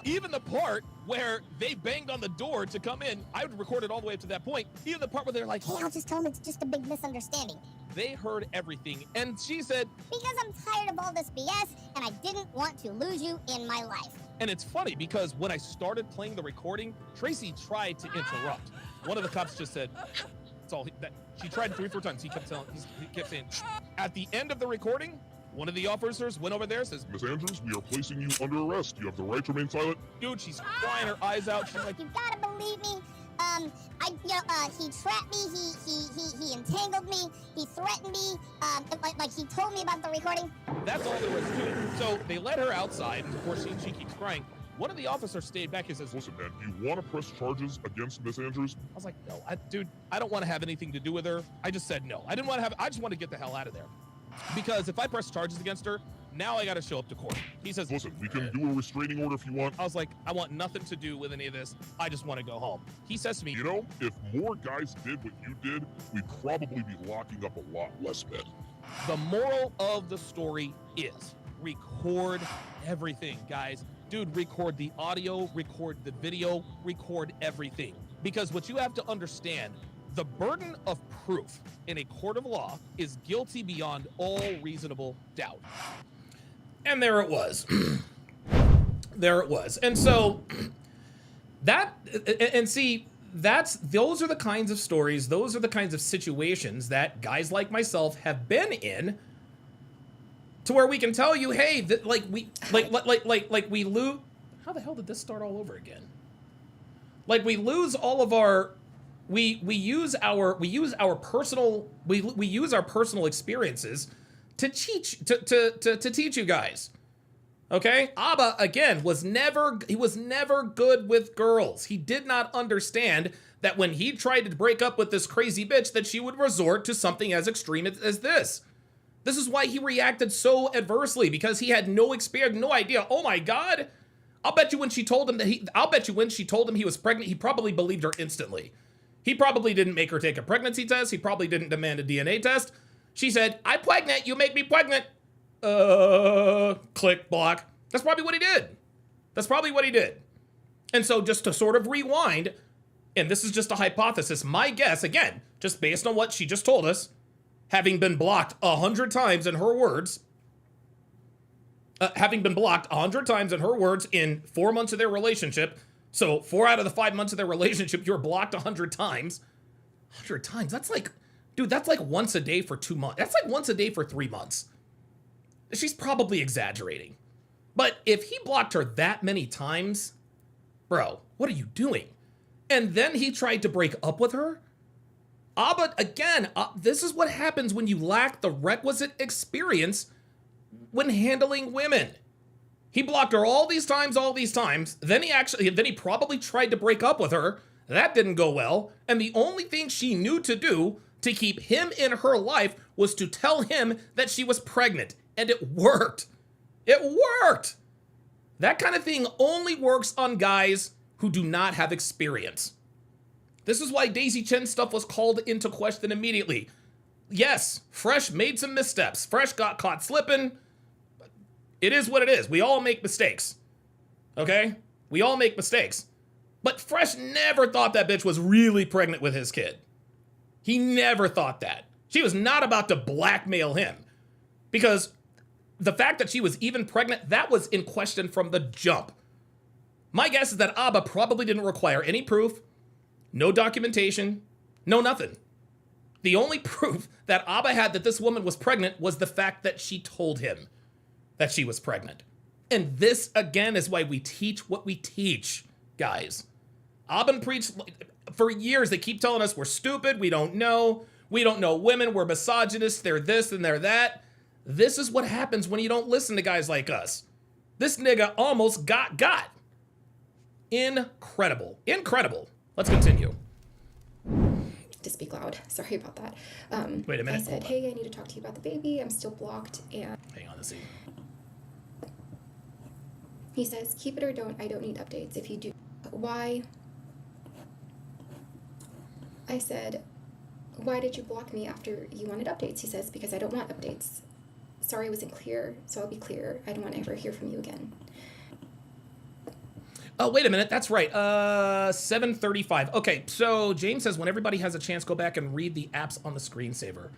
Even the part where they banged on the door to come in, I would record it all the way up to that point. Even the part where they're like, Hey, I'll just tell him it's just a big misunderstanding. they heard everything. And she said, Because I'm tired of all this BS, and I didn't want to lose you in my life. and it's funny because when I started playing the recording, Tracy tried to interrupt. One of the cops just said, that's all. She tried 3 or 4 times. He kept saying, at the end of the recording, one of the officers went over there, says, Miss Andrews, we are placing you under arrest. You have the right to remain silent. dude, she's crying her eyes out. She's like, You gotta believe me. He trapped me. He entangled me. He threatened me. Like he told me about the recording. that's all there was to it. So they let her outside, and of course she keeps crying. One of the officers stayed back and says, Listen, man, do you want to press charges against Miss Andrews? I was like, no, dude, I don't want to have anything to do with her. I just said no. I just want to get the hell out of there. Because if I press charges against her, now I got to show up to court. He says, Listen, we can do a restraining order if you want. I was like, I want nothing to do with any of this. I just want to go home. He says to me, You know, if more guys did what you did, we'd probably be locking up a lot less men. the moral of the story is record everything, guys. Dude, record the audio, record the video, record everything. Because what you have to understand, the burden of proof in a court of law is guilty beyond all reasonable doubt. And there it was. There it was. And so those are the kinds of stories, those are the kinds of situations that guys like myself have been in, to where we can tell you, hey, we lose. How the hell did this start all over again? Like, we lose all of our, we use our personal experiences to teach you guys. Okay? Abba, again, was never good with girls. He did not understand that when he tried to break up with this crazy bitch, that she would resort to something as extreme as this. This is why he reacted so adversely, because he had no experience, no idea. Oh my God. I'll bet you when she told him he was pregnant, he probably believed her instantly. He probably didn't make her take a pregnancy test. He probably didn't demand a DNA test. She said, I'm pregnant, you make me pregnant. Click, block. That's probably what he did. And so just to sort of rewind, and this is just a hypothesis, my guess, again, just based on what she just told us, having been blocked 100 times in her words, in 4 months of their relationship. So 4 out of the 5 months of their relationship, you're blocked 100 times. 100 times, that's like once a day for 2 months. That's like once a day for 3 months. She's probably exaggerating. But if he blocked her that many times, bro, what are you doing? And then he tried to break up with her? But again, this is what happens when you lack the requisite experience when handling women. He blocked her all these times. Then he probably tried to break up with her. That didn't go well. And the only thing she knew to do to keep him in her life was to tell him that she was pregnant. And it worked. It worked. That kind of thing only works on guys who do not have experience. This is why Daisy Chen's stuff was called into question immediately. Yes, Fresh made some missteps. Fresh got caught slipping. It is what it is. We all make mistakes. Okay? We all make mistakes. But Fresh never thought that bitch was really pregnant with his kid. He never thought that. She was not about to blackmail him. Because the fact that she was even pregnant, that was in question from the jump. My guess is that Abba probably didn't require any proof, no documentation, no nothing. The only proof that Abba had that this woman was pregnant was the fact that she told him that she was pregnant. And this, again, is why we teach what we teach, guys. Abba and Preach, for years, they keep telling us we're stupid, we don't know women, we're misogynists, they're this and they're that. This is what happens when you don't listen to guys like us. This nigga almost got. Incredible. Let's continue. To speak loud. Sorry about that. Wait a minute. I said, hey, I need to talk to you about the baby. I'm still blocked. And Hang on, let's see. he says, keep it or don't. I don't need updates. If you do, why? I said, why did you block me after you wanted updates? He says, because I don't want updates. Sorry I wasn't clear, so I'll be clear. I don't want to ever hear from you again. Oh, wait a minute. That's right. 7:35. Okay, so James says when everybody has a chance, go back and read the apps on the screensaver.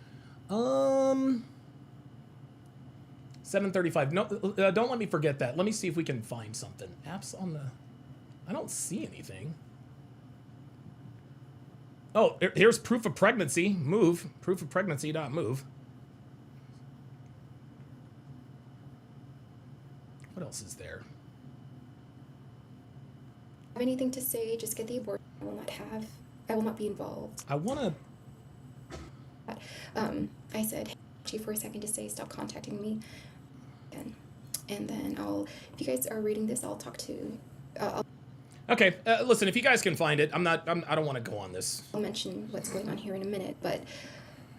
7:35. No, don't let me forget that. Let me see if we can find something. Apps on the... I don't see anything. Oh, here's proof of pregnancy. Move. Proof of pregnancy.move. What else is there? Have anything to say, just get the abortion. I will not be involved. I want to... I said, hey, for a second to say, stop contacting me. And then if you guys are reading this, I'll talk to, Okay, listen, if you guys can find it, I don't want to go on this. I'll mention what's going on here in a minute, but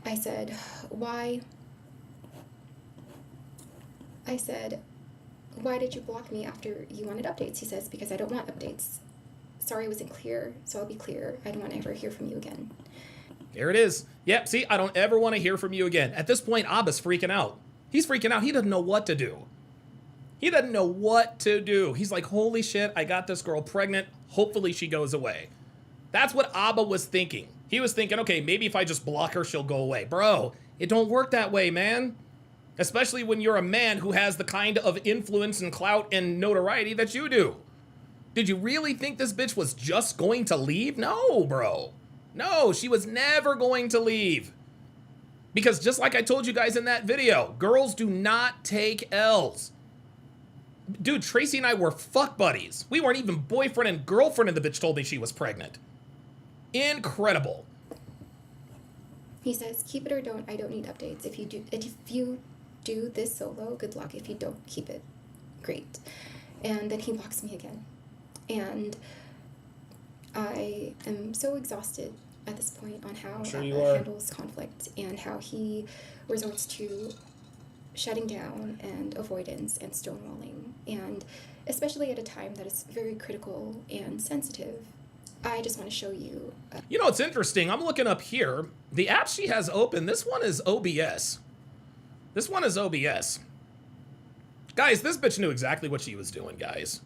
I said, why did you block me after you wanted updates? He says, because I don't want updates. Sorry I wasn't clear, so I'll be clear. I don't want to ever hear from you again. Here it is. Yep, see, I don't ever want to hear from you again. At this point, Abba's freaking out. He's freaking out. He doesn't know what to do. He's like, holy shit, I got this girl pregnant. Hopefully she goes away. That's what Abba was thinking. He was thinking, okay, maybe if I just block her, she'll go away. Bro, it don't work that way, man. Especially when you're a man who has the kind of influence and clout and notoriety that you do. Did you really think this bitch was just going to leave? No, bro. No, she was never going to leave. Because just like I told you guys in that video, girls do not take L's. Dude, Tracy and I were fuck buddies. We weren't even boyfriend and girlfriend, and the bitch told me she was pregnant. Incredible. He says, keep it or don't. I don't need updates. If you do this solo, good luck. If you don't, keep it. Great. And then he blocks me again. And I am so exhausted at this point on how he handles conflict and how he resorts to shutting down and avoidance and stonewalling, and especially at a time that is very critical and sensitive. I just want to show you. You know, it's interesting. I'm looking up here. The app she has open, this one is OBS. Guys, this bitch knew exactly what she was doing, guys.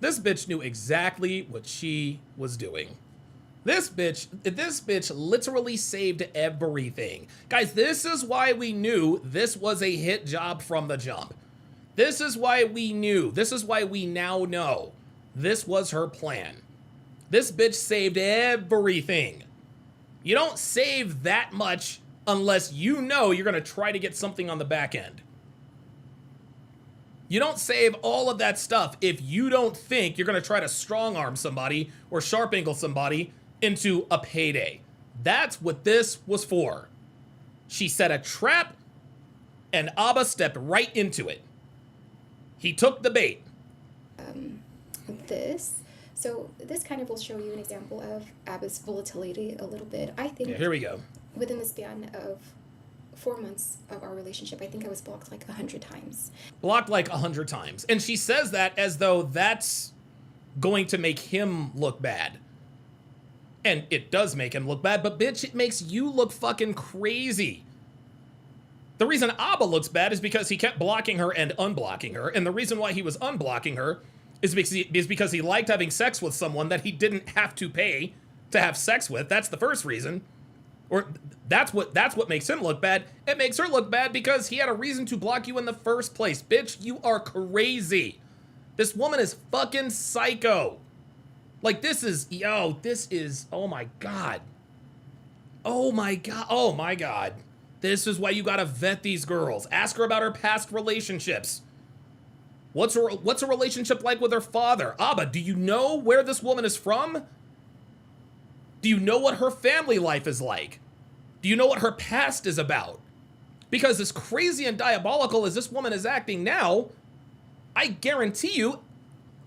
This bitch knew exactly what she was doing. This bitch literally saved everything. Guys, this is why we knew this was a hit job from the jump. This is why we knew. This is why we now know. This was her plan. This bitch saved everything. You don't save that much unless you know you're going to try to get something on the back end. You don't save all of that stuff if you don't think you're going to try to strong arm somebody or sharp angle somebody into a payday. That's what this was for. She set a trap and Abba stepped right into it. He took the bait. So this kind of will show you an example of Abba's volatility a little bit. I think here we go. Within the span of 4 months of our relationship, I think I was blocked like 100 times. Blocked like 100 times. And she says that as though that's going to make him look bad. And it does make him look bad, but bitch, it makes you look fucking crazy. The reason Abba looks bad is because he kept blocking her and unblocking her. And the reason why he was unblocking her is because he liked having sex with someone that he didn't have to pay to have sex with. That's the first reason. Or that's what makes him look bad. It makes her look bad because he had a reason to block you in the first place. Bitch, you are crazy. This woman is fucking psycho. Like, this is, oh my God. Oh my God. Oh my God. This is why you gotta vet these girls. Ask her about her past relationships. What's a relationship like with her father? Abba, do you know where this woman is from? Do you know what her family life is like? Do you know what her past is about? Because as crazy and diabolical as this woman is acting now, I guarantee you,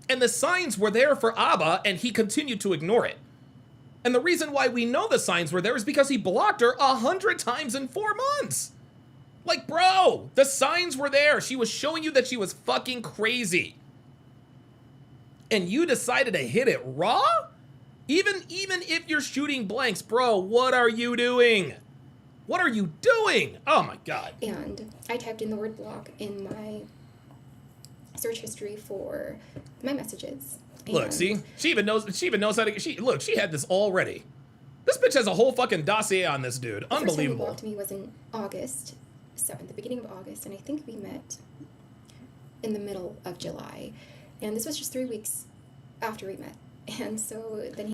and the signs were there for Abba, and he continued to ignore it. And the reason why we know the signs were there is because he blocked her 100 times in 4 months. Like, bro, the signs were there. She was showing you that she was fucking crazy. And you decided to hit it raw? Even if you're shooting blanks, bro, what are you doing? What are you doing? Oh my God. And I typed in the word block in my search history for my messages. Look, see? She even knows how to, look, she had this already. This bitch has a whole fucking dossier on this dude. Unbelievable. The first time he blocked me was in August 7th, the beginning of August, and I think we met in the middle of July. And this was just 3 weeks after we met. And so then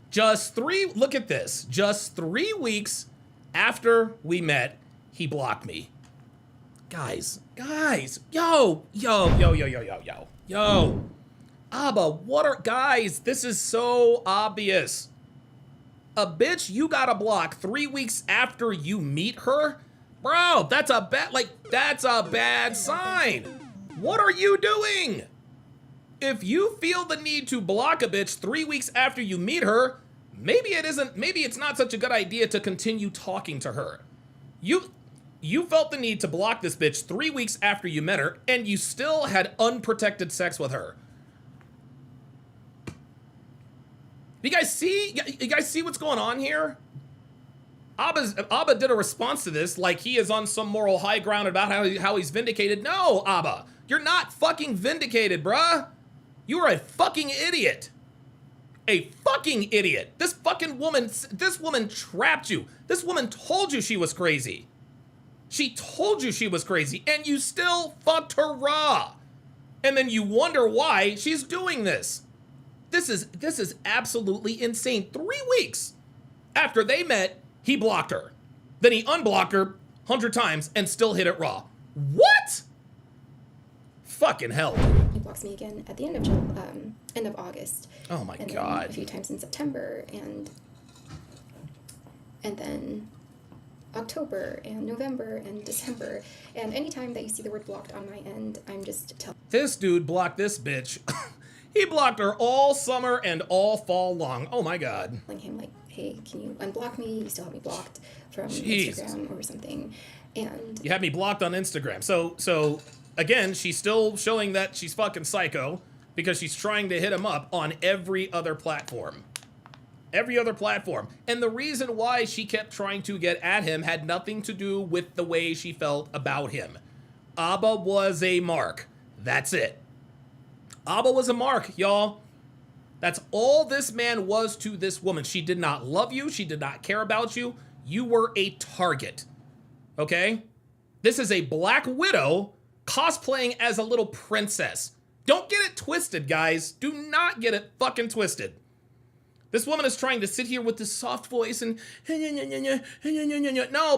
look at this. Just 3 weeks after we met, he blocked me. Guys, yo. Abba, guys, this is so obvious. A bitch you gotta block 3 weeks after you meet her? Bro, that's a bad sign. What are you doing? If you feel the need to block a bitch 3 weeks after you meet her, maybe it's not such a good idea to continue talking to her. You felt the need to block this bitch 3 weeks after you met her, and you still had unprotected sex with her. You guys see what's going on here? Abba did a response to this like he is on some moral high ground about how he's vindicated. No, Abba, you're not fucking vindicated, bruh. You are a fucking idiot. A fucking idiot. This woman trapped you. This woman told you she was crazy. She told you she was crazy, and you still fucked her raw. And then you wonder why she's doing this. This is absolutely insane. 3 weeks after they met, he blocked her. Then he unblocked her 100 times and still hit it raw. What? Fucking hell. He blocks me again at the end of August. Oh my and God. Then a few times in September and then October and November and December. And anytime that you see the word blocked on my end, I'm just telling this dude blocked this bitch. He blocked her all summer and all fall long. Oh my God. him like, hey, can you unblock me? You still have me blocked from Jesus. Instagram or something. And you have me blocked on Instagram. So again, she's still showing that she's fucking psycho because she's trying to hit him up on every other platform. Every other platform. And the reason why she kept trying to get at him had nothing to do with the way she felt about him. Abba was a mark. That's it. Abba was a mark, y'all. That's all this man was to this woman. She did not love you. She did not care about you. You were a target. Okay? This is a Black Widow cosplaying as a little princess. Don't get it twisted, guys. Do not get it fucking twisted. This woman is trying to sit here with this soft voice and no,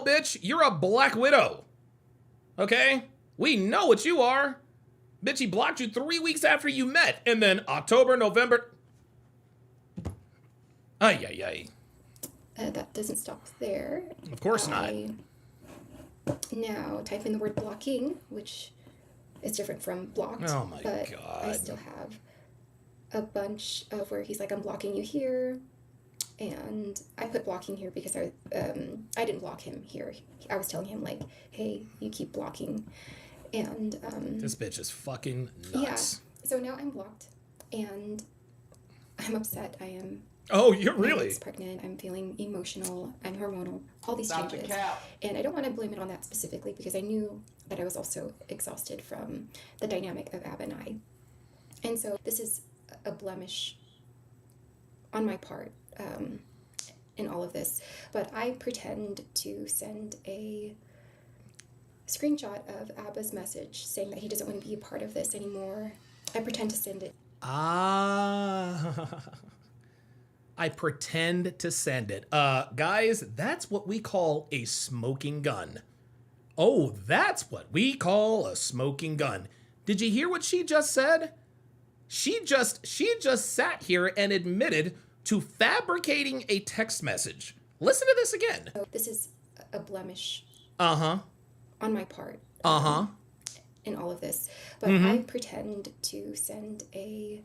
bitch, you're a Black Widow. Okay? We know what you are. Bitch, he blocked you 3 weeks after you met. And then October, November. Ay. that doesn't stop there. Of course not. Now type in the word blocking, which is different from blocked. Oh my but God. I still have a bunch of where he's like, I'm blocking you here. And I put blocking here because I didn't block him here. I was telling him like, hey, you keep blocking. And this bitch is fucking nuts. Yeah. So now I'm blocked and I'm upset. I am. Oh, you're really? I'm pregnant. I'm feeling emotional. I'm hormonal. All these changes. And I don't want to blame it on that specifically because I knew that I was also exhausted from the dynamic of Ab and I. And so this is a blemish on my part in all of this. But I pretend to send a screenshot of Abba's message saying that he doesn't want to be a part of this anymore. I pretend to send it Ah. I pretend to send it. Guys, that's what we call a smoking gun. Oh, that's what we call a smoking gun. Did you hear what she just said? She just sat here and admitted to fabricating a text message. Listen to this again. So this is a blemish Uh-huh. on my part. Uh-huh. In all of this. But I pretend to send a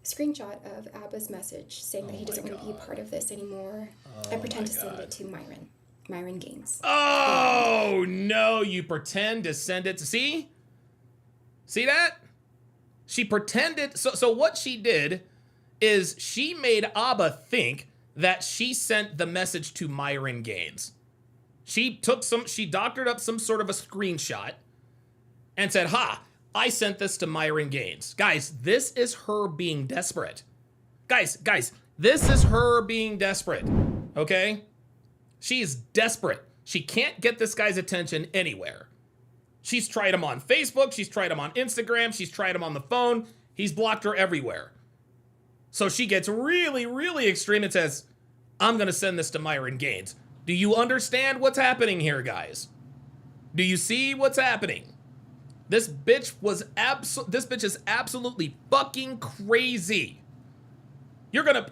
screenshot of Abba's message saying that he doesn't want to be a part of this anymore. I pretend to send it to Myron Gaines. Oh, no, you pretend to send it to... See that? She pretended... So what she did is she made Abba think that she sent the message to Myron Gaines. She doctored up some sort of a screenshot and said, ha, I sent this to Myron Gaines. Guys, this is her being desperate. Guys, this is her being desperate, okay? She's desperate. She can't get this guy's attention anywhere. She's tried him on Facebook. She's tried him on Instagram. She's tried him on the phone. He's blocked her everywhere. So she gets really, really extreme and says, I'm going to send this to Myron Gaines. Do you understand what's happening here, guys? Do you see what's happening? This bitch is absolutely fucking crazy. You're going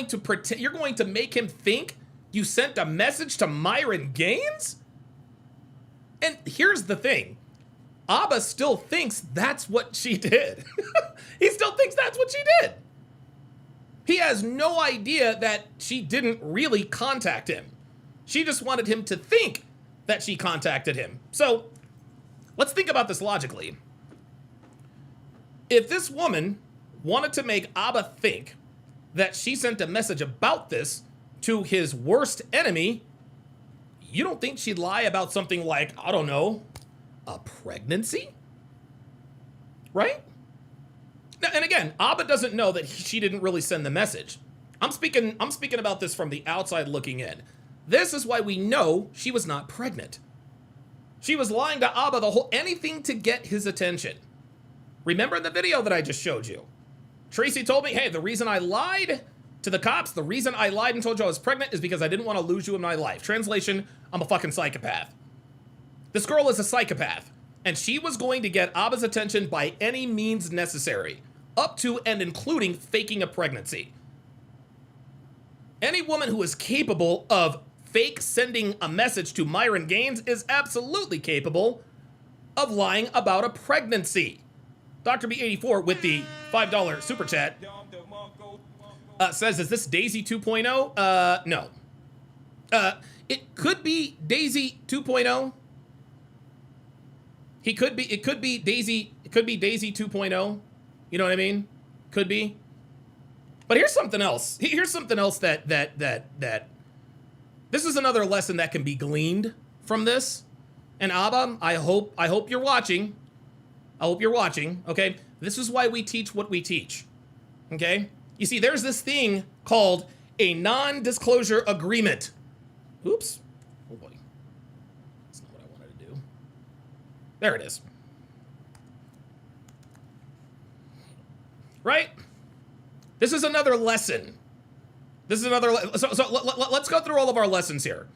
to make him think you sent a message to Myron Gaines? And here's the thing. Abba still thinks that's what she did. He still thinks that's what she did. He has no idea that she didn't really contact him. She just wanted him to think that she contacted him. So, let's think about this logically. If this woman wanted to make Abba think that she sent a message about this to his worst enemy, you don't think she'd lie about something like, I don't know, a pregnancy? Right? Now, and again, Abba doesn't know that she didn't really send the message. I'm speaking about this from the outside looking in. This is why we know she was not pregnant. She was lying to Abba anything to get his attention. Remember the video that I just showed you? Tracy told me, hey, the reason I lied to the cops, the reason I lied and told you I was pregnant is because I didn't want to lose you in my life. Translation, I'm a fucking psychopath. This girl is a psychopath, and she was going to get Abba's attention by any means necessary, up to and including faking a pregnancy. Any woman who is capable of fake sending a message to Myron Gaines is absolutely capable of lying about a pregnancy. Dr. B84 with the $5 super chat says, is this Daisy 2.0? No. It could be Daisy 2.0. It could be Daisy 2.0. You know what I mean? Could be. But here's something else. Here's something else that this is another lesson that can be gleaned from this. And Abba, I hope you're watching. I hope you're watching, okay? This is why we teach what we teach, okay? You see, there's this thing called a non-disclosure agreement. Oops. Oh, boy. That's not what I wanted to do. There it is. Right? This is another lesson. This is another... let's go through all of our lessons here.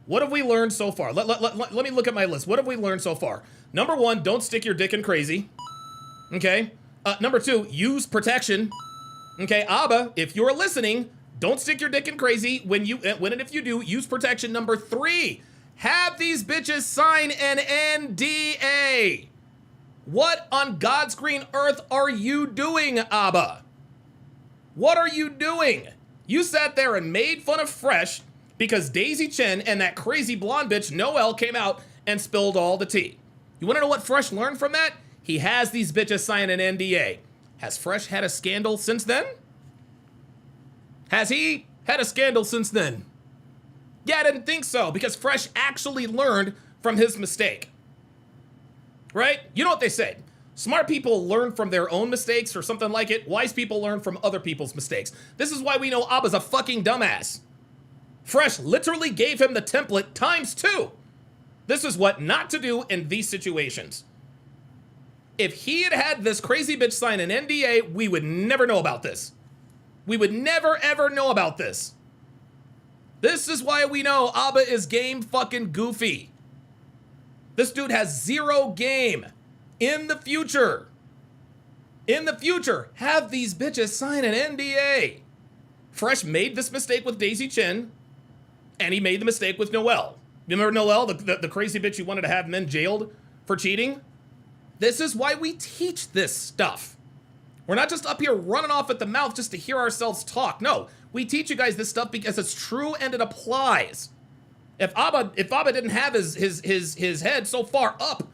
What have we learned so far? Let me look at my list. What have we learned so far? Number 1, don't stick your dick in crazy. Okay? Number 2, use protection. Okay, Abba, if you're listening, don't stick your dick in crazy. When and if you do, use protection. Number 3, have these bitches sign an NDA. What on God's green earth are you doing, Abba? What are you doing? You sat there and made fun of Fresh because Daisy Chen and that crazy blonde bitch Noelle came out and spilled all the tea. You want to know what Fresh learned from that? He has these bitches sign an NDA. Has Fresh had a scandal since then? Has he had a scandal since then? Yeah, I didn't think so, because Fresh actually learned from his mistake. Right? You know what they say. Smart people learn from their own mistakes or something like it. Wise people learn from other people's mistakes. This is why we know Abba's a fucking dumbass. Fresh literally gave him the template ×2. This is what not to do in these situations. If he had had this crazy bitch sign an NDA, we would never know about this. We would never, ever know about this. This is why we know Abba is game fucking goofy. This dude has zero game. In the future, have these bitches sign an NDA. Fresh made this mistake with Daisy Chin, and he made the mistake with Noelle. You remember Noelle, the crazy bitch who wanted to have men jailed for cheating? This is why we teach this stuff. We're not just up here running off at the mouth just to hear ourselves talk. No, we teach you guys this stuff because it's true and it applies. If Abba didn't have his head so far up,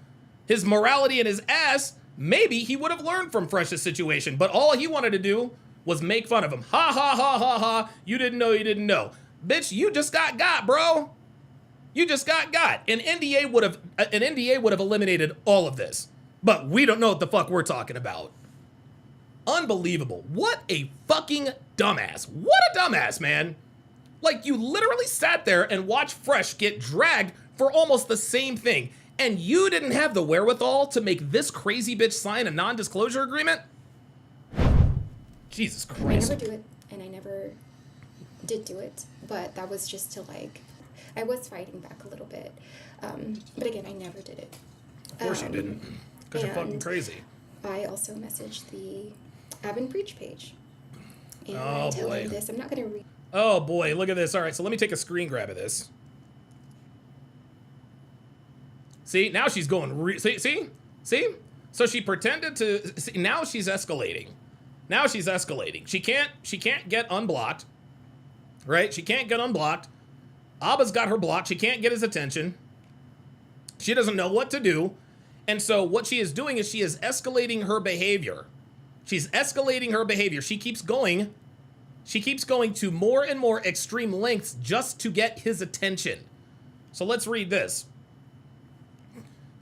his morality in his ass, maybe he would have learned from Fresh's situation. But all he wanted to do was make fun of him. Ha ha ha ha ha. You didn't know. Bitch, you just got, bro. You just got. An NDA would have eliminated all of this. But we don't know what the fuck we're talking about. Unbelievable. What a fucking dumbass. What a dumbass, man. Like, you literally sat there and watched Fresh get dragged for almost the same thing. And you didn't have the wherewithal to make this crazy bitch sign a non-disclosure agreement? Jesus Christ. I never do it, and I never did do it. But that was just to, like, I was fighting back a little bit. But again, I never did it. Of course you didn't. Because you're fucking crazy. I also messaged the Abin Preach page. And Oh, I tell boy. him this. I'm not going to read. Oh boy, look at this. All right, so let me take a screen grab of this. See, now she's going, see? So she pretended to, see, now she's escalating. She can't get unblocked, right? She can't get unblocked. Abba's got her blocked. She can't get his attention. She doesn't know what to do. And so what she is doing is she is escalating her behavior. She keeps going to more and more extreme lengths just to get his attention. So let's read this.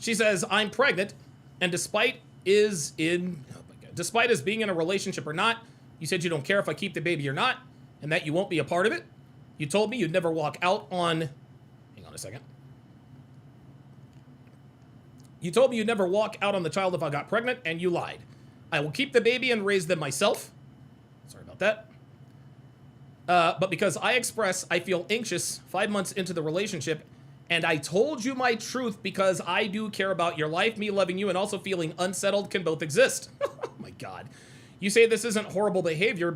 She says, I'm pregnant, and despite us being in a relationship or not, you said you don't care if I keep the baby or not, and that you won't be a part of it. You told me you'd never walk out on, hang on a second. You told me you'd never walk out on the child if I got pregnant, and you lied. I will keep the baby and raise them myself. Sorry about that. But because I feel anxious 5 months into the relationship, and I told you my truth because I do care about your life, me loving you, and also feeling unsettled can both exist. Oh my God. You say this isn't horrible behavior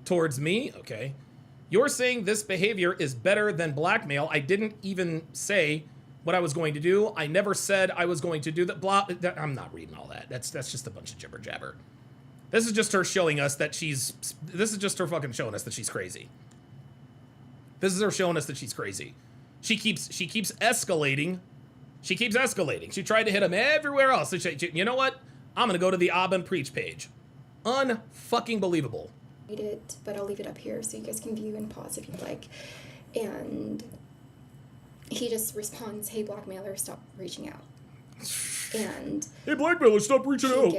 towards me? Okay. You're saying this behavior is better than blackmail. I didn't even say what I was going to do. I never said I was going to do that. Blah. I'm not reading all that. That's just a bunch of jibber jabber. This is just her showing us that she's showing us that she's crazy. This is her showing us that she's crazy. She keeps escalating. She tried to hit him everywhere else. You know what? I'm going to go to the Abba and Preach page. Unfucking believable. Read it, but I'll leave it up here so you guys can view and pause if you'd like. And he just responds, hey, blackmailer, stop reaching out. And hey, blackmailer, stop reaching out.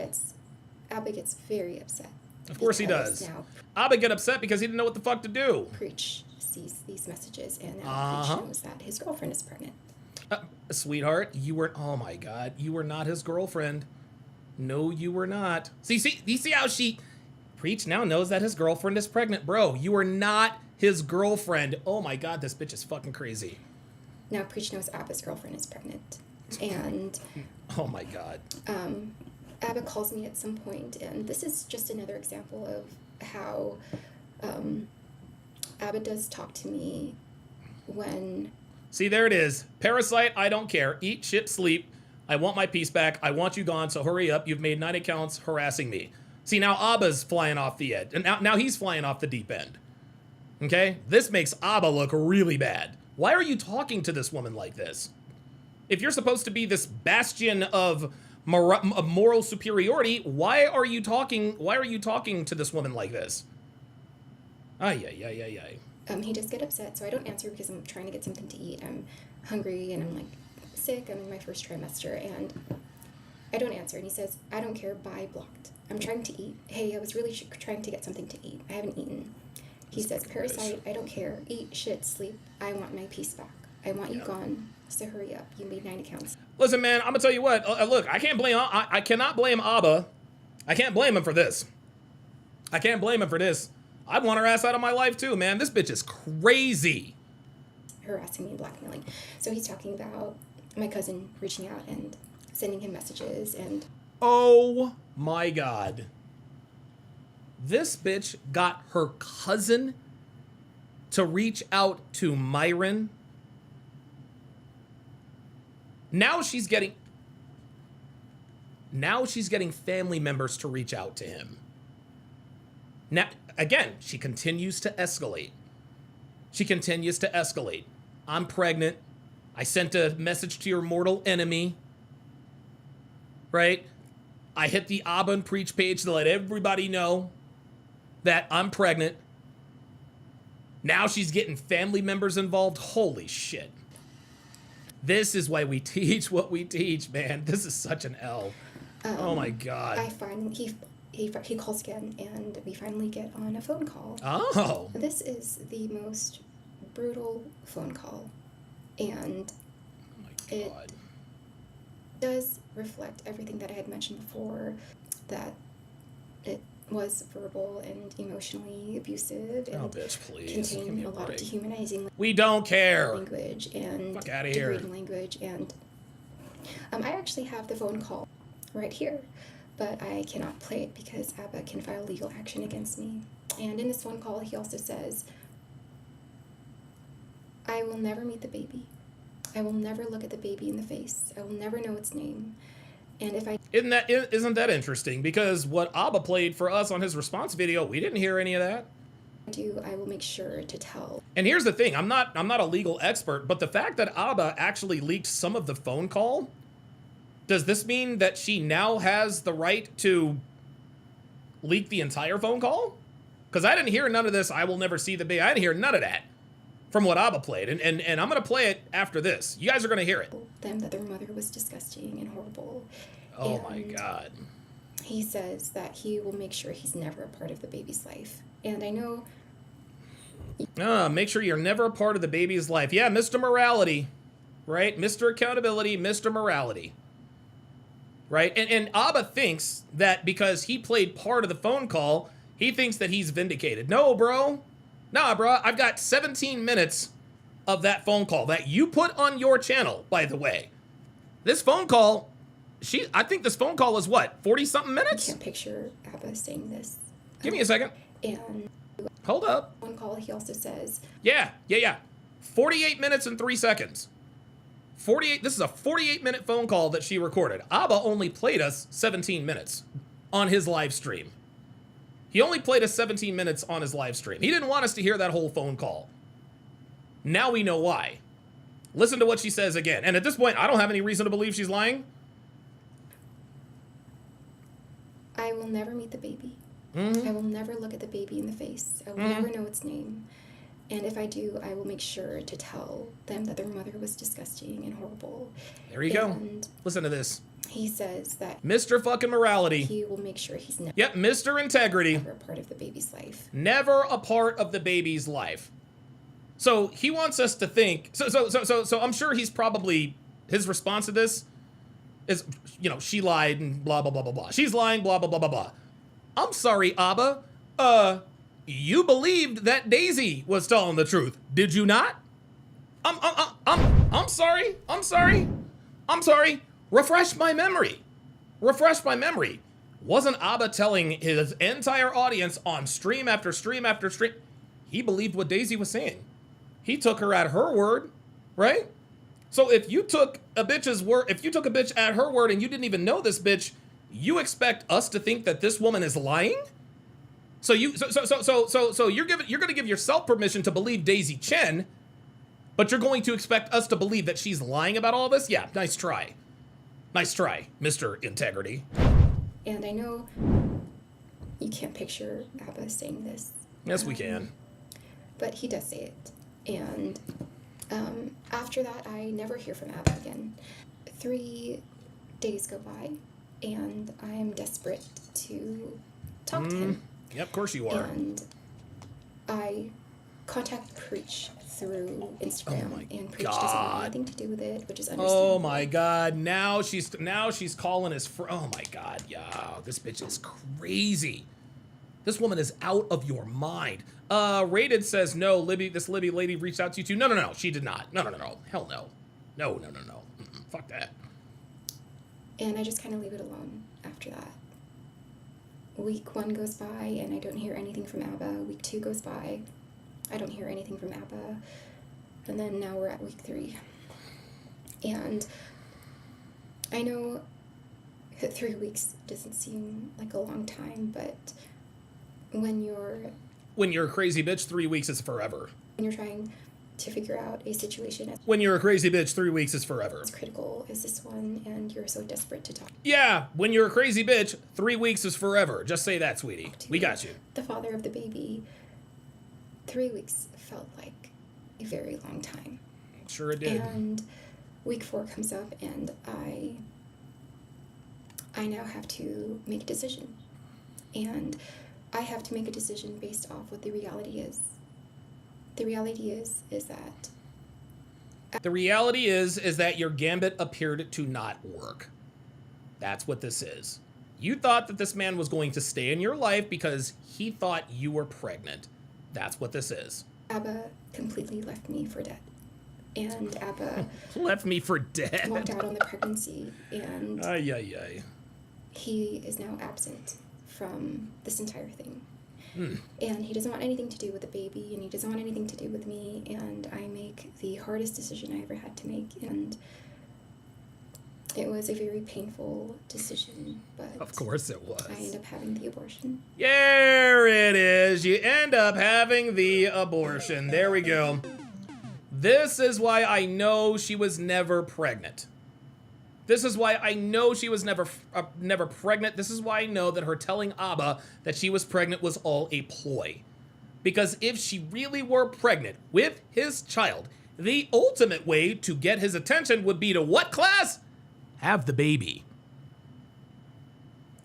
Abba gets very upset. Of course he does. Now, Abba get upset because he didn't know what the fuck to do. Preach sees these messages, and now Preach knows that his girlfriend is pregnant. Sweetheart, oh my God, you were not his girlfriend. No, you were not. You see how Preach now knows that his girlfriend is pregnant. Bro, you are not his girlfriend. Oh my God, this bitch is fucking crazy. Now Preach knows Abba's girlfriend is pregnant. And oh my God. Abba calls me at some point, and this is just another example of how Abba does talk to me when... See, there it is. Parasite, I don't care. Eat, shit, sleep. I want my piece back. I want you gone, so hurry up. You've made 9 accounts harassing me. See, now Abba's flying off the edge. And now he's flying off the deep end. Okay? This makes Abba look really bad. Why are you talking to this woman like this? If you're supposed to be this bastion of moral superiority, why are you talking to this woman like this? Ay. He does get upset, so I don't answer because I'm trying to get something to eat. I'm hungry and I'm like sick. I'm in my first trimester and I don't answer. And he says, I don't care, bye, blocked. I'm trying to eat. Hey, I was really trying to get something to eat. I haven't eaten. He says, Parasite, I don't care. Eat, shit, sleep. I want my peace back. I want you gone. So hurry up. You made 9 accounts. Listen, man, I'm gonna tell you what. Look, I can't blame. I cannot blame Abba. I can't blame him for this. I can't blame him for this. I'd want her ass out of my life too, man. This bitch is crazy. Harassing me and blackmailing. So he's talking about my cousin reaching out and sending him messages and... Oh my God. This bitch got her cousin to reach out to Myron. Now she's getting family members to reach out to him. Now, again, she continues to escalate. She continues to escalate. I'm pregnant. I sent a message to your mortal enemy. Right? I hit the Abba and Preach page to let everybody know that I'm pregnant. Now she's getting family members involved. Holy shit. This is why we teach what we teach, man. This is such an L. Oh my God. He calls again, and we finally get on a phone call. Oh. This is the most brutal phone call, and Oh my it God. does reflect everything that I had mentioned before, that it was verbal and emotionally abusive, and Oh, bitch, please. Give me contained a a lot of break. dehumanizing We don't care. language and Fuck outta here. degrading language, and I actually have the phone call right here, but I cannot play it because Abba can file legal action against me. And in this phone call, he also says, I will never meet the baby. I will never look at the baby in the face. I will never know its name. And if I Isn't that interesting? Because what Abba played for us on his response video, we didn't hear any of that. do, I will make sure to tell. And here's the thing, I'm not a legal expert, but the fact that Abba actually leaked some of the phone call, does this mean that she now has the right to leak the entire phone call? Because I didn't hear none of this, I will never see the baby. I didn't hear none of that from what Abba played. And I'm going to play it after this. You guys are going to hear it. Them that their mother was disgusting and horrible. Oh my And God. he says that he will make sure he's never a part of the baby's life. And I know... Make sure you're never a part of the baby's life. Yeah, Mr. Morality, right? Mr. Accountability, Mr. Morality. Right? And Abba thinks that because he played part of the phone call, he thinks that he's vindicated. No, bro. Nah, bro. I've got 17 minutes of that phone call that you put on your channel, by the way. This phone call, I think this phone call is what, 40-something I minutes? can't picture Abba saying this. Give me a second. And Hold up. phone call, he also says, Yeah. 48 minutes and 3 seconds. This is a 48-minute phone call that she recorded. Abba only played us 17 minutes on his live stream. He only played us 17 minutes on his live stream. He didn't want us to hear that whole phone call. Now we know why. Listen to what she says again. And at this point, I don't have any reason to believe she's lying. I will never meet the baby. Mm-hmm. I will never look at the baby in the face. I will never know its name. And if I do, I will make sure to tell them that their mother was disgusting and horrible. There you go. And Listen to this. he says that Mr. fucking Morality. he will make sure he's never Yep, Mr. Integrity. a part of the baby's life. Never a part of the baby's life. So he wants us to think. So I'm sure he's probably, his response to this is, she lied and blah blah blah blah blah. She's lying, blah blah blah blah blah. I'm sorry, Abba. You believed that Daisy was telling the truth, did you not? I'm sorry. Refresh my memory. Wasn't Abba telling his entire audience on stream after stream after stream? He believed what Daisy was saying. He took her at her word, right? So if you took a bitch's word, if you took a bitch at her word and you didn't even know this bitch, you expect us to think that this woman is lying? So you're going to give yourself permission to believe Daisy Chen, but you're going to expect us to believe that she's lying about all this? Yeah, nice try. Nice try, Mr. Integrity. And I know you can't picture Abba saying this. Yes, we can. But he does say it. And after that, I never hear from Abba again. 3 days go by, and I am desperate to talk to him. Yep, of course you are. And I contact Preach through Instagram, Oh my and Preach doesn't God. want anything to do with it, which is understandable. Oh my God! Now she's calling his friend. Oh my God! Yeah, this bitch is crazy. This woman is out of your mind. Rated says no. This Libby lady reached out to you too. No. She did not. No. Hell no. No. Mm-mm, fuck that. And I just kind of leave it alone after that. Week 1 goes by and I don't hear anything from ABBA. Week 2 goes by, I don't hear anything from ABBA. And then now we're at week 3. And I know that 3 weeks doesn't seem like a long time, but when you're a crazy bitch, 3 weeks is forever. when you're trying to figure out a situation as When you're a crazy bitch, 3 weeks is forever. critical as this one, and you're so desperate to talk Yeah, when you're a crazy bitch, 3 weeks is forever. Just say that, sweetie. to We got you. the father of the baby, 3 weeks felt like a very long time. Sure it did. And week 4 comes up, and I now have to make a decision. And I have to make a decision based off what the reality is. The reality is that The reality is that your gambit appeared to not work. That's what this is. You thought that this man was going to stay in your life because he thought you were pregnant. That's what this is. ABBA completely left me for dead. And ABBA Left me for dead. walked out on the pregnancy, and Ay. he is now absent from this entire thing. And he doesn't want anything to do with the baby, and he doesn't want anything to do with me, and I make the hardest decision I ever had to make, and it was a very painful decision, but Of course it was. I end up having the abortion. There it is. You end up having the abortion. There we go. This is why I know she was never pregnant. This is why I know she was never pregnant. This is why I know that her telling Abba that she was pregnant was all a ploy. Because if she really were pregnant with his child, the ultimate way to get his attention would be to what, class? Have the baby.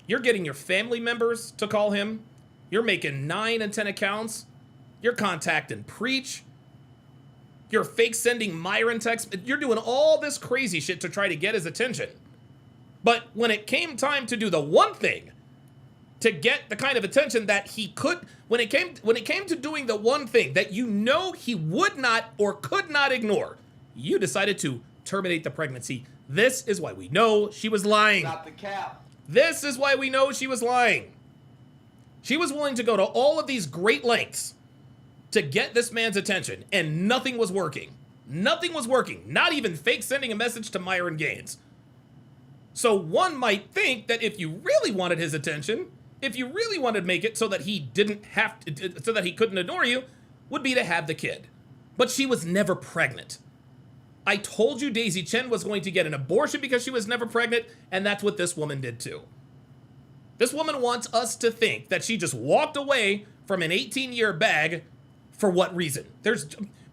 You're getting your family members to call him. You're making 9 and 10 accounts. You're contacting Preach. You're fake sending Myron texts. You're doing all this crazy shit to try to get his attention. But when it came time to do the one thing to get the kind of attention that he could, when it came to doing the one thing that you know he would not or could not ignore, you decided to terminate the pregnancy. This is why we know she was lying. Stop the cap. This is why we know she was lying. She was willing to go to all of these great lengths to get this man's attention, and nothing was working. Nothing was working. Not even fake sending a message to Myron Gaines. So one might think that if you really wanted his attention, if you really wanted to make it so that he didn't have to, so that he couldn't ignore you, would be to have the kid. But she was never pregnant. I told you Daisy Chen was going to get an abortion because she was never pregnant, and that's what this woman did too. This woman wants us to think that she just walked away from an 18-year bag. For what reason?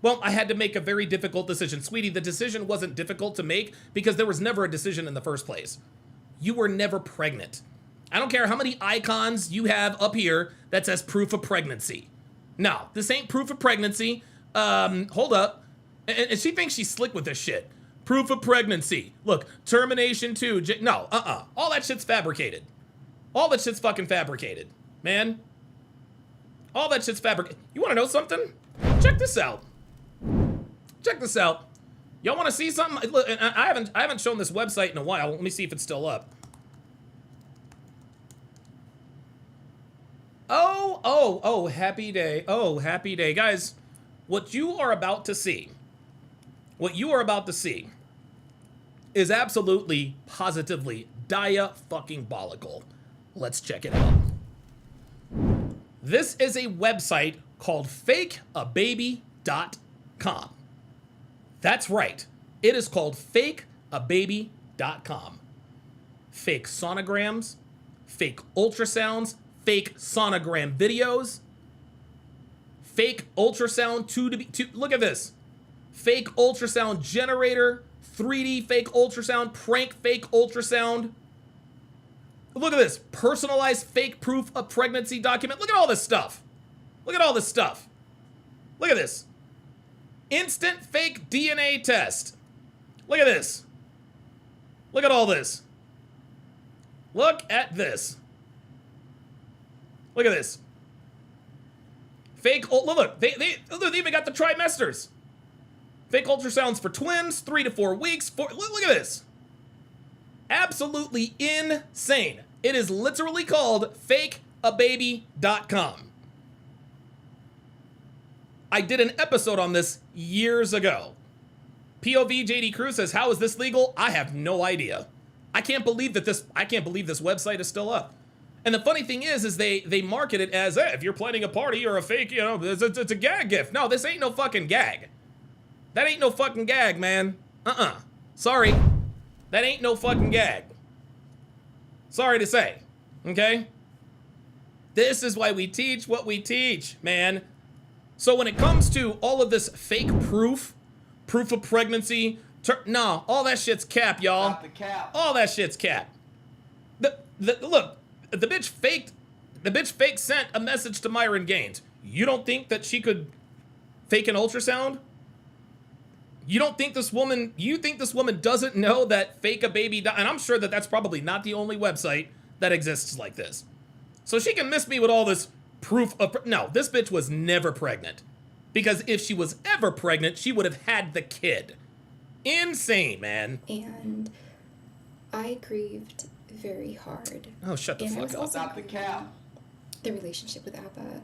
Well, I had to make a very difficult decision. Sweetie, the decision wasn't difficult to make because there was never a decision in the first place. You were never pregnant. I don't care how many icons you have up here that says proof of pregnancy. No, this ain't proof of pregnancy. Hold up. And she thinks she's slick with this shit. Proof of pregnancy. Look, termination too. No, all that shit's fabricated. All that shit's fucking fabricated, man. All that shit's fabricated. You want to know something? Check this out. Check this out. Y'all want to see something? Look, I haven't shown this website in a while. Let me see if it's still up. Oh, happy day. Oh, happy day. Guys, what you are about to see is absolutely, positively, dia-fucking-bolical. Let's check it out. This is a website called fakeababy.com. That's right. It is called fakeababy.com. Fake sonograms, fake ultrasounds, fake sonogram videos, fake ultrasound look at this. Fake ultrasound generator, 3D fake ultrasound, prank fake ultrasound. Look at this. Personalized fake proof of pregnancy document. Look at all this stuff. Look at all this stuff. Look at this. instant fake DNA test. Look at this. Look at all this. Look at this. Look at this. Fake, look, they even got the trimesters. Fake ultrasounds for twins, 3 to 4 weeks. Look at this. Absolutely insane. It is literally called fakeababy.com. I did an episode on this years ago. POV JD Cruz says, how is this legal? I have no idea. I can't believe this website is still up. And the funny thing is they market it as, hey, if you're planning a party or a fake, you know, it's a gag gift. No, this ain't no fucking gag. That ain't no fucking gag, man. Sorry. That ain't no fucking gag. Sorry to say. Okay? This is why we teach what we teach, man. So when it comes to all of this fake proof of pregnancy, no, all that shit's cap, y'all. Not the cap. All that shit's cap. Look, the bitch fake sent a message to Myron Gaines. You don't think that she could fake an ultrasound? You think this woman doesn't know that fakeababy, and I'm sure that that's probably not the only website that exists like this. So she can miss me with all this proof of, no, this bitch was never pregnant. Because if she was ever pregnant, she would have had the kid. Insane, man. And I grieved very hard. Oh, shut the fuck up. Not the cap. The relationship with Abba.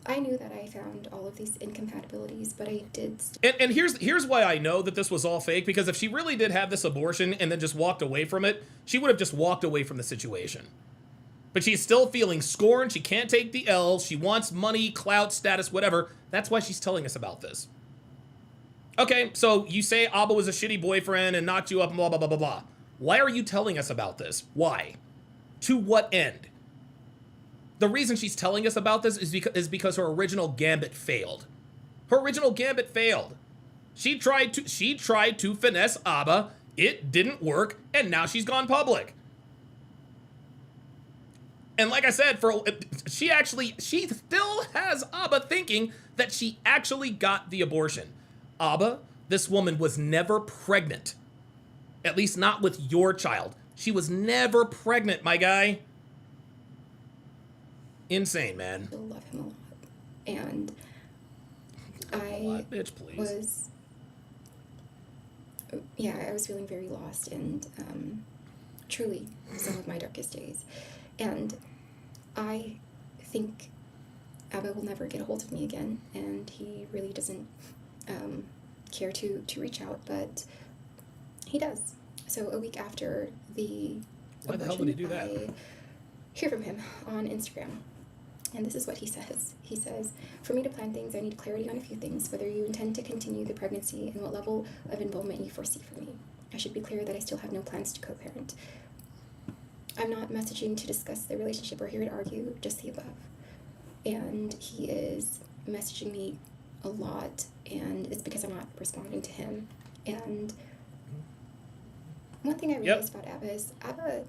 I knew that I found all of these incompatibilities, but I did. And here's why I know that this was all fake, because if she really did have this abortion and then just walked away from it, she would have just walked away from the situation. But she's still feeling scorned. She can't take the L. She wants money, clout, status, whatever. That's why she's telling us about this. Okay, so you say Abba was a shitty boyfriend and knocked you up and blah, blah, blah, blah, blah. Why are you telling us about this? Why? To what end? The reason she's telling us about this is because her original gambit failed. Her original gambit failed. She tried to finesse Abba. It didn't work, and now she's gone public. And like I said, she still has Abba thinking that she actually got the abortion. Abba, this woman was never pregnant. At least not with your child. She was never pregnant, my guy. Insane, man. I love him a lot. And I bitch, please. I was feeling very lost and truly some of my darkest days. And I think Abba will never get a hold of me again, and he really doesn't care to reach out, but he does. So a week after the Why the hell would he do that? I hear from him on Instagram. And this is what he says. He says, for me to plan things, I need clarity on a few things, whether you intend to continue the pregnancy and what level of involvement you foresee for me. I should be clear that I still have no plans to co-parent. I'm not messaging to discuss the relationship or here to argue, just the above. And he is messaging me a lot, and it's because I'm not responding to him. And one thing I realized about Abba is Abba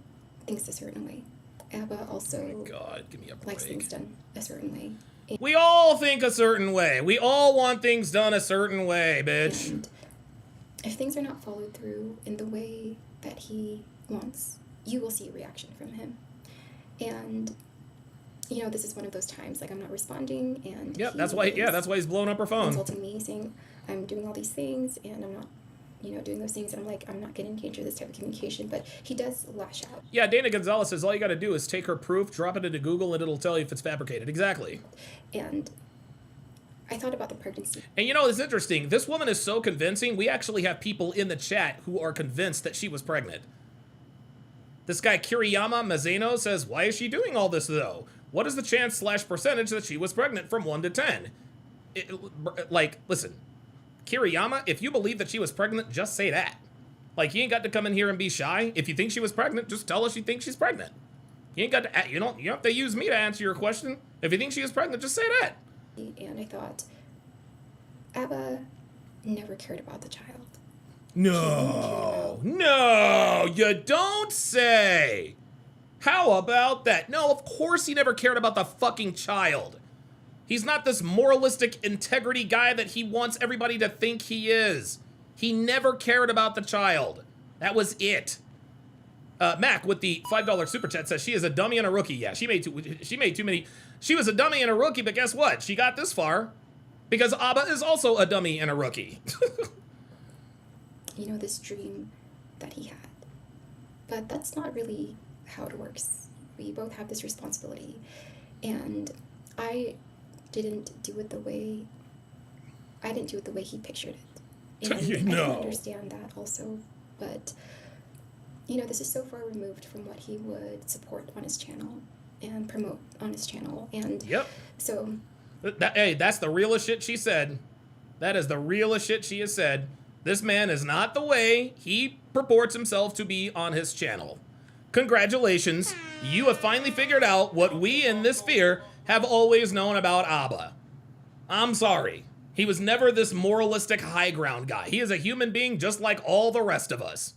thinks a certain way. Abba also God, give me a break. likes things done a certain way. We all think a certain way. We all want things done a certain way, bitch. And if things are not followed through in the way that he wants, you will see a reaction from him. And this is one of those times, like, I'm not responding, and that's why he's blowing up her phone. Insulting me, saying I'm doing all these things and I'm not doing those things, and I'm like, I'm not going to engage with this type of communication, but he does lash out. Yeah, Dana Gonzalez says all you got to do is take her proof, drop it into Google, and it'll tell you if it's fabricated. Exactly. And I thought about the pregnancy. And it's interesting. This woman is so convincing. We actually have people in the chat who are convinced that she was pregnant. This guy, Kiriyama Mazeno, says, why is she doing all this, though? What is the chance / percentage that she was pregnant from 1 to 10? Listen. Kiriyama, if you believe that she was pregnant, just say that. Like, you ain't got to come in here and be shy. If you think she was pregnant, just tell us you think she's pregnant. You ain't got to, you don't have to use me to answer your question. If you think she was pregnant, just say that. And I thought, Abba never cared about the child. No, you don't say. How about that? No, of course he never cared about the fucking child. He's not this moralistic integrity guy that he wants everybody to think he is. He never cared about the child. That was it. Mac with the $5 super chat says she is a dummy and a rookie. Yeah, she made too many. She was a dummy and a rookie, but guess what? She got this far because Abba is also a dummy and a rookie. You know, this dream that he had. But that's not really how it works. We both have this responsibility. And I didn't do it the way he pictured it. And I can understand that also. But, you know, this is so far removed from what he would support on his channel and promote on his channel. And yep. So... Hey, that's the realest shit she said. That is the realest shit she has said. This man is not the way he purports himself to be on his channel. Congratulations. You have finally figured out what we in this sphere have always known about Abba. I'm sorry. He was never this moralistic high ground guy. He is a human being just like all the rest of us.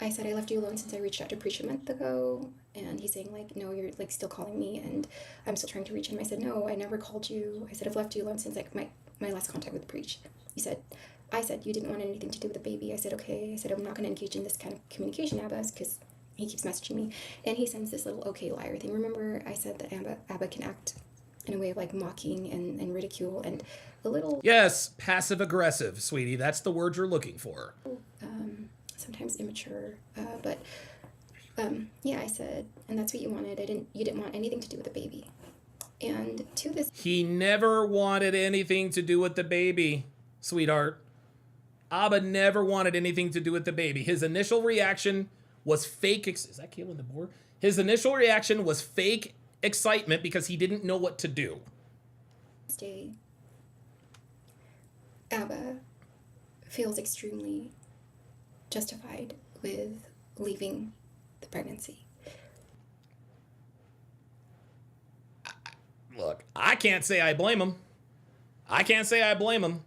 I said I left you alone since I reached out to Preach a month ago, and he's saying, like, no, you're, like, still calling me, and I'm still trying to reach him. I said, no, I never called you. I said, I've left you alone since, like, my last contact with Preach. I said, you didn't want anything to do with the baby. I said, okay. I said, I'm not going to engage in this kind of communication, Abbas, because he keeps messaging me, and he sends this little okay liar thing. Remember, I said that Abba can act in a way of, like, mocking and ridicule, and a little... Yes, passive-aggressive, sweetie. That's the word you're looking for. Sometimes immature, but yeah, I said, and that's what you wanted. You didn't want anything to do with the baby. And to this... He never wanted anything to do with the baby, sweetheart. Abba never wanted anything to do with the baby. His initial reaction was fake... Is that Caitlin the board? His initial reaction was fake excitement because he didn't know what to do. Day, Abba feels extremely justified with leaving the pregnancy. Look, I can't say I blame him. I can't say I blame him.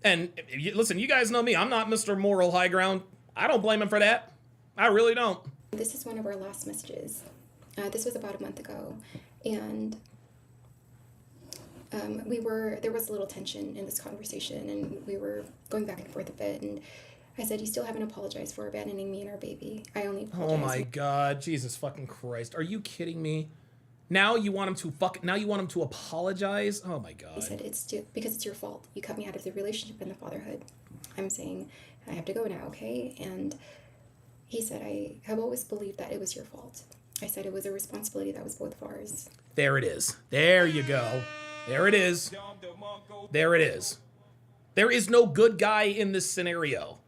And listen, you guys know me. I'm not Mr. Moral High Ground. I don't blame him for that. I really don't. This is one of our last messages. This was about a month ago. And there was a little tension in this conversation, and we were going back and forth a bit, and I said, you still haven't apologized for abandoning me and our baby. I only apologize. Oh my God, Jesus fucking Christ. Are you kidding me? Now you want him to apologize? Oh my God. He said, because it's your fault. You cut me out of the relationship and the fatherhood. I'm saying, I have to go now, okay? And he said, I have always believed that it was your fault. I said it was a responsibility that was both of ours. There it is. There you go. There it is. There it is. There is no good guy in this scenario.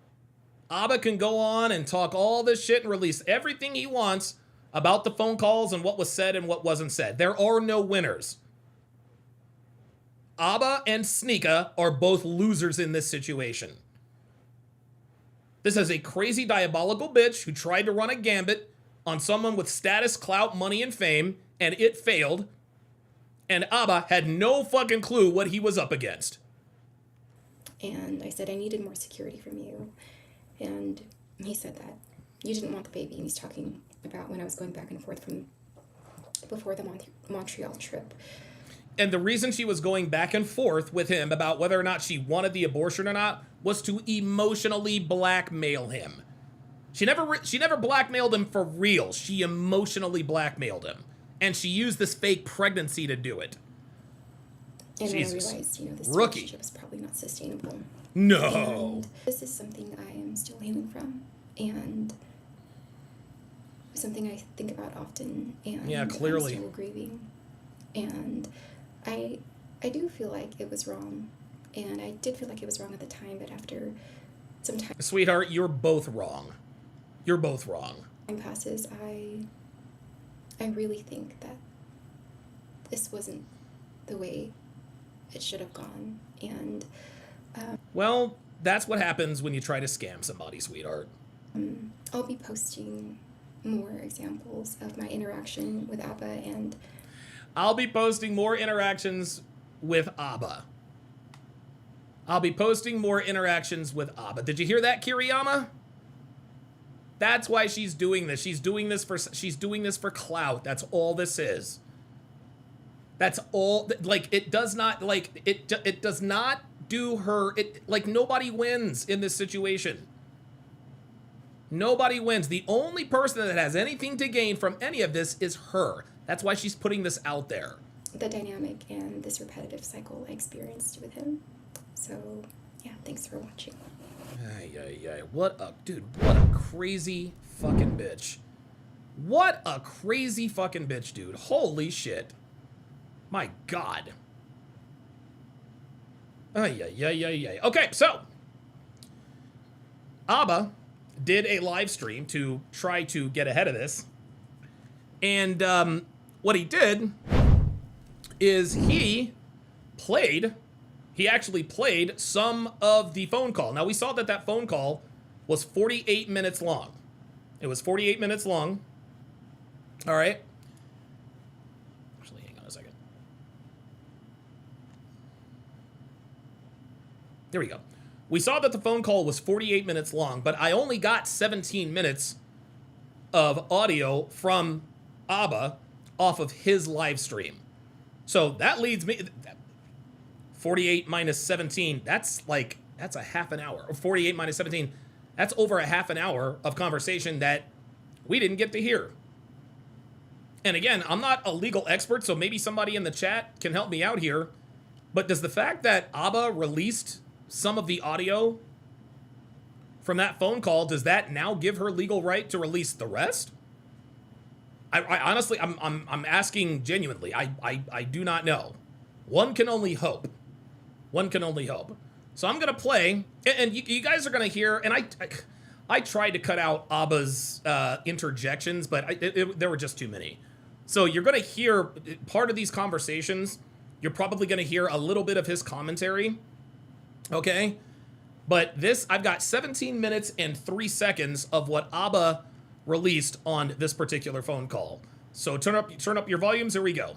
Abba can go on and talk all this shit and release everything he wants about the phone calls and what was said and what wasn't said. There are no winners. Abba and Sneaka are both losers in this situation. This is a crazy, diabolical bitch who tried to run a gambit on someone with status, clout, money, and fame, and it failed. And Abba had no fucking clue what he was up against. And I said, I needed more security from you. And he said that you didn't want the baby. And he's talking about when I was going back and forth from before the Montreal trip. And the reason she was going back and forth with him about whether or not she wanted the abortion or not was to emotionally blackmail him. She never blackmailed him for real. She emotionally blackmailed him. And she used this fake pregnancy to do it. And Jesus. I realized, this Rookie. relationship is probably not sustainable. No. And this is something I am still healing from, and something I think about often. And yeah, clearly. I'm still grieving, and I do feel like it was wrong, and I did feel like it was wrong at the time. But after some time, sweetheart, you're both wrong. You're both wrong. Time passes. I really think that this wasn't the way it should have gone, and. Well, that's what happens when you try to scam somebody, sweetheart. I'll be posting more examples of my interaction with Abba, and I'll be posting more interactions with Abba. I'll be posting more interactions with Abba. Did you hear that, Kiriyama? That's why she's doing this. She's doing this for clout. That's all this is. That's all. Like, it does not, like, it does not do her, like, nobody wins in this situation. Nobody wins. The only person that has anything to gain from any of this is her. That's why she's putting this out there. The dynamic and this repetitive cycle I experienced with him. So, yeah, thanks for watching. Ay. What a crazy fucking bitch. What a crazy fucking bitch, dude. Holy shit. My God. Ay. Okay, so Abba did a live stream to try to get ahead of this. And what he did is he actually played some of the phone call. Now, we saw that phone call was 48 minutes long. It was 48 minutes long. All right. Actually, hang on a second. There we go. We saw that the phone call was 48 minutes long, but I only got 17 minutes of audio from Abba off of his live stream. So that leads me, 48 minus 17, that's a half an hour. Or 48 minus 17, that's over a half an hour of conversation that we didn't get to hear. And again, I'm not a legal expert, so maybe somebody in the chat can help me out here. But does the fact that Abba released some of the audio from that phone call, does that now give her legal right to release the rest? I honestly, I'm asking genuinely. I do not know. One can only hope. One can only hope. So I'm gonna play, and you guys are gonna hear. And I tried to cut out Abba's interjections, but there were just too many. So you're gonna hear part of these conversations. You're probably gonna hear a little bit of his commentary. Okay, but this, I've got 17 minutes and 3 seconds of what Abba released on this particular phone call. So turn up your volumes. Here we go.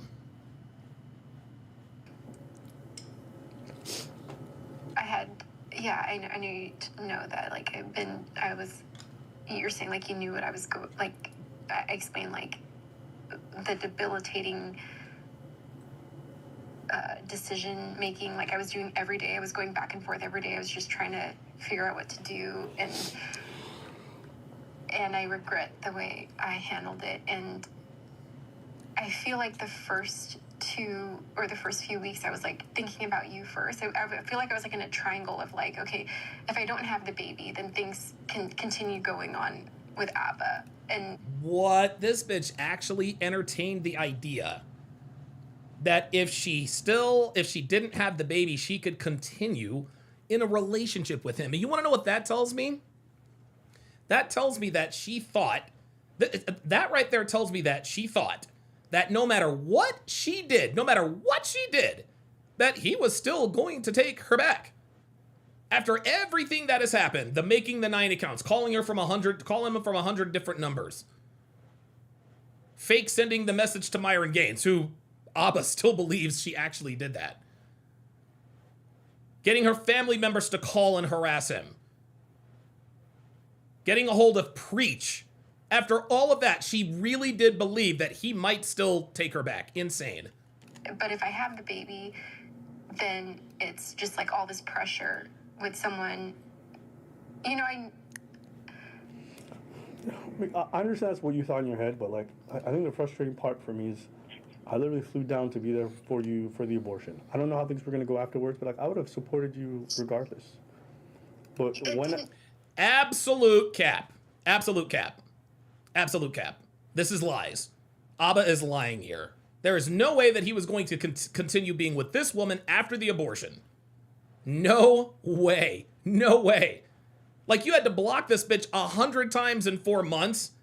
I knew you to know that, like, you're saying, like, you knew what I was I explained, like, the debilitating decision making, like, I was doing every day. I was going back and forth every day. I was just trying to figure out what to do, and I regret the way I handled it. And I feel like the first few weeks I was, like, thinking about you first. I feel like I was, like, in a triangle of, like, okay, if I don't have the baby, then things can continue going on with Abba. And what? This bitch actually entertained the idea that if she didn't have the baby, she could continue in a relationship with him. And you want to know what that tells me? That tells me that she thought, that right there tells me that she thought that no matter what she did, that he was still going to take her back. After everything that has happened, the making the 9 accounts, calling him from 100 different numbers, fake sending the message to Myron Gaines, who Abba still believes she actually did that. Getting her family members to call and harass him. Getting a hold of Preach. After all of that, she really did believe that he might still take her back. Insane. But if I have the baby, then it's just, like, all this pressure with someone, you know, I understand that's what you thought in your head, but, like, I think the frustrating part for me is I literally flew down to be there for you for the abortion. I don't know how things were going to go afterwards, but, like, I would have supported you regardless. But when... Absolute cap. Absolute cap. Absolute cap. This is lies. Abba is lying here. There is no way that he was going to continue being with this woman after the abortion. No way. No way. Like, you had to block this bitch 100 times in 4 months,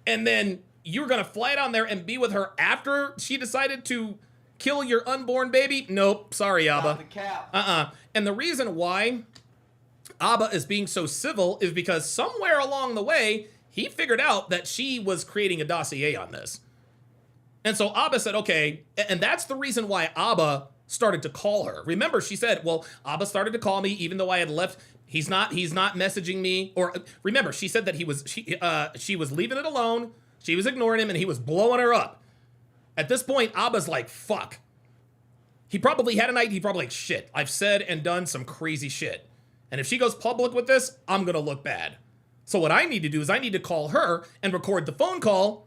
and then you're gonna fly down there and be with her after she decided to kill your unborn baby? Nope. Sorry, Abba. And the reason why Abba is being so civil is because somewhere along the way, he figured out that she was creating a dossier on this. And so Abba said, okay, and that's the reason why Abba started to call her. Remember, she said, well, Abba started to call me even though I had left He's not messaging me. Or remember, she said that she was leaving it alone. She was ignoring him and he was blowing her up. At this point, Abba's like, fuck. He probably had a night. He probably like, shit, I've said and done some crazy shit. And if she goes public with this, I'm going to look bad. So what I need to do is I need to call her and record the phone call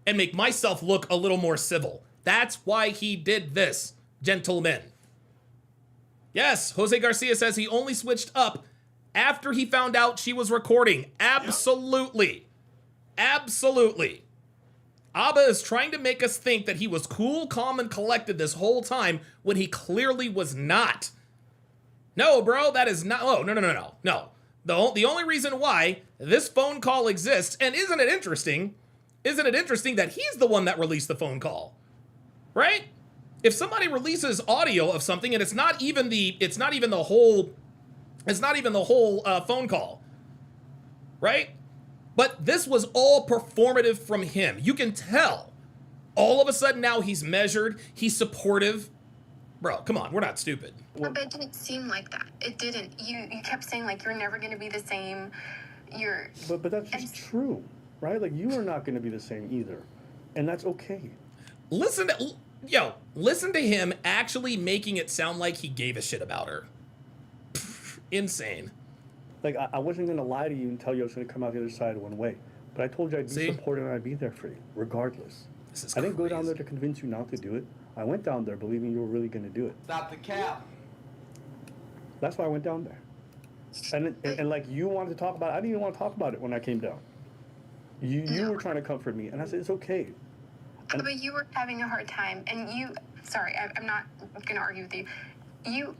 and make myself look a little more civil. That's why he did this, gentlemen. Yes, Jose Garcia says he only switched up after he found out she was recording. Absolutely. Absolutely. Abba is trying to make us think that he was cool, calm, and collected this whole time when he clearly was not. No, bro, that is not. Oh, no. The only reason why this phone call exists, and isn't it interesting that he's the one that released the phone call, right? If somebody releases audio of something and it's not even the whole phone call, right? But this was all performative from him. You can tell. All of a sudden now he's measured, he's supportive. Bro, come on, we're not stupid. But it didn't seem like that. It didn't. You kept saying like you're never gonna be the same. But that's just true, right? Like you are not gonna be the same either, and that's okay. Listen to him actually making it sound like he gave a shit about her. Insane. Like I wasn't gonna lie to you and tell you I was gonna come out the other side one way, but I told you I'd be supportive and I'd be there for you, regardless. I didn't go down there to convince you not to do it. I went down there believing you were really gonna do it. Stop the cap. That's why I went down there. And like you wanted to talk about it, I didn't even want to talk about it when I came down. You were trying to comfort me, and I said it's okay. But you were having a hard time, and I'm not gonna argue with you. You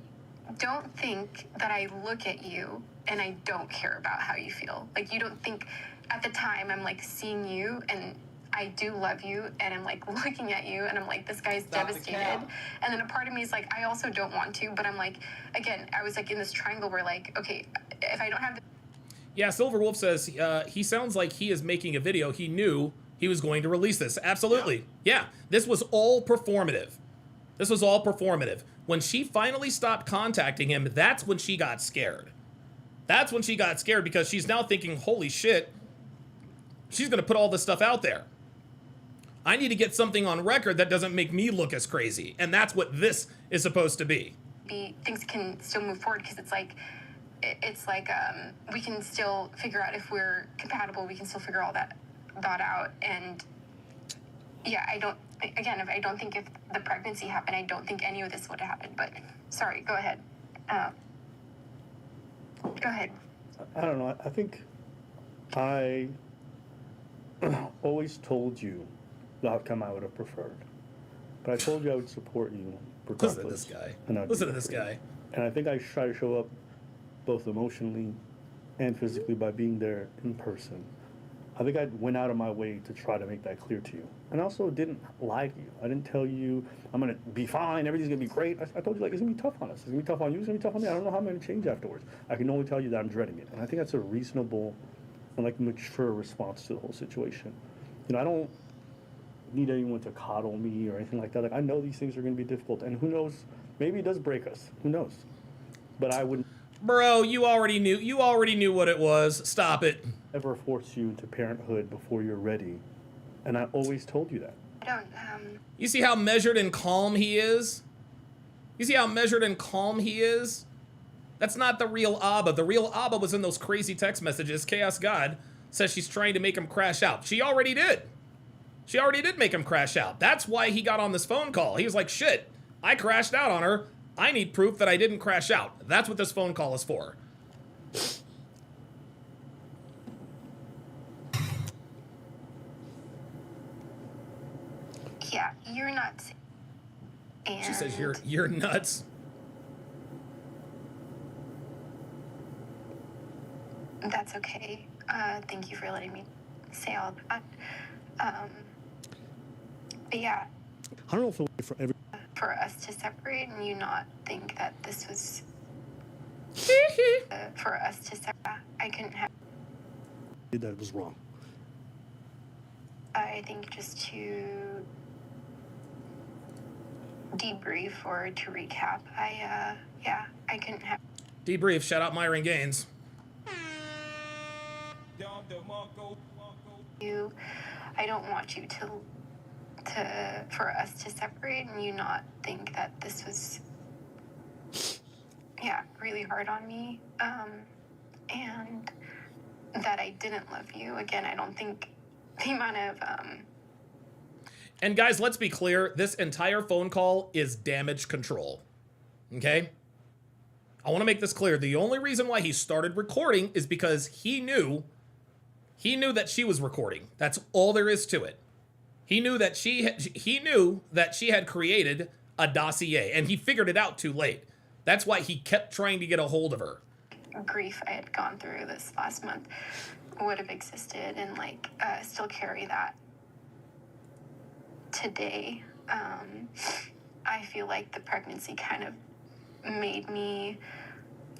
don't think that I look at you and I don't care about how you feel. Like you don't think at the time I'm like seeing you and I do love you and I'm like looking at you and I'm like, this guy's devastated. And then a part of me is like, I also don't want to, but I'm like, again, I was like in this triangle where like, okay, if I don't have Yeah, Silver Wolf says he sounds like he is making a video. He knew he was going to release this. Absolutely. Yeah, this was all performative. This was all performative. When she finally stopped contacting him, that's when she got scared. That's when she got scared because she's now thinking, holy shit, she's going to put all this stuff out there. I need to get something on record that doesn't make me look as crazy. And that's what this is supposed to be. Things can still move forward because it's like we can still figure out if we're compatible. We can still figure all that out. And yeah, I don't think if the pregnancy happened, I don't think any of this would have happened. But sorry, go ahead. Go ahead. I don't know. I think I always told you the outcome I would have preferred. But I told you I would support you regardless. Listen to this guy. And Listen to this guy. And I think I try to show up both emotionally and physically by being there in person. I think I went out of my way to try to make that clear to you. And I also didn't lie to you. I didn't tell you I'm going to be fine, everything's going to be great. I told you, like, it's going to be tough on us. It's going to be tough on you. It's going to be tough on me. I don't know how I'm going to change afterwards. I can only tell you that I'm dreading it. And I think that's a reasonable and, like, mature response to the whole situation. You know, I don't need anyone to coddle me or anything like that. Like, I know these things are going to be difficult. And who knows, maybe it does break us. Who knows? But I wouldn't. Bro, you already knew what it was. Stop it. Ever force you into parenthood before you're ready. And I always told you that. I don't, You see how measured and calm he is? You see how measured and calm he is? That's not the real Abba. The real Abba was in those crazy text messages. Chaos God says she's trying to make him crash out. She already did. She already did make him crash out. That's why he got on this phone call. He was like, shit, I crashed out on her. I need proof that I didn't crash out. That's what this phone call is for. yeah, you're nuts. And She says you're nuts. that's okay. Thank you for letting me say all that. But yeah, I don't know if it's for every. for us to separate and you not think that this was for us to separate, I couldn't have. That was wrong. I think just to debrief or to recap, I couldn't have. Debrief. Shout out Myron Gaines. I don't want you to for us to separate and you not think that this was really hard on me, and that I didn't love you. Again, I don't think the amount of And guys, let's be clear, this entire phone call is damage control. Okay? I want to make this clear. The only reason why he started recording is because he knew that she was recording. That's all there is to it. He knew that she had created a dossier, and he figured it out too late. That's why he kept trying to get a hold of her. grief I had gone through this last month would have existed, and still carry that today. I feel like the pregnancy kind of made me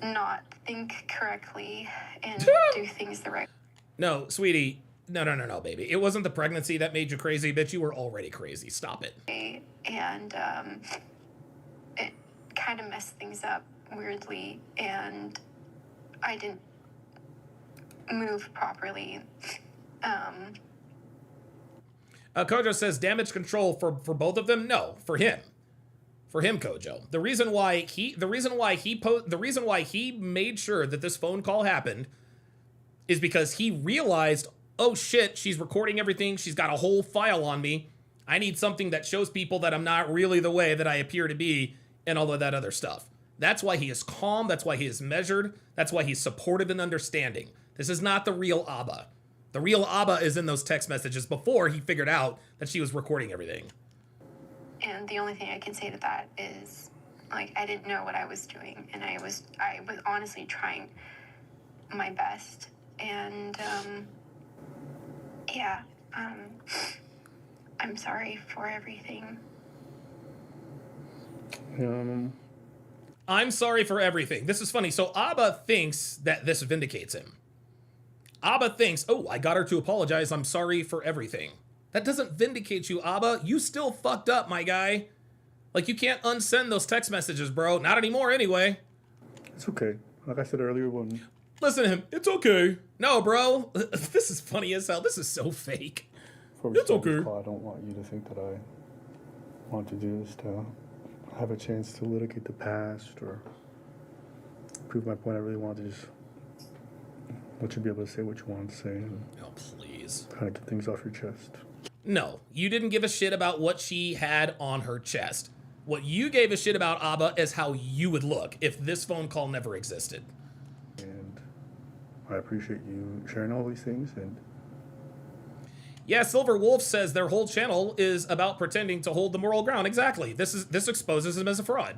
not think correctly and do things the right way. No, sweetie. No, baby. It wasn't the pregnancy that made you crazy, bitch. You were already crazy. Stop it. And it kind of messed things up weirdly, and I didn't move properly. Kojo says damage control for both of them. No, for him, Kojo. The reason why he made sure that this phone call happened is because he realized, oh shit, she's recording everything. She's got a whole file on me. I need something that shows people that I'm not really the way that I appear to be, and all of that other stuff. That's why he is calm. That's why he is measured. That's why he's supportive and understanding. This is not the real Abba. The real Abba is in those text messages before he figured out that she was recording everything. And the only thing I can say to that is, I didn't know what I was doing, and I was honestly trying my best. And, I'm sorry for everything. I'm sorry for everything. This is funny. So Abba thinks that this vindicates him. Abba thinks, oh, I got her to apologize. I'm sorry for everything. That doesn't vindicate you, Abba. You still fucked up, my guy. You can't unsend those text messages, bro. Not anymore, anyway. It's okay. Like I said earlier, when... Listen to him. It's okay. No, bro. This is funny as hell. This is so fake. It's okay. I don't want you to think that I want to do this to have a chance to litigate the past or prove my point. I really want to just let you be able to say what you want to say and please. Kind of get things off your chest. No, you didn't give a shit about what she had on her chest. What you gave a shit about, Abba, is how you would look if this phone call never existed. And I appreciate you sharing all these things. And yeah, Silver Wolf says their whole channel is about pretending to hold the moral ground. Exactly. This exposes him as a fraud.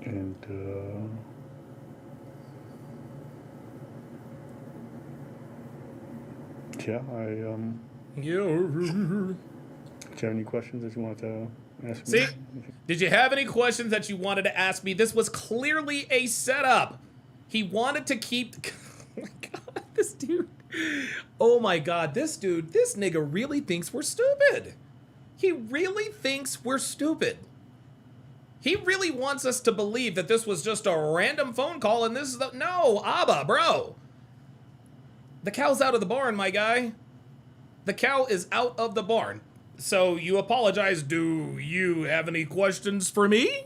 And yeah, Yeah. Do you have any questions that you want to ask me? See? Did you have any questions that you wanted to ask me? This was clearly a setup. He wanted to keep... Oh my god, this dude. Oh my god, this dude, this nigga really thinks we're stupid. He really thinks we're stupid. He really wants us to believe that this was just a random phone call and this is the... No, Abba, bro. The cow's out of the barn, my guy. The cow is out of the barn. So you apologize. Do you have any questions for me?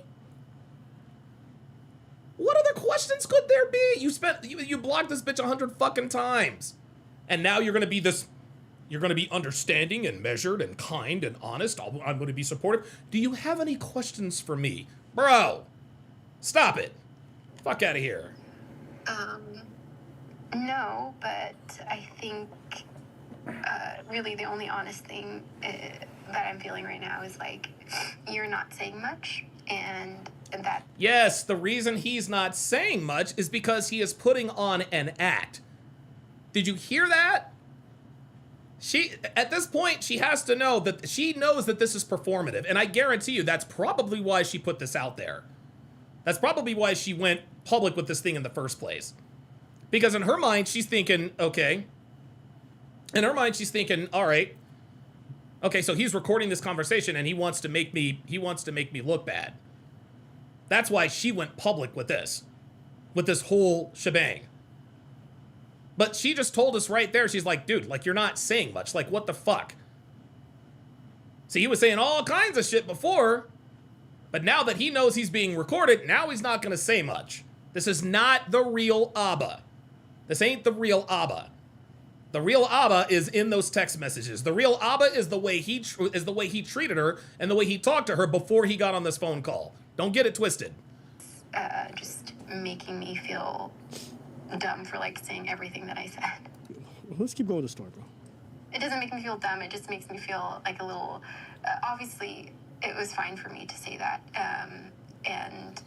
What other questions could there be? You blocked this bitch 100 fucking times. And now you're gonna be understanding and measured and kind and honest. I'm gonna be supportive. Do you have any questions for me? Bro, stop it. Fuck out of here. No, but I think really the only honest thing that I'm feeling right now is you're not saying much, and that... Yes, the reason he's not saying much is because he is putting on an act. Did you hear that? At this point, she has to know that she knows that this is performative, and I guarantee you that's probably why she put this out there. That's probably why she went public with this thing in the first place. Because in her mind, she's thinking, okay. In her mind, she's thinking, all right. Okay, so he's recording this conversation and he wants to make me look bad. That's why she went public with this whole shebang. But she just told us right there, she's like, dude, like, you're not saying much. Like, what the fuck? See, he was saying all kinds of shit before, but now that he knows he's being recorded, now he's not going to say much. This is not the real Abba. This ain't the real Abba. The real Abba is in those text messages. The real Abba is the way he treated her and the way he talked to her before he got on this phone call. Don't get it twisted. Just making me feel dumb for like saying everything that I said. Let's keep going with the story, bro. It doesn't make me feel dumb. It just makes me feel like a little. Obviously, it was fine for me to say that, and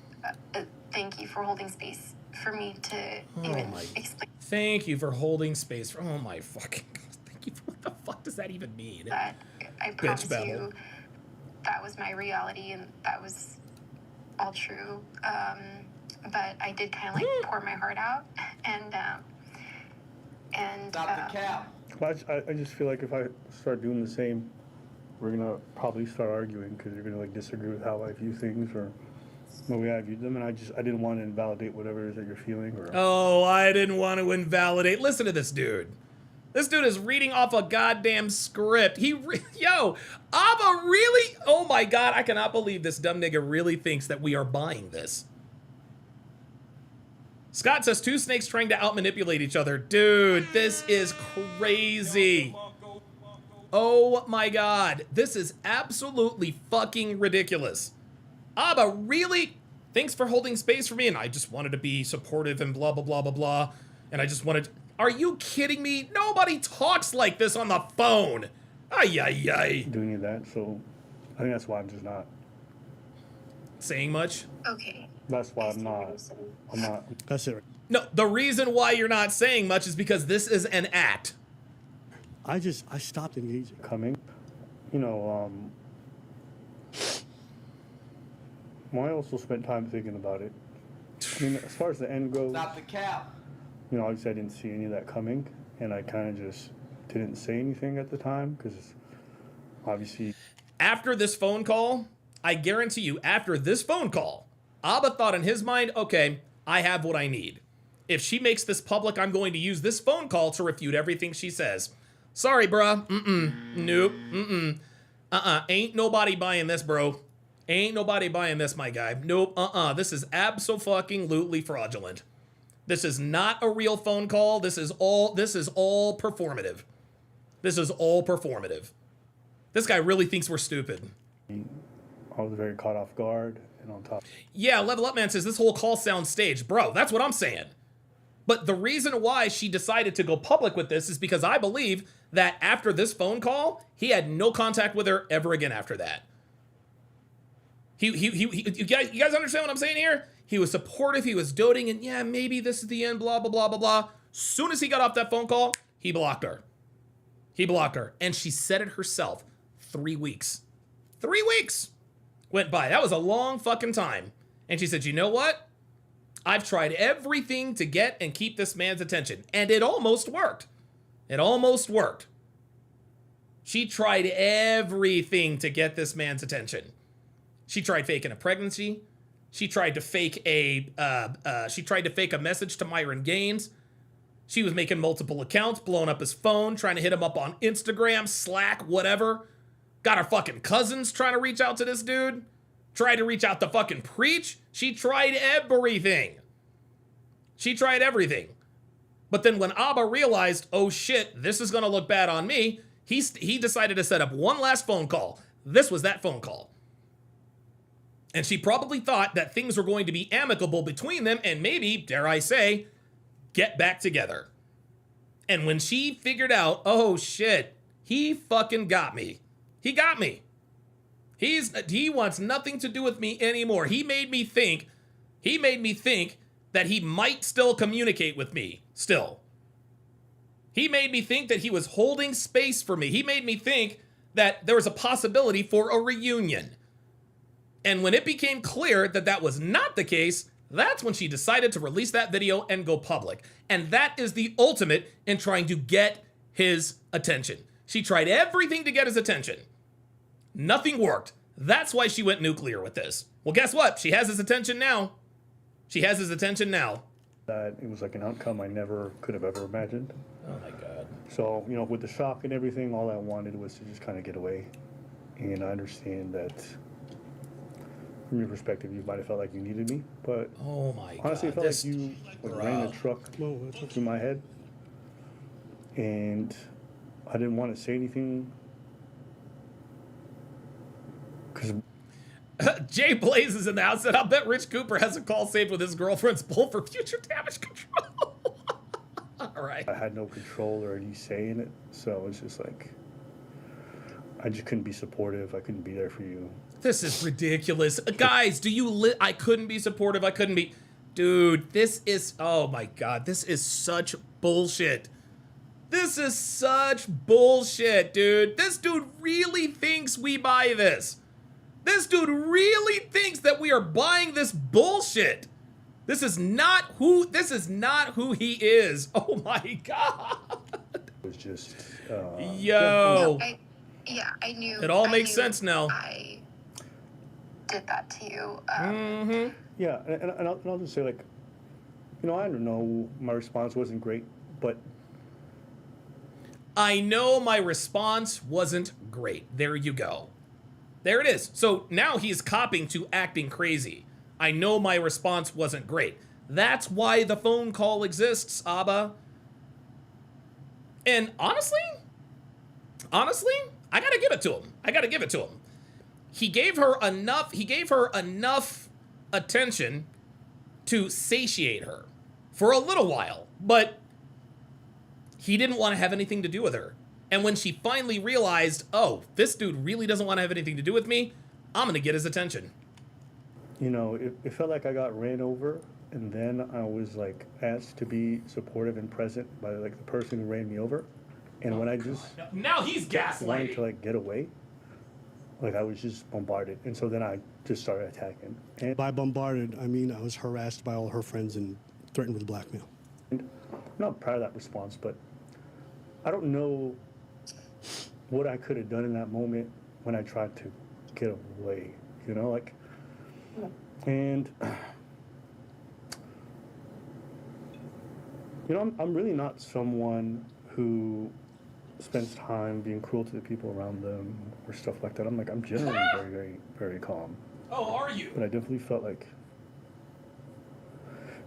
thank you for holding space for me to even explain. Thank you for holding space for. Oh my fucking. Thank you for. What the fuck does that even mean? That I promise you, that was my reality, and that was all true. But I did kind of like pour my heart out, and Stop the cap. I just feel like if I start doing the same, we're gonna probably start arguing because you're gonna like disagree with how I view things or the way I view them, and I didn't want to invalidate whatever it is that you're feeling. Or Oh, I didn't want to invalidate. Listen to this dude. This dude is reading off a goddamn script. Yo, Abba really? Oh my god, I cannot believe this dumb nigga really thinks that we are buying this. Scott says two snakes trying to outmanipulate each other. Dude, this is crazy. Oh my god. This is absolutely fucking ridiculous. Abba really? Thanks for holding space for me, and I just wanted to be supportive and blah, blah, blah, blah, blah. And I just wanted... Are you kidding me? Nobody talks like this on the phone. Ay, ay, ay. doing that, so I think that's why I'm just not saying much. okay. That's why I'm not. That's it. No, the reason why you're not saying much is because this is an act. I stopped engaging. Coming, you know, well, I also spent time thinking about it. I mean, as far as the end goes, Stop the cap. you know, obviously I didn't see any of that coming, and I kind of just didn't say anything at the time because obviously. After this phone call, I guarantee you, after this phone call, Abba thought in his mind, okay, I have what I need. If she makes this public, I'm going to use this phone call to refute everything she says. Sorry, bruh. Nope. Ain't nobody buying this, bro. Ain't nobody buying this, my guy. Nope. This is abso-fucking-lutely fraudulent. This is not a real phone call. This is all performative. This is all performative. This guy really thinks we're stupid. I was very caught off guard and on top. Yeah, Level Up Man says this whole call sounds staged. Bro, that's what I'm saying. But the reason why she decided to go public with this is because I believe that after this phone call, he had no contact with her ever again after that. You guys understand what I'm saying here? He was supportive, he was doting, and yeah, maybe this is the end, blah, blah, blah, blah, blah. Soon as he got off that phone call, he blocked her. He blocked her. And she said it herself. 3 weeks. 3 weeks went by. That was a long fucking time. And she said, you know what? I've tried everything to get and keep this man's attention. And it almost worked. It almost worked. She tried everything to get this man's attention. She tried faking a pregnancy. She tried to fake a message to Myron Gaines. She was making multiple accounts, blowing up his phone, trying to hit him up on Instagram, Slack, whatever. Got her fucking cousins trying to reach out to this dude. Tried to reach out to fucking Preach. She tried everything. She tried everything. But then when Abba realized, oh shit, this is gonna look bad on me, he decided to set up one last phone call. This was that phone call. And she probably thought that things were going to be amicable between them and maybe, dare I say, get back together. And when she figured out, oh shit, he fucking got me. He got me. He wants nothing to do with me anymore. He made me think that he might still communicate with me still. He made me think that he was holding space for me. He made me think that there was a possibility for a reunion. And when it became clear that that was not the case, that's when she decided to release that video and go public. And that is the ultimate in trying to get his attention. She tried everything to get his attention. Nothing worked. That's why she went nuclear with this. Well, guess what? She has his attention now. She has his attention now. That it was like an outcome I never could have ever imagined. Oh my God. So, you know, with the shock and everything, all I wanted was to just kind of get away. And I understand that from your perspective, you might have felt like you needed me, but Oh my God. honestly, it felt This- like you ran a truck through my head. And I didn't want to say anything because Jay Blaze is in the house, and I'll bet Rich Cooper has a call saved with his girlfriend's pull for future damage control. All right. I had no control or any say in it. So it's just like, I just couldn't be supportive. I couldn't be there for you. This is ridiculous. Guys, do you I couldn't be supportive. I couldn't be. Dude, this is, oh my God, this is such bullshit. This is such bullshit, dude. This dude really thinks we buy this. This dude really thinks that we are buying this bullshit. This is not who he is. Oh my God. It was just, Yo. I knew. It all I makes knew sense now. I did that to you. Mm-hmm. yeah. And I'll just say, like, you know, I don't know, my response wasn't great, but I know my response wasn't great. There you go. There it is. So now he's copping to acting crazy. I know my response wasn't great. That's why the phone call exists, Abba. And honestly, I gotta give it to him. He gave her enough attention to satiate her for a little while, but he didn't want to have anything to do with her. And when she finally realized, oh, this dude really doesn't want to have anything to do with me, I'm going to get his attention. you know, it felt like I got ran over, and then I was like asked to be supportive and present by like the person who ran me over. And when I just Now he's wanted to gaslighting. like get away, like I was just bombarded. And so then I just started attacking. And By bombarded, I mean I was harassed by all her friends and threatened with blackmail. I'm not proud of that response, but I don't know what I could have done in that moment when I tried to get away, you know, like, and, you know, I'm really not someone who spends time being cruel to the people around them or stuff like that. I'm generally very, very, very calm. Oh, are you? But I definitely felt like,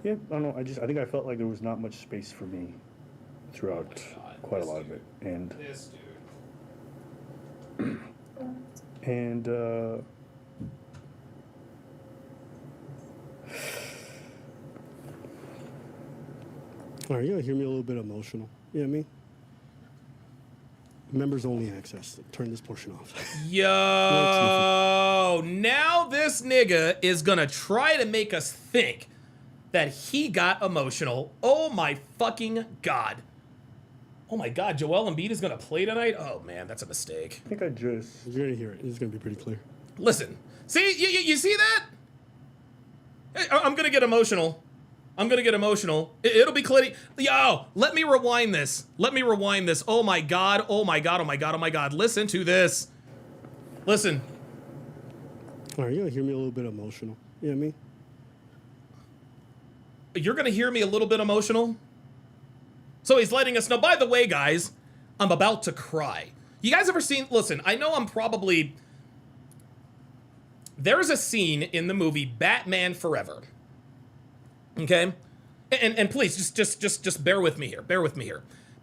yeah, I don't know. I think I felt like there was not much space for me throughout quite a lot of it. And, This and, All right, you're gonna hear me a little bit emotional. You know what I mean? Members only access. Turn this portion off. Yo, now this nigga is gonna try to make us think that he got emotional. Oh my fucking God. Oh my God, Joel Embiid is gonna play tonight? Oh man, that's a mistake. I think I just, You're gonna hear it. It's gonna be pretty clear. Listen, see, you see that? Hey, I'm gonna get emotional. It'll be clear. Yo, let me rewind this. Oh my God. Listen to this. Listen. All right, you're gonna hear me a little bit emotional. You know what I mean? You're gonna hear me a little bit emotional? So he's letting us know, by the way, guys, I'm about to cry. You guys ever seen, listen, I know there's a scene in the movie Batman Forever. Okay? And please, just bear with me here.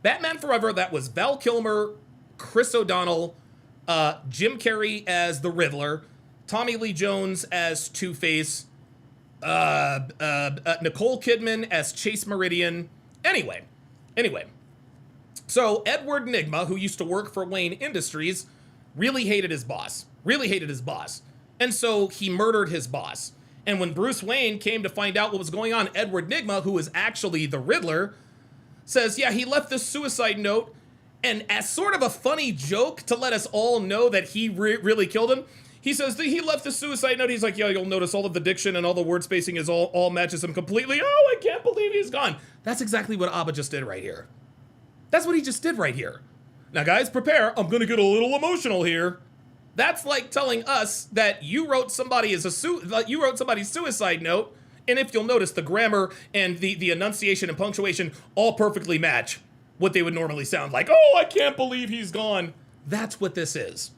Batman Forever, that was Val Kilmer, Chris O'Donnell, Jim Carrey as the Riddler, Tommy Lee Jones as Two-Face, Nicole Kidman as Chase Meridian. Anyway. So Edward Nygma, who used to work for Wayne Industries, really hated his boss. And so he murdered his boss. And when Bruce Wayne came to find out what was going on, Edward Nygma, who was actually the Riddler, says, yeah, he left this suicide note. And as sort of a funny joke to let us all know that he really killed him, he says that he left the suicide note. He's like, yeah, you'll notice all of the diction and all the word spacing is all matches him completely. Oh, I can't believe he's gone. That's exactly what Abba just did right here. That's what he just did right here. Now, guys, prepare. I'm going to get a little emotional here. That's like telling us that you wrote somebody you wrote somebody's suicide note, and if you'll notice, the grammar and the enunciation and punctuation all perfectly match what they would normally sound like. Oh, I can't believe he's gone. That's what this is.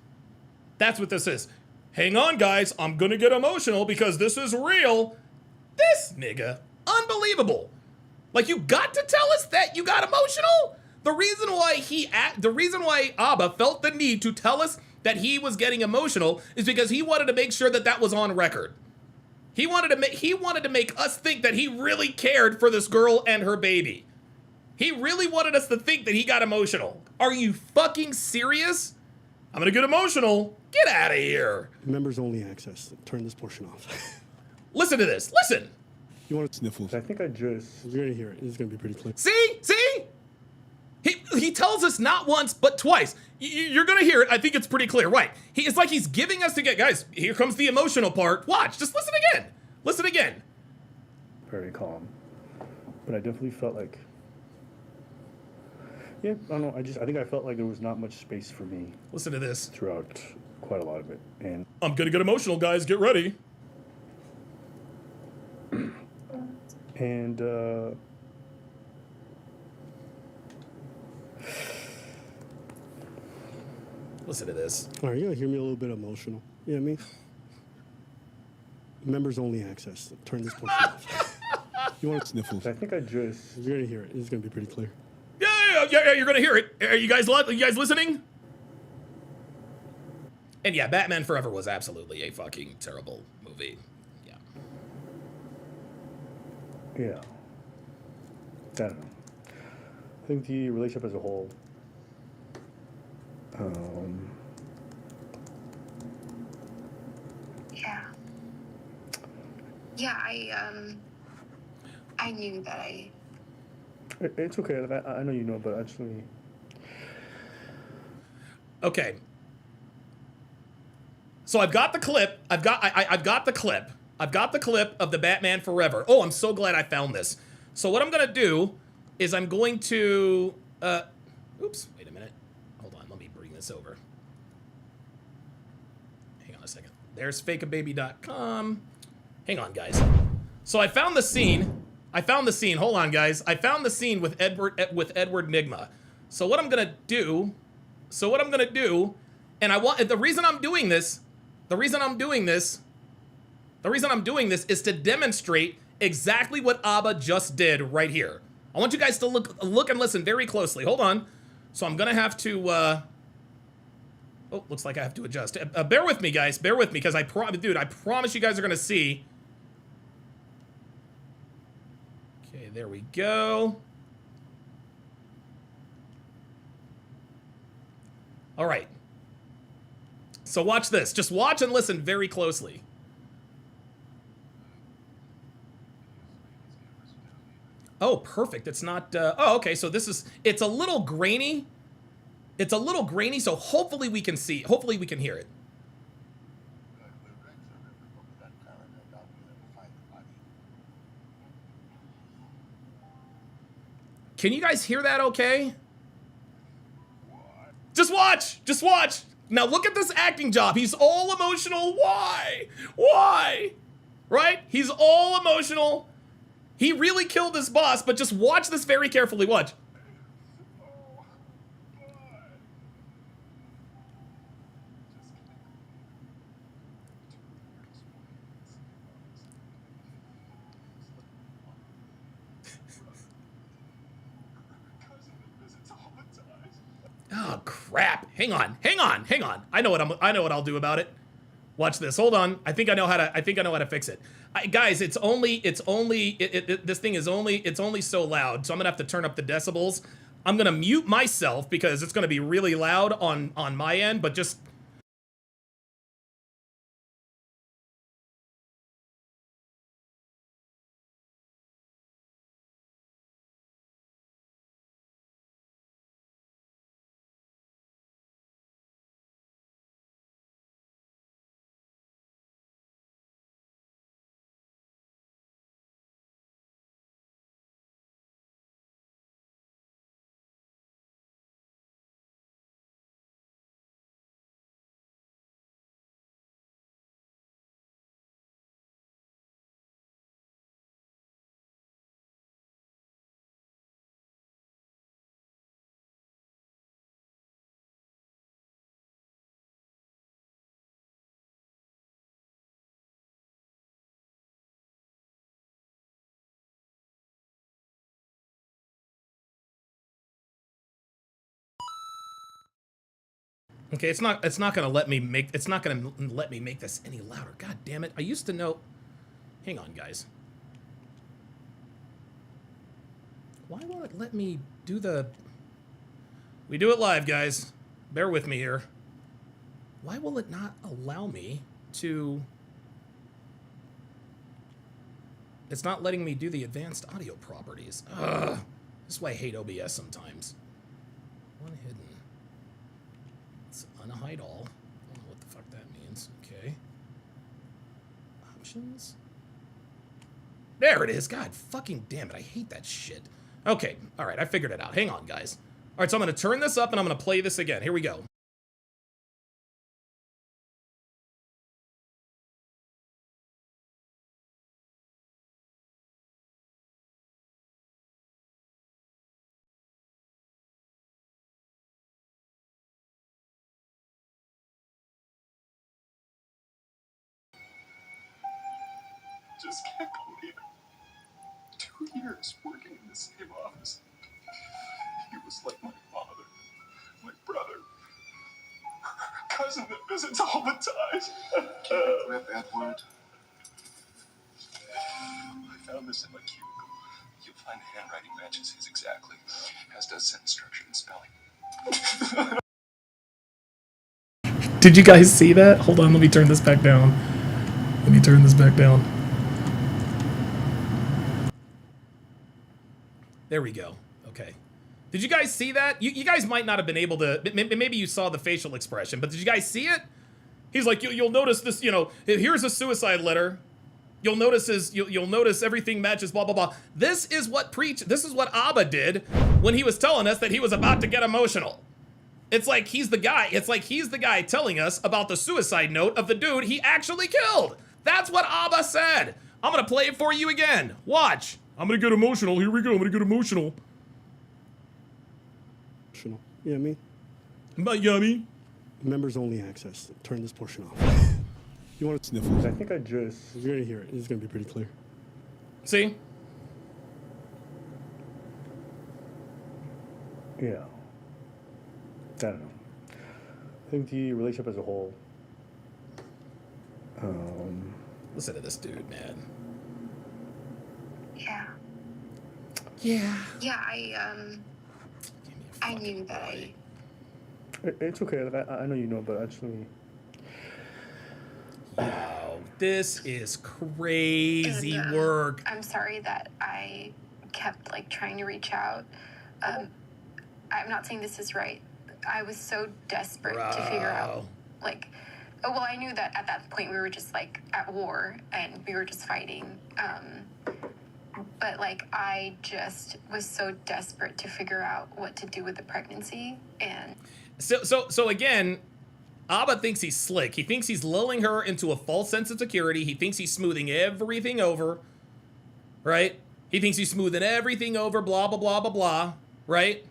That's what this is. Hang on, guys. I'm gonna get emotional because this is real. This nigga, unbelievable. Like, you got to tell us that you got emotional? The reason why Abba felt the need to tell us that he was getting emotional is because he wanted to make sure that that was on record. He wanted to make us think that he really cared for this girl and her baby. He really wanted us to think that he got emotional. Are you fucking serious? I'm gonna get emotional. Get out of here. Members only access. Turn this portion off. Listen to this. Listen. You want sniffles? I think I just. You're gonna hear it. It's gonna be pretty clear. See? He tells us not once, but twice. You're gonna hear it. I think it's pretty clear. Right. It's like he's giving us to get, guys, here comes the emotional part. Watch. Just listen again. Listen again. Very calm. But I definitely felt like. Yeah, I don't know. I think I felt like there was not much space for me. Listen to this. Throughout quite a lot of it. And I'm gonna get emotional, guys. Get ready. And listen to this. All right, you're gonna hear me a little bit emotional. You know what I mean? Members only access. Turn this portion off. You want sniffles? I think I just. You're gonna hear it. It's gonna be pretty clear. Yeah, you're gonna hear it. Are you guys listening? And yeah, Batman Forever was absolutely a fucking terrible movie. Yeah. Yeah. I don't know. I think the relationship as a whole. Yeah. Yeah, I knew that It's okay. Like, I know you know, but actually. Okay. So I've got the clip. I've got the clip. I've got the clip of the Batman Forever. Oh, I'm so glad I found this. So what I'm gonna do is I'm going to oops, wait a minute. Hold on, let me bring this over. Hang on a second. There's fakeababy.com. Hang on, guys. So I found the scene. Hold on, guys. I found the scene with Edward Nigma. So what I'm gonna do, and the reason I'm doing this is to demonstrate exactly what Abba just did right here. I want you guys to look and listen very closely. Hold on. So I'm gonna have to. Oh, looks like I have to adjust. Bear with me, guys. Bear with me, because I promise you guys are gonna see. Okay, there we go. All right. So watch this. Just watch and listen very closely. Oh, perfect. It's not, oh, okay. So it's a little grainy. It's a little grainy, so hopefully we can hear it. Can you guys hear that okay? Just watch. Now look at this acting job. He's all emotional. Why? Right? He's all emotional. He really killed this boss, but just watch this very carefully. Watch. Oh crap. Hang on. I know what I'll do about it. Watch this. Hold on. I think I know how to fix it. Guys, this thing is only so loud, so I'm gonna have to turn up the decibels. I'm gonna mute myself because it's gonna be really loud on my end, but just Okay, it's not gonna let me make this any louder. God damn it. I used to know. Hang on, guys. Why won't it let me do the... We do it live, guys. Bear with me here. Why will it not allow me to... It's not letting me do the advanced audio properties. Ugh. This is why I hate OBS sometimes. One hidden. Let's unhide all. I don't know what the fuck that means. Okay. Options. There it is. God fucking damn it. I hate that shit. Okay. All right. I figured it out. Hang on, guys. All right. So I'm going to turn this up and I'm going to play this again. Here we go. Just can't believe it. 2 years working in the same office. He was like my father, my brother, cousin that visits all the time. Can't regret that word. I found this in my cubicle. You'll find handwriting matches his exactly, as does sentence structure and spelling. Did you guys see that? Hold on, let me turn this back down. Let me turn this back down. There we go. Okay. Did you guys see that? You guys might not have been able to... Maybe you saw the facial expression, but did you guys see it? He's like, you'll notice this, you know, here's a suicide letter. You'll notice you'll notice everything matches, blah, blah, blah. This is what Abba did when he was telling us that he was about to get emotional. It's like he's the guy telling us about the suicide note of the dude he actually killed. That's what Abba said. I'm gonna play it for you again. Watch. I'm gonna get emotional. Here we go. I'm gonna get emotional. You know what I mean? But yummy. Members only access. Turn this portion off. You want to sniffle? I think I just... You're gonna hear it. It's gonna be pretty clear. See? Yeah. I don't know. I think the relationship as a whole... Listen to this dude, man. Yeah. Yeah. Yeah, I knew that It's okay. Like, I know you know, but actually... Wow, this is crazy and, work. I'm sorry that I kept like trying to reach out. I'm not saying this is right. I was so desperate to figure out, like, oh, well, I knew that at that point we were just like at war and we were just fighting. But like, I just was so desperate to figure out what to do with the pregnancy. And so again, Abba thinks he's slick. He thinks he's lulling her into a false sense of security. He thinks he's smoothing everything over, right? He thinks he's smoothing everything over, blah, blah, blah, blah, blah, right?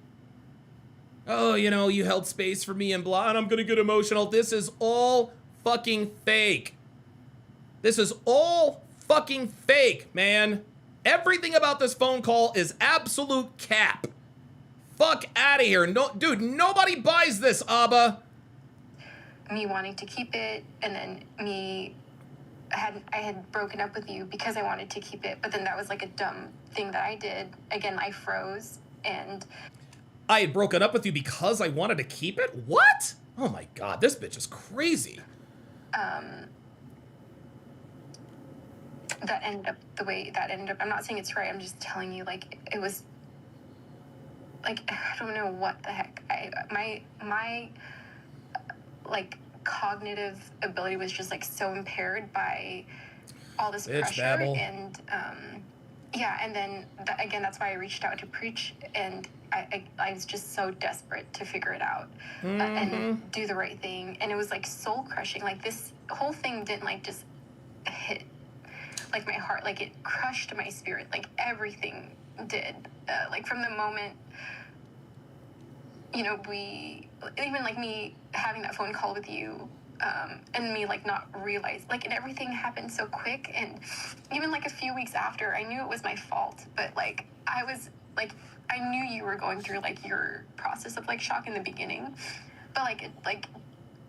Oh, you know, you held space for me and blah, and I'm gonna get emotional. This is all fucking fake. This is all fucking fake, man. Everything about this phone call is absolute cap. Fuck out of here. No, dude, nobody buys this, Abba. me wanting to keep it, and then I had broken up with you because I wanted to keep it, but then that was like a dumb thing that I did. Again, I froze, and I had broken up with you because I wanted to keep it? What? Oh my god, this bitch is crazy. that ended up the way that ended up. I'm not saying it's right, I'm just telling you, like, it was, like, I don't know what the heck. My like, cognitive ability was just, like, so impaired by all this pressure. Babble. And, yeah, and then, again, that's why I reached out to Preach, and I was just so desperate to figure it out and do the right thing. And it was, like, soul-crushing. Like, this whole thing didn't, like, just hit, like, my heart. Like, it crushed my spirit. Like, everything did. Like, from the moment, you know, even, like, me having that phone call with you, and me, like, not realize, like, and everything happened so quick. And even, like, a few weeks after, I knew it was my fault, but, like, I was, like, I knew you were going through, like, your process of, like, shock in the beginning, but, like,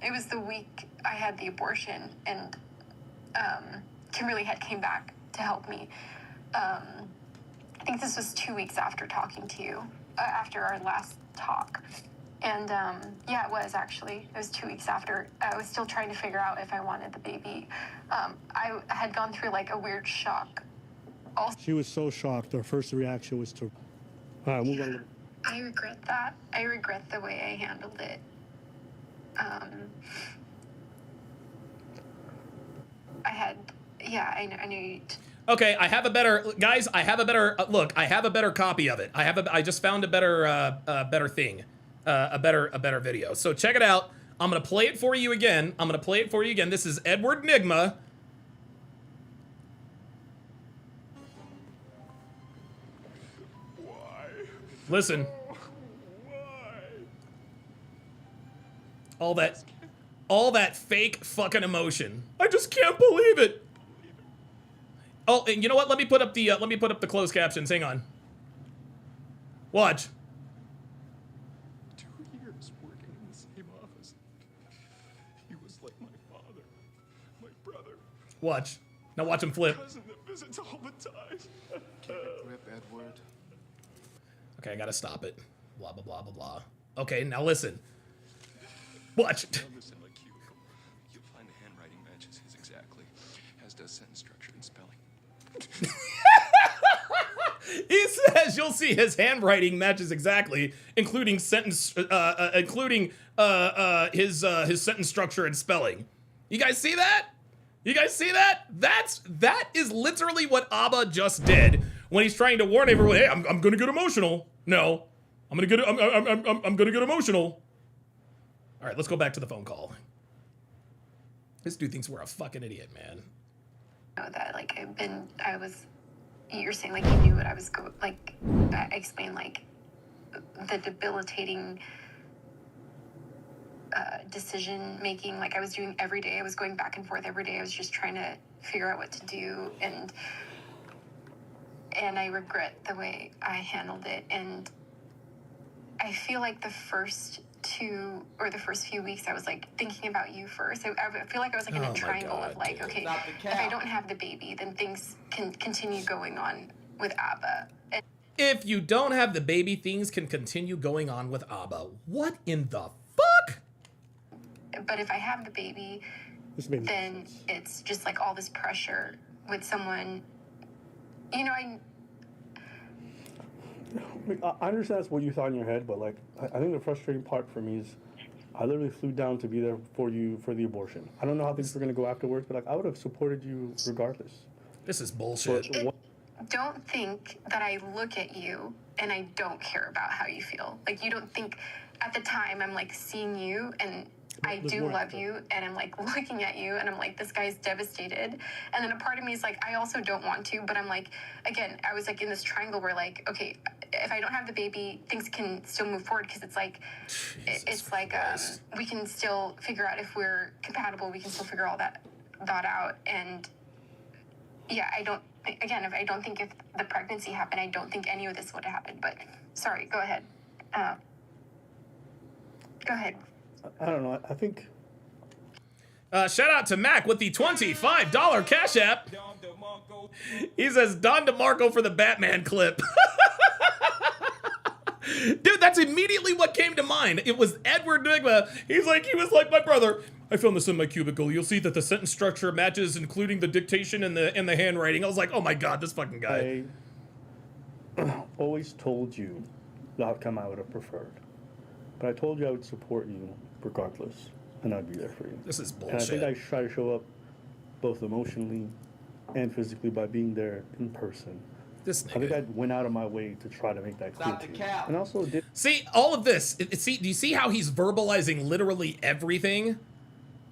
it was the week I had the abortion, and Kimberly had came back to help me. I think this was 2 weeks after talking to you, after our last talk. And yeah, it was actually. It was 2 weeks after. I was still trying to figure out if I wanted the baby. I had gone through like a weird shock. She was so shocked. Her first reaction was to, all right, move on. I regret that. I regret the way I handled it. I had, yeah, I knew. Okay, I have a better, guys. I have a better look. I have a better copy of it. I just found a better, better thing, a better video. So check it out. I'm gonna play it for you again. This is Edward Nigma. Why? Listen. Why? All that fake fucking emotion. I just can't believe it. Oh, and you know what? Let me put up the closed captions. Hang on. Watch. 2 years working in the same office. He was like my father, my brother. Watch. Now watch him flip. Cousin that visits all the time. Keep it grip, Edward. Okay, I gotta stop it. Blah, blah, blah, blah, blah. Okay, now listen. Watch. Found this in my cubicle. You'll find the handwriting matches his exactly, as does sentence structure and spelling. He says you'll see his handwriting matches exactly, including sentence, his sentence structure and spelling. You guys see that? You guys see that? That is literally what Abba just did when he's trying to warn everyone. Hey, I'm gonna get emotional. No, I'm gonna get emotional. All right, let's go back to the phone call. This dude thinks we're a fucking idiot, man. Know that like you're saying like you knew what I was I explained like the debilitating decision making like I was doing every day. I was going back and forth every day. I was just trying to figure out what to do, and I regret the way I handled it. And I feel like the first few weeks I was like thinking about you first. I feel like I was like in a triangle of like, dude. Okay, if I don't have the baby, then things can continue going on with Abba. And if you don't have the baby, things can continue going on with Abba. What in the fuck? But if I have the baby, then it's just like all this pressure with someone, you know, I understand that's what you thought in your head, but like, I think the frustrating part for me is I literally flew down to be there for you for the abortion. I don't know how things were going to go afterwards, but like, I would have supported you regardless. This is bullshit. Don't think that I look at you and I don't care about how you feel. Like, you don't think at the time I'm like seeing you and I do love you, and I'm like looking at you and I'm like, this guy's devastated. And then a part of me is like, I also don't want to, but I'm like, again, I was like in this triangle where like, okay, if I don't have the baby, things can still move forward, because it's like, we can still figure out if we're compatible. We can still figure all that out. And yeah, if I don't think if the pregnancy happened, I don't think any of this would have happened. But sorry, go ahead. Go ahead. I don't know. I think. Shout out to Mac with the $25 Cash App. He says Don DeMarco for the Batman clip. Dude, that's immediately what came to mind. It was Edward Nigma. He was like my brother. I found this in my cubicle. You'll see that the sentence structure matches, including the dictation and the handwriting. I was like, oh my god, this fucking guy. I always told you the outcome I would have preferred, but I told you I would support you regardless, and I'd be there for you. This is bullshit. And I think I try to show up both emotionally and physically by being there in person. I think I went out of my way to try to make that clear to you. And also did. See, all of this. Do you see how he's verbalizing literally everything?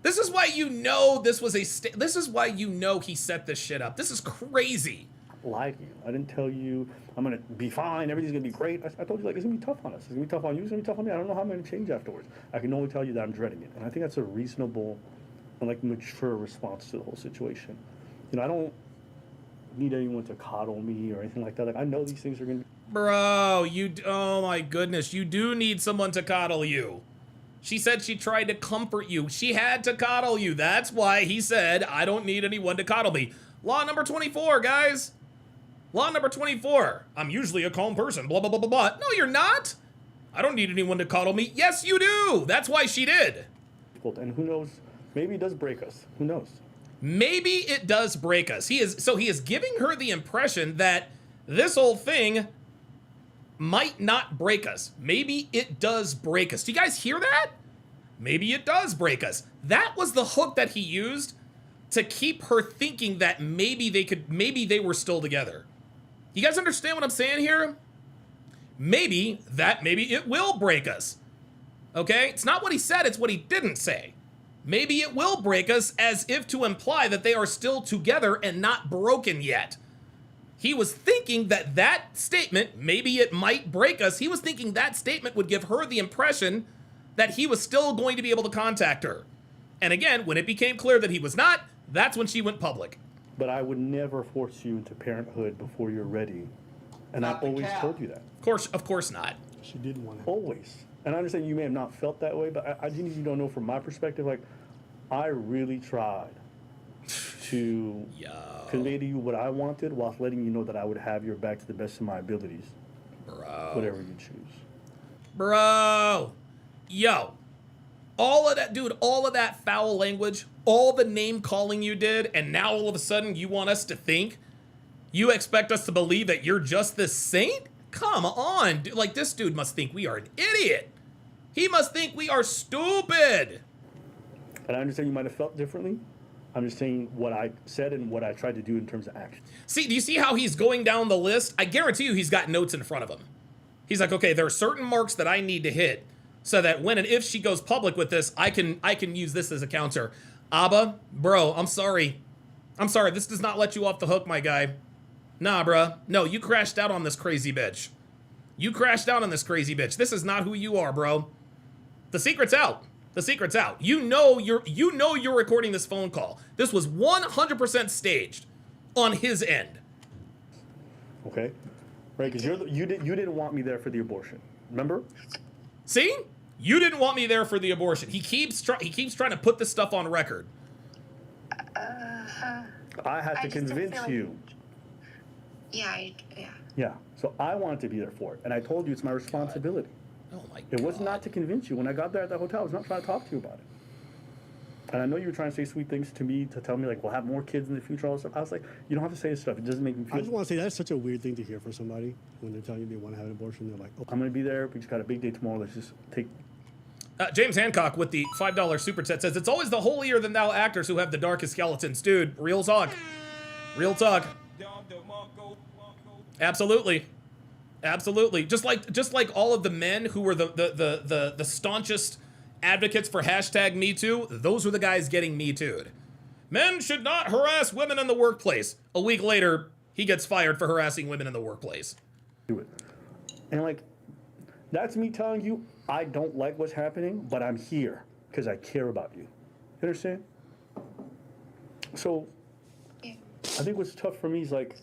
This is why you know this was this is why you know he set this shit up. This is crazy. Lie to you. I didn't tell you I'm gonna be fine, everything's gonna be great. I told you like it's gonna be tough on us. It's gonna be tough on you, it's gonna be tough on me. I don't know how I'm gonna change afterwards. I can only tell you that I'm dreading it. And I think that's a reasonable and like mature response to the whole situation. You know, I don't need anyone to coddle me or anything like that. Like, I know these things are gonna be. Bro, oh my goodness, you do need someone to coddle you. She said she tried to comfort you. She had to coddle you. That's why he said, I don't need anyone to coddle me. Law number 24, guys. Law number 24. I'm usually a calm person, blah, blah, blah, blah, blah. No, you're not. I don't need anyone to coddle me. Yes, you do. That's why she did. And who knows, maybe it does break us. Who knows? Maybe it does break us. He is giving her the impression that this whole thing might not break us. Maybe it does break us. Do you guys hear that? Maybe it does break us. That was the hook that he used to keep her thinking that maybe they were still together. You guys understand what I'm saying here? Maybe it will break us. Okay? It's not what he said, it's what he didn't say. Maybe it will break us, as if to imply that they are still together and not broken yet. He was thinking that statement, maybe it might break us, he was thinking that statement would give her the impression that he was still going to be able to contact her. And again, when it became clear that he was not, that's when she went public. But I would never force you into parenthood before you're ready. And I've always told you that. Of course not. She didn't want it. Always. And I understand you may have not felt that way, but I think you don't know from my perspective, like, I really tried to convey to you what I wanted whilst letting you know that I would have your back to the best of my abilities. Bro. Whatever you choose. Bro. Yo. All of that, dude, all of that foul language, all the name calling you did, and now all of a sudden you want us to think, you expect us to believe that you're just this saint? Come on, dude. Like, this dude must think we are an idiot. He must think we are stupid. And I understand you might have felt differently. I'm just saying what I said and what I tried to do in terms of action. See, do you see how he's going down the list? I guarantee you he's got notes in front of him. He's like, okay, there are certain marks that I need to hit so that when and if she goes public with this, I can use this as a counter. Abba, bro, I'm sorry. This does not let you off the hook, my guy. Nah, bruh. No, you crashed out on this crazy bitch. This is not who you are, bro. The secret's out. You know you're recording this phone call. This was 100% staged on his end. Okay? Right, because you didn't want me there for the abortion. Remember? See? You didn't want me there for the abortion. He keeps trying to put this stuff on record. I had to convince you. Yeah. Yeah. So I wanted to be there for it, and I told you it's my responsibility. Oh my God. It was not to convince you. When I got there at the hotel, I was not trying to talk to you about it. And I know you were trying to say sweet things to me to tell me, like, we'll have more kids in the future, all this stuff. I was like, you don't have to say this stuff. It doesn't make me feel... I just want to say that's such a weird thing to hear from somebody when they're telling you they want to have an abortion. They're like, oh. I'm going to be there. We just got a big day tomorrow. Let's just take... James Hancock with the $5 super chat says, it's always the holier-than-thou actors who have the darkest skeletons. Dude, real talk. Absolutely. Just like all of the men who were the staunchest advocates for #MeToo, those were the guys getting Me Too'd. Men should not harass women in the workplace. A week later, he gets fired for harassing women in the workplace. Do it. And, like, that's me telling you, I don't like what's happening, but I'm here because I care about you. You understand? So, I think what's tough for me is, like,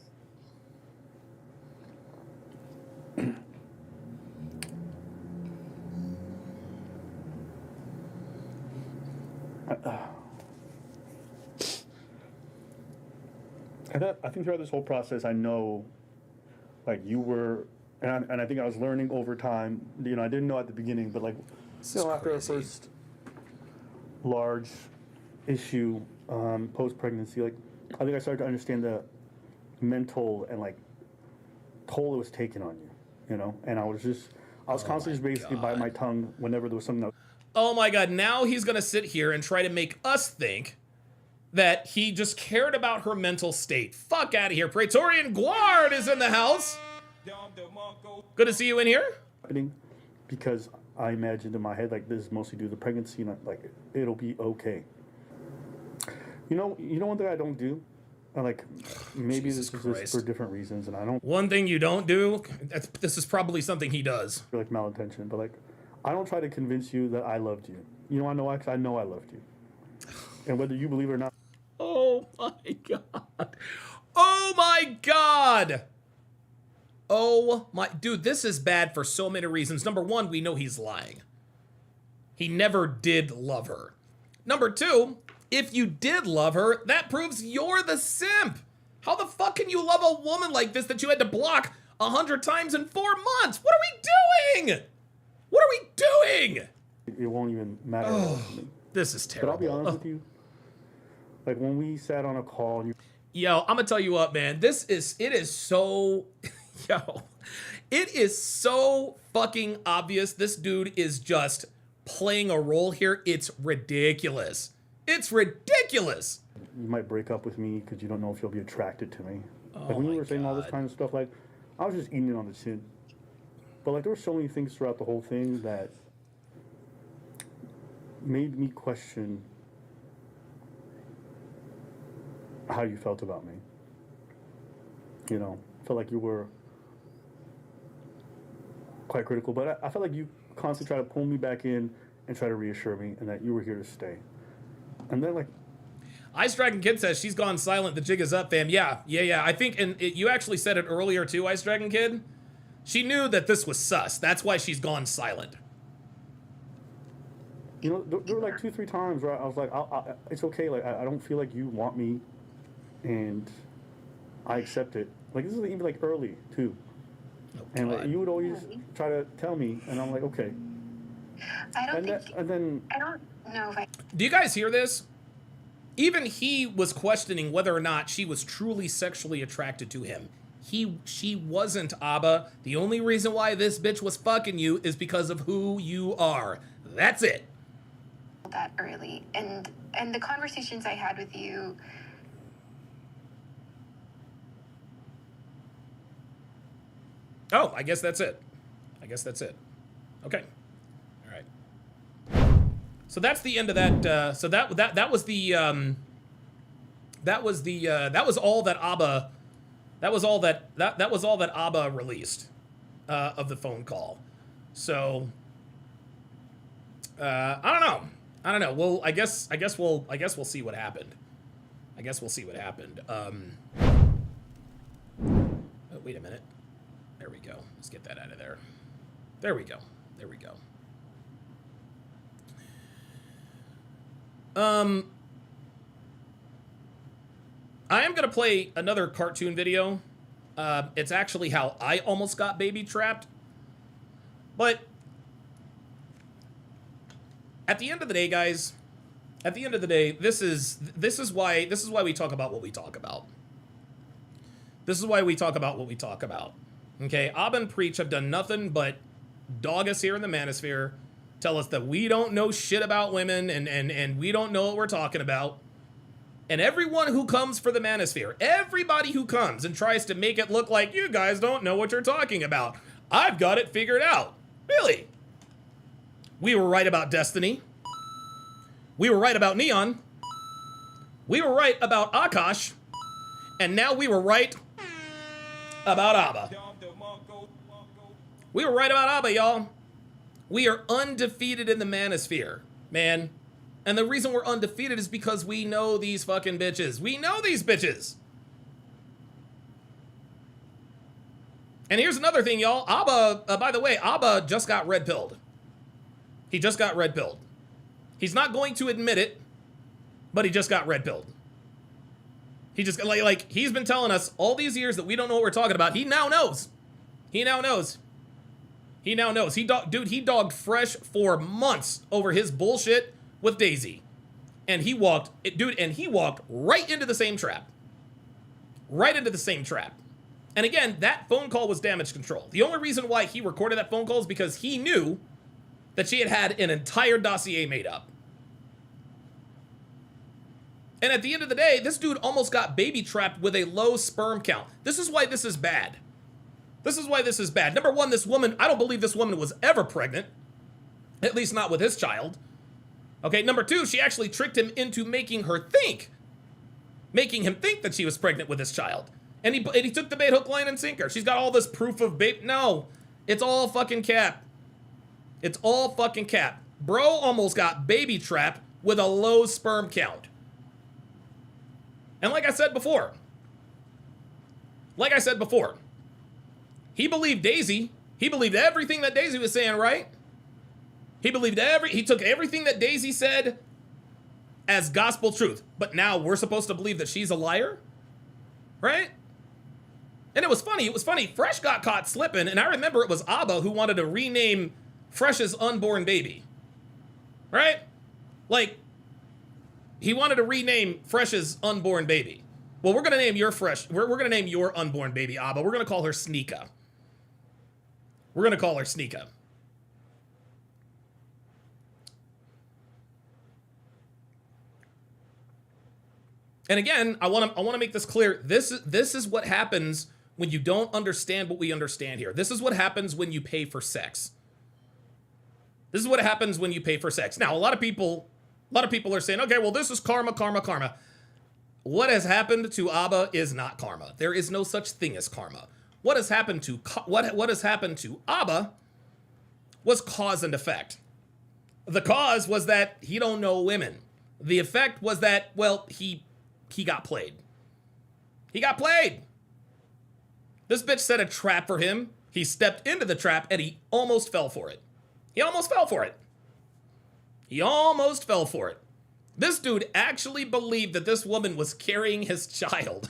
I think throughout this whole process, I know, like, you were, and I think I was learning over time. You know, I didn't know at the beginning, but, like, you know, after our first large issue post-pregnancy, like, I think I started to understand the mental and, like, toll it was taking on you, you know? And I was constantly just basically biting my tongue whenever there was something that... Oh my God, now he's gonna sit here and try to make us think that he just cared about her mental state. Fuck out of here. Praetorian Guard is in the house. Good to see you in here. Because I imagined in my head, like, this is mostly due to the pregnancy, and, like, it'll be okay. You know one thing I don't do? Like, maybe this is just for different reasons, and I don't... One thing you don't do, this is probably something he does. Like, malintention, but, like, I don't try to convince you that I loved you. You know, I know why? 'Cause I know I loved you. And whether you believe it or not... Oh, my God. Oh, my God. Oh, my... Dude, this is bad for so many reasons. Number one, we know he's lying. He never did love her. Number two, if you did love her, that proves you're the simp. How the fuck can you love a woman like this that you had to block 100 times in 4 months? What are we doing? What are we doing? It won't even matter. Oh, this is terrible. But I'll be honest with you. Like when we sat on a call, and yo, I'm gonna tell you what, man. It is so, yo, it is so fucking obvious. This dude is just playing a role here. It's ridiculous. It's ridiculous. You might break up with me because you don't know if you'll be attracted to me. Oh Like when you my were saying all this God. kind of stuff, like I was just eating it on the chin. But like there were so many things throughout the whole thing that made me question how you felt about me. You know, felt like you were quite critical, but I felt like you constantly try to pull me back in and try to reassure me and that you were here to stay. And then like, Ice Dragon Kid says she's gone silent. The jig is up, fam. Yeah. I think, and you actually said it earlier too, Ice Dragon Kid. She knew that this was sus. That's why she's gone silent. you know, there were like 2-3 times where I was like, it's okay. Like I don't feel like you want me, and I accept it. Like this is even like early too. Oh, And like, God. you would always try to tell me, and I'm like, okay. I don't And, think. and then I don't know if I. Do you guys hear this? Even he was questioning whether or not she was truly sexually attracted to him. She wasn't, Abba. The only reason why this bitch was fucking you is because of who you are. That's it. That early, and the conversations I had with you. Oh, I guess that's it. Okay. All right. So that's the end of that. So that was the that was all that Abba. That was all that Abba released of the phone call. So I don't know. Well, I guess we'll see what happened. Oh, wait a minute. There we go. Let's get that out of there. There we go. I am gonna play another cartoon video. It's actually how I almost got baby trapped. But at the end of the day, guys, this is why we talk about what we talk about. Okay, Ab and Preach have done nothing but dog us here in the manosphere, tell us that we don't know shit about women and we don't know what we're talking about. And everyone who comes for the manosphere, everybody who comes and tries to make it look like you guys don't know what you're talking about, I've got it figured out. Really? We were right about Destiny. We were right about Neon. We were right about Akash. And now we were right about Abba. We were right about Abba, y'all. We are undefeated in the manosphere, man. And the reason we're undefeated is because we know these fucking bitches. We know these bitches. And here's another thing, y'all. Abba, by the way, Abba just got red-pilled. He just got red-pilled. He's not going to admit it, but he just got red-pilled. He just, like, he's been telling us all these years that we don't know what we're talking about. He now knows. He knows. He dogged Fresh for months over his bullshit with Daisy. And he walked right into the same trap. And again, that phone call was damage control. The only reason why he recorded that phone call is because he knew that she had an entire dossier made up. And at the end of the day, this dude almost got baby trapped with a low sperm count. This is why this is bad. Number one, this woman, I don't believe this woman was ever pregnant. At least not with his child. Okay, number two, she actually tricked him into making him think that she was pregnant with his child. And he took the bait, hook, line, and sinker. She's got all this proof of No, it's all fucking cap. Bro almost got baby trapped with a low sperm count. And like I said before, he believed Daisy. He believed everything that Daisy was saying, right? He took everything that Daisy said as gospel truth. But now we're supposed to believe that she's a liar? Right? And it was funny. Fresh got caught slipping, and I remember it was Abba who wanted to rename Fresh's unborn baby. Right? Like, he wanted to rename Fresh's unborn baby. Well, we're gonna name your Fresh. We're gonna name your unborn baby Abba. We're gonna call her Sneeka. And again, I want to make this clear. This is what happens when you don't understand what we understand here. This is what happens when you pay for sex. This is what happens when you pay for sex. Now, a lot of people are saying, okay, well, this is karma. What has happened to Abba is not karma. There is no such thing as karma. What has happened to Abba was cause and effect. The cause was that he don't know women. The effect was that, well, he got played. He got played. This bitch set a trap for him. He stepped into the trap and he almost fell for it. He almost fell for it. This dude actually believed that this woman was carrying his child.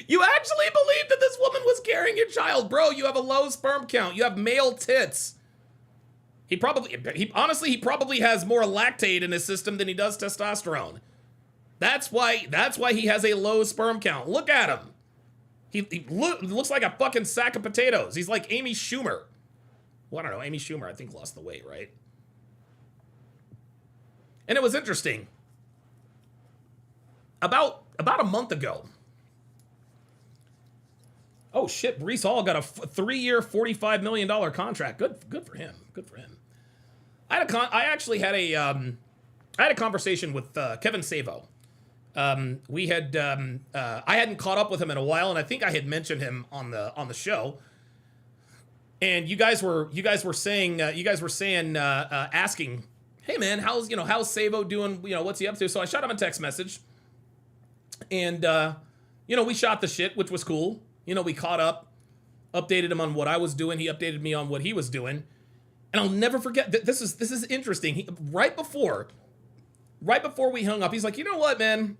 You actually believed that this woman was carrying your child. Bro, you have a low sperm count. You have male tits. He probably has more lactate in his system than he does testosterone. That's why he has a low sperm count. Look at him. He looks like a fucking sack of potatoes. He's like Amy Schumer. Well, I don't know. Amy Schumer, I think, lost the weight, right? And it was interesting. About a month ago. Oh shit, Brees Hall got a 3-year, $45 million contract. Good for him. I actually had a conversation with Kevin Savo. I hadn't caught up with him in a while, and I think I had mentioned him on the show. And you guys were asking, hey man, how's Savo doing? What's he up to? So I shot him a text message, and we shot the shit, which was cool. We caught up, updated him on what I was doing. He updated me on what he was doing. And I'll never forget that this is interesting. Right before we hung up, he's like, you know what, man?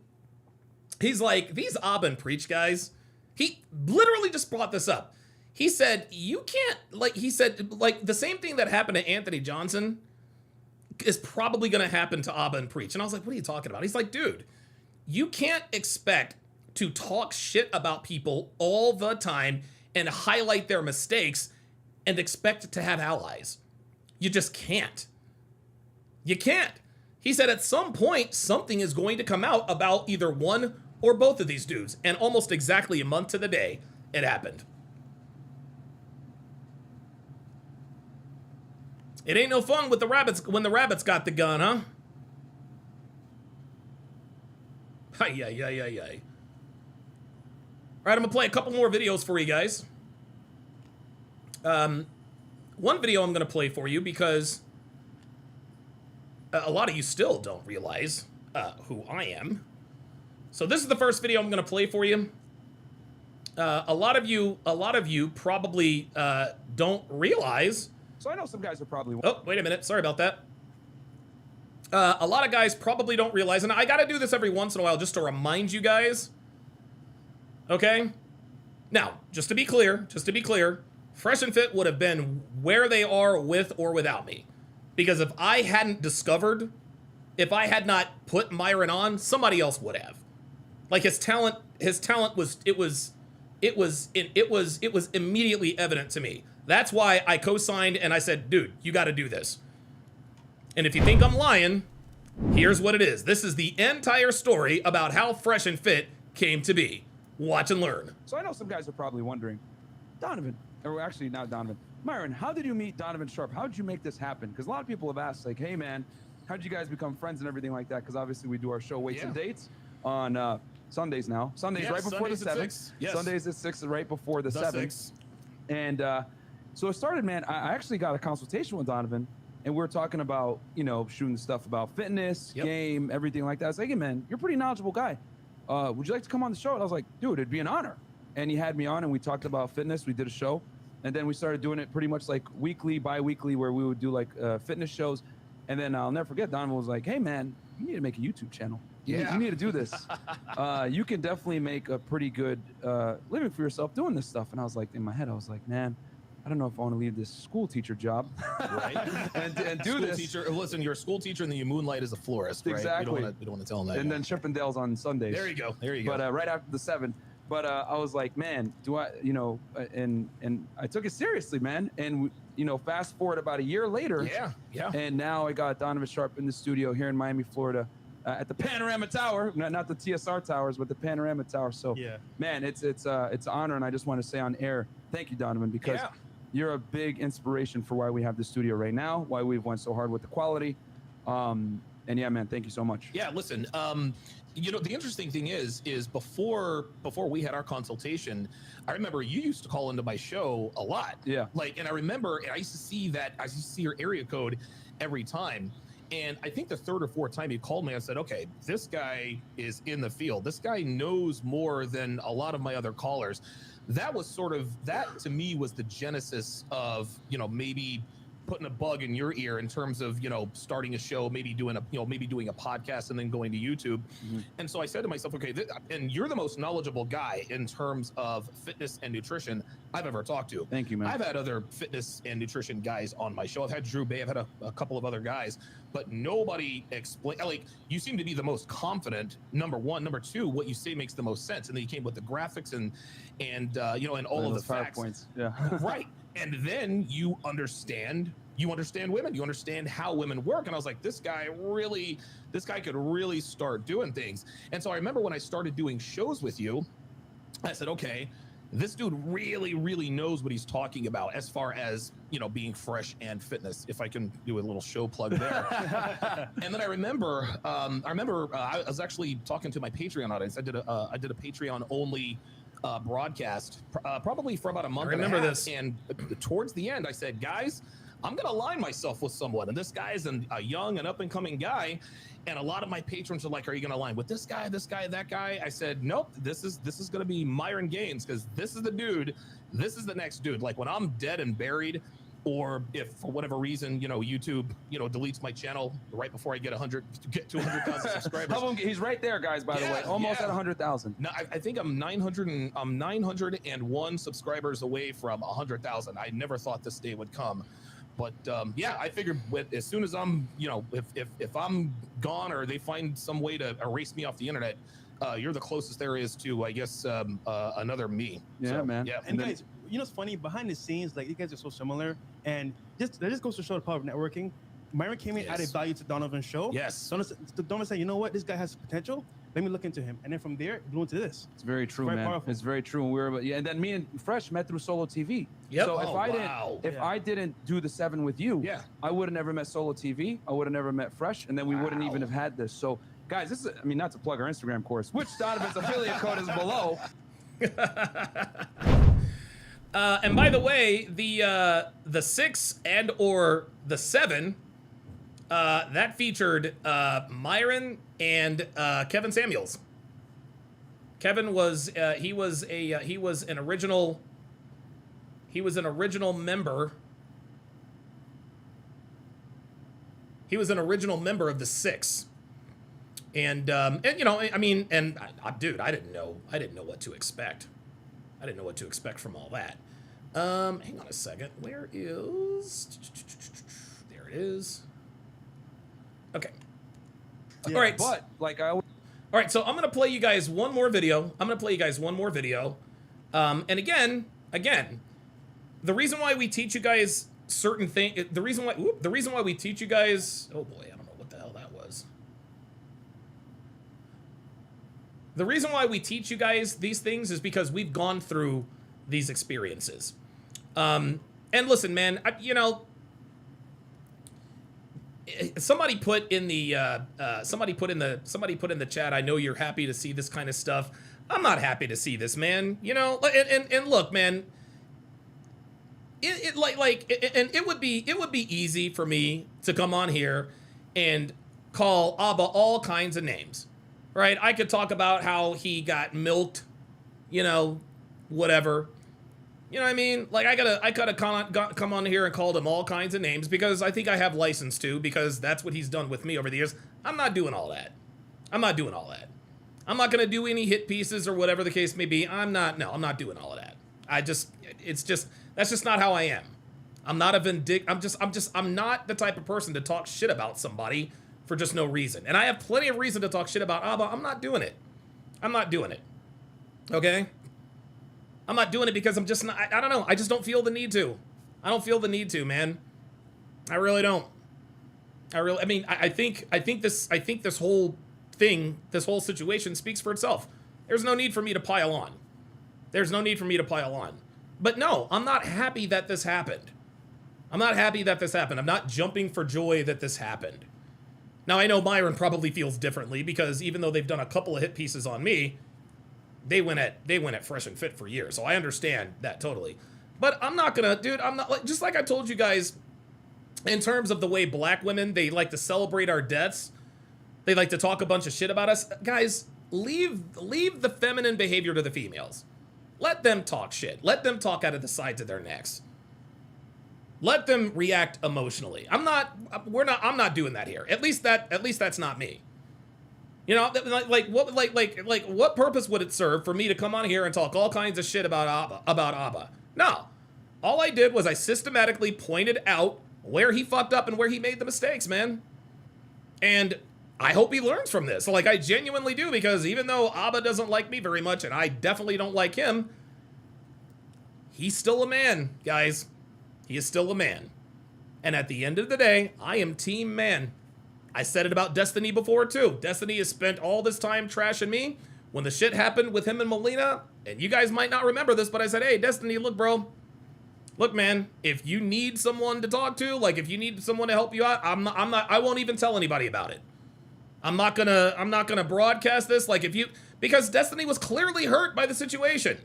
He's like, these Abba and Preach guys, he literally just brought this up. He said, the same thing that happened to Anthony Johnson is probably going to happen to Abba and Preach. And I was like, what are you talking about? He's like, dude, you can't expect to talk shit about people all the time and highlight their mistakes and expect to have allies. You just can't. You can't. He said at some point, something is going to come out about either one or both of these dudes. And almost exactly a month to the day, it happened. It ain't no fun with the rabbits when the rabbits got the gun, huh? Ay. All right, I'm gonna play a couple more videos for you guys. One video I'm gonna play for you because a lot of you still don't realize who I am. So this is the first video I'm gonna play for you. A lot of you probably don't realize. So I know some guys are probably. Oh, wait a minute. Sorry about that. A lot of guys probably don't realize, and I gotta do this every once in a while just to remind you guys. Okay? Now, just to be clear, Fresh and Fit would have been where they are with or without me. Because if I hadn't not put Myron on, somebody else would have. Like his talent was immediately evident to me. That's why I co-signed and I said, dude, you got to do this. And if you think I'm lying, here's what it is. This is the entire story about how Fresh and Fit came to be. Watch and learn. So I know some guys are probably wondering, Donovan, or actually not Donovan, Myron, how did you meet Donovan Sharp? How did you make this happen? Because a lot of people have asked, like, hey man, how did you guys become friends and everything like that? Because obviously we do our show Weights and Dates on Sundays now. Sundays right before the 7th. Yes. Sundays at 6 right before the 7th. And so it started, man. I actually got a consultation with Donovan, and we were talking about, shooting stuff about fitness, game, everything like that. I was like, hey man, you're a pretty knowledgeable guy. Would you like to come on the show? And I was like, dude, it'd be an honor. And he had me on, and we talked about fitness. We did a show, And then we started doing it pretty much like weekly, bi-weekly, where we would do like fitness shows. And then I'll never forget, Donovan was like, hey man, you need to make a YouTube channel. You need to do this. You can definitely make a pretty good living for yourself doing this stuff. And I was like, in my head, I was like, man, I don't know if I want to leave this school teacher job, right? and do school this. Teacher, listen, you're a school teacher, and then you moonlight as a florist, right? Exactly. You don't want to tell them that. And then Chippendales on Sundays. There you go. There you go. But right after the 7. But I was like, man, do I, and I took it seriously, man. And fast forward about a year later. Yeah. And now I got Donovan Sharp in the studio here in Miami, Florida, at the Panorama Tower, not the TSR towers, but the Panorama Tower. So, man, it's an honor, and I just want to say on air, thank you, Donovan, because you're a big inspiration for why we have the studio right now, why we've went so hard with the quality. And yeah, man, thank you so much. Yeah, listen, the interesting thing is before we had our consultation, I remember you used to call into my show a lot. Yeah. And I remember I used to see your area code every time. And I think the third or fourth time you called me, I said, okay, this guy is in the field. This guy knows more than a lot of my other callers. That to me was the genesis of, maybe putting a bug in your ear in terms of, starting a show, maybe doing a podcast and then going to YouTube. Mm-hmm. And so I said to myself, okay, and you're the most knowledgeable guy in terms of fitness and nutrition I've ever talked to. Thank you, man. I've had other fitness and nutrition guys on my show. I've had Drew Bay, I've had a couple of other guys, but nobody you seem to be the most confident, number one. Number two, what you say makes the most sense. And then you came with the graphics and all of the facts. PowerPoints. Yeah. Right. And then you understand women, you understand how women work. And I was like, this guy could really start doing things. And so I remember when I started doing shows with you, I said, okay, this dude really, really knows what he's talking about as far as, being fresh and fitness, if I can do a little show plug there. And then I remember I was actually talking to my Patreon audience. I did a Patreon only broadcast probably for about a month. I remember and a half. this. And towards the end, I said, guys, I'm going to align myself with someone. And this guy is a young and up and coming guy. And a lot of my patrons are like, are you going to align with this guy, that guy? I said, nope, this is going to be Myron Gaines, because this is the dude. This is the next dude. Like when I'm dead and buried, or if for whatever reason, YouTube, deletes my channel right before I get to 100,000 subscribers. He's right there, guys, by the way, almost at 100,000. No, I think I'm 901 subscribers away from 100,000. I never thought this day would come. But I figured as soon as I'm, if I'm gone or they find some way to erase me off the internet, you're the closest there is to, I guess, another me. Yeah, so, man. Yeah. And guys, what's funny? Behind the scenes, like, you guys are so similar, and that just goes to show the power of networking. Myron came in, added value to Donovan's show. Yes. Donovan said, you know what, this guy has potential. Let me look into him. And then from there, it blew into this. It's very true, man. Powerful. It's very true. And then me and Fresh met through Solo TV. Yep. So if I didn't do the 7 with you, I would have never met Solo TV. I would have never met Fresh, and then we wouldn't even have had this. So, guys, this is, not to plug our Instagram course, which Donovan's affiliate code is below. And by the way, the 6 and or the 7, that featured Myron and Kevin Samuels. Kevin was he was an original member. He was an original member of the 6. And dude, I didn't know what to expect. I didn't know what to expect from all that. Hang on a second. Where is... There it is. Okay. Yeah, all right. But, all right, so I'm going to play you guys one more video. And again, the reason why we teach you guys certain things... The reason why we teach you guys... Oh, boy, I don't know what the hell that was. The reason why we teach you guys these things is because we've gone through these experiences. And listen, man, somebody put in the chat, I know you're happy to see this kind of stuff. I'm not happy to see this, man. And look, man, it would be easy for me to come on here and call Abba all kinds of names. Right? I could talk about how he got milked, whatever. You know what I mean? Like, I gotta come on here and call him all kinds of names because I think I have license to, because that's what he's done with me over the years. I'm not doing all that. I'm not doing all that. I'm not gonna do any hit pieces or whatever the case may be. I'm not doing all of that. That's just not how I am. I'm not I'm not the type of person to talk shit about somebody for just no reason. And I have plenty of reason to talk shit about Abba. I'm not doing it. I'm not doing it. Okay? I'm not doing it because I'm just not, I don't know. I just don't feel the need to. I don't feel the need to, man. I really don't. I think this whole thing, this whole situation speaks for itself. There's no need for me to pile on. There's no need for me to pile on. But no, I'm not happy that this happened. I'm not happy that this happened. I'm not jumping for joy that this happened. Now, I know Myron probably feels differently because even though they've done a couple of hit pieces on me, they went at Fresh and Fit for years. So I understand that totally. But I'm not gonna, dude, I'm not, like, just like I told you guys, in terms of the way black women, they like to celebrate our deaths. They like to talk a bunch of shit about us. Guys, leave the feminine behavior to the females. Let them talk shit. Let them talk out of the sides of their necks. Let them react emotionally. I'm not doing that here. At least that's not me. You know, what purpose would it serve for me to come on here and talk all kinds of shit about Abba? No. All I did was I systematically pointed out where he fucked up and where he made the mistakes, man. And I hope he learns from this. Like, I genuinely do, because even though Abba doesn't like me very much, and I definitely don't like him, he's still a man, guys. He is still a man. And at the end of the day, I am team man. I said it about Destiny before, too. Destiny has spent all this time trashing me. When the shit happened with him and Melina, and you guys might not remember this, but I said, hey, Destiny, look, bro. Look, man, if you need someone to talk to, like, if you need someone to help you out, I won't even tell anybody about it. I'm not gonna broadcast this, like, because Destiny was clearly hurt by the situation.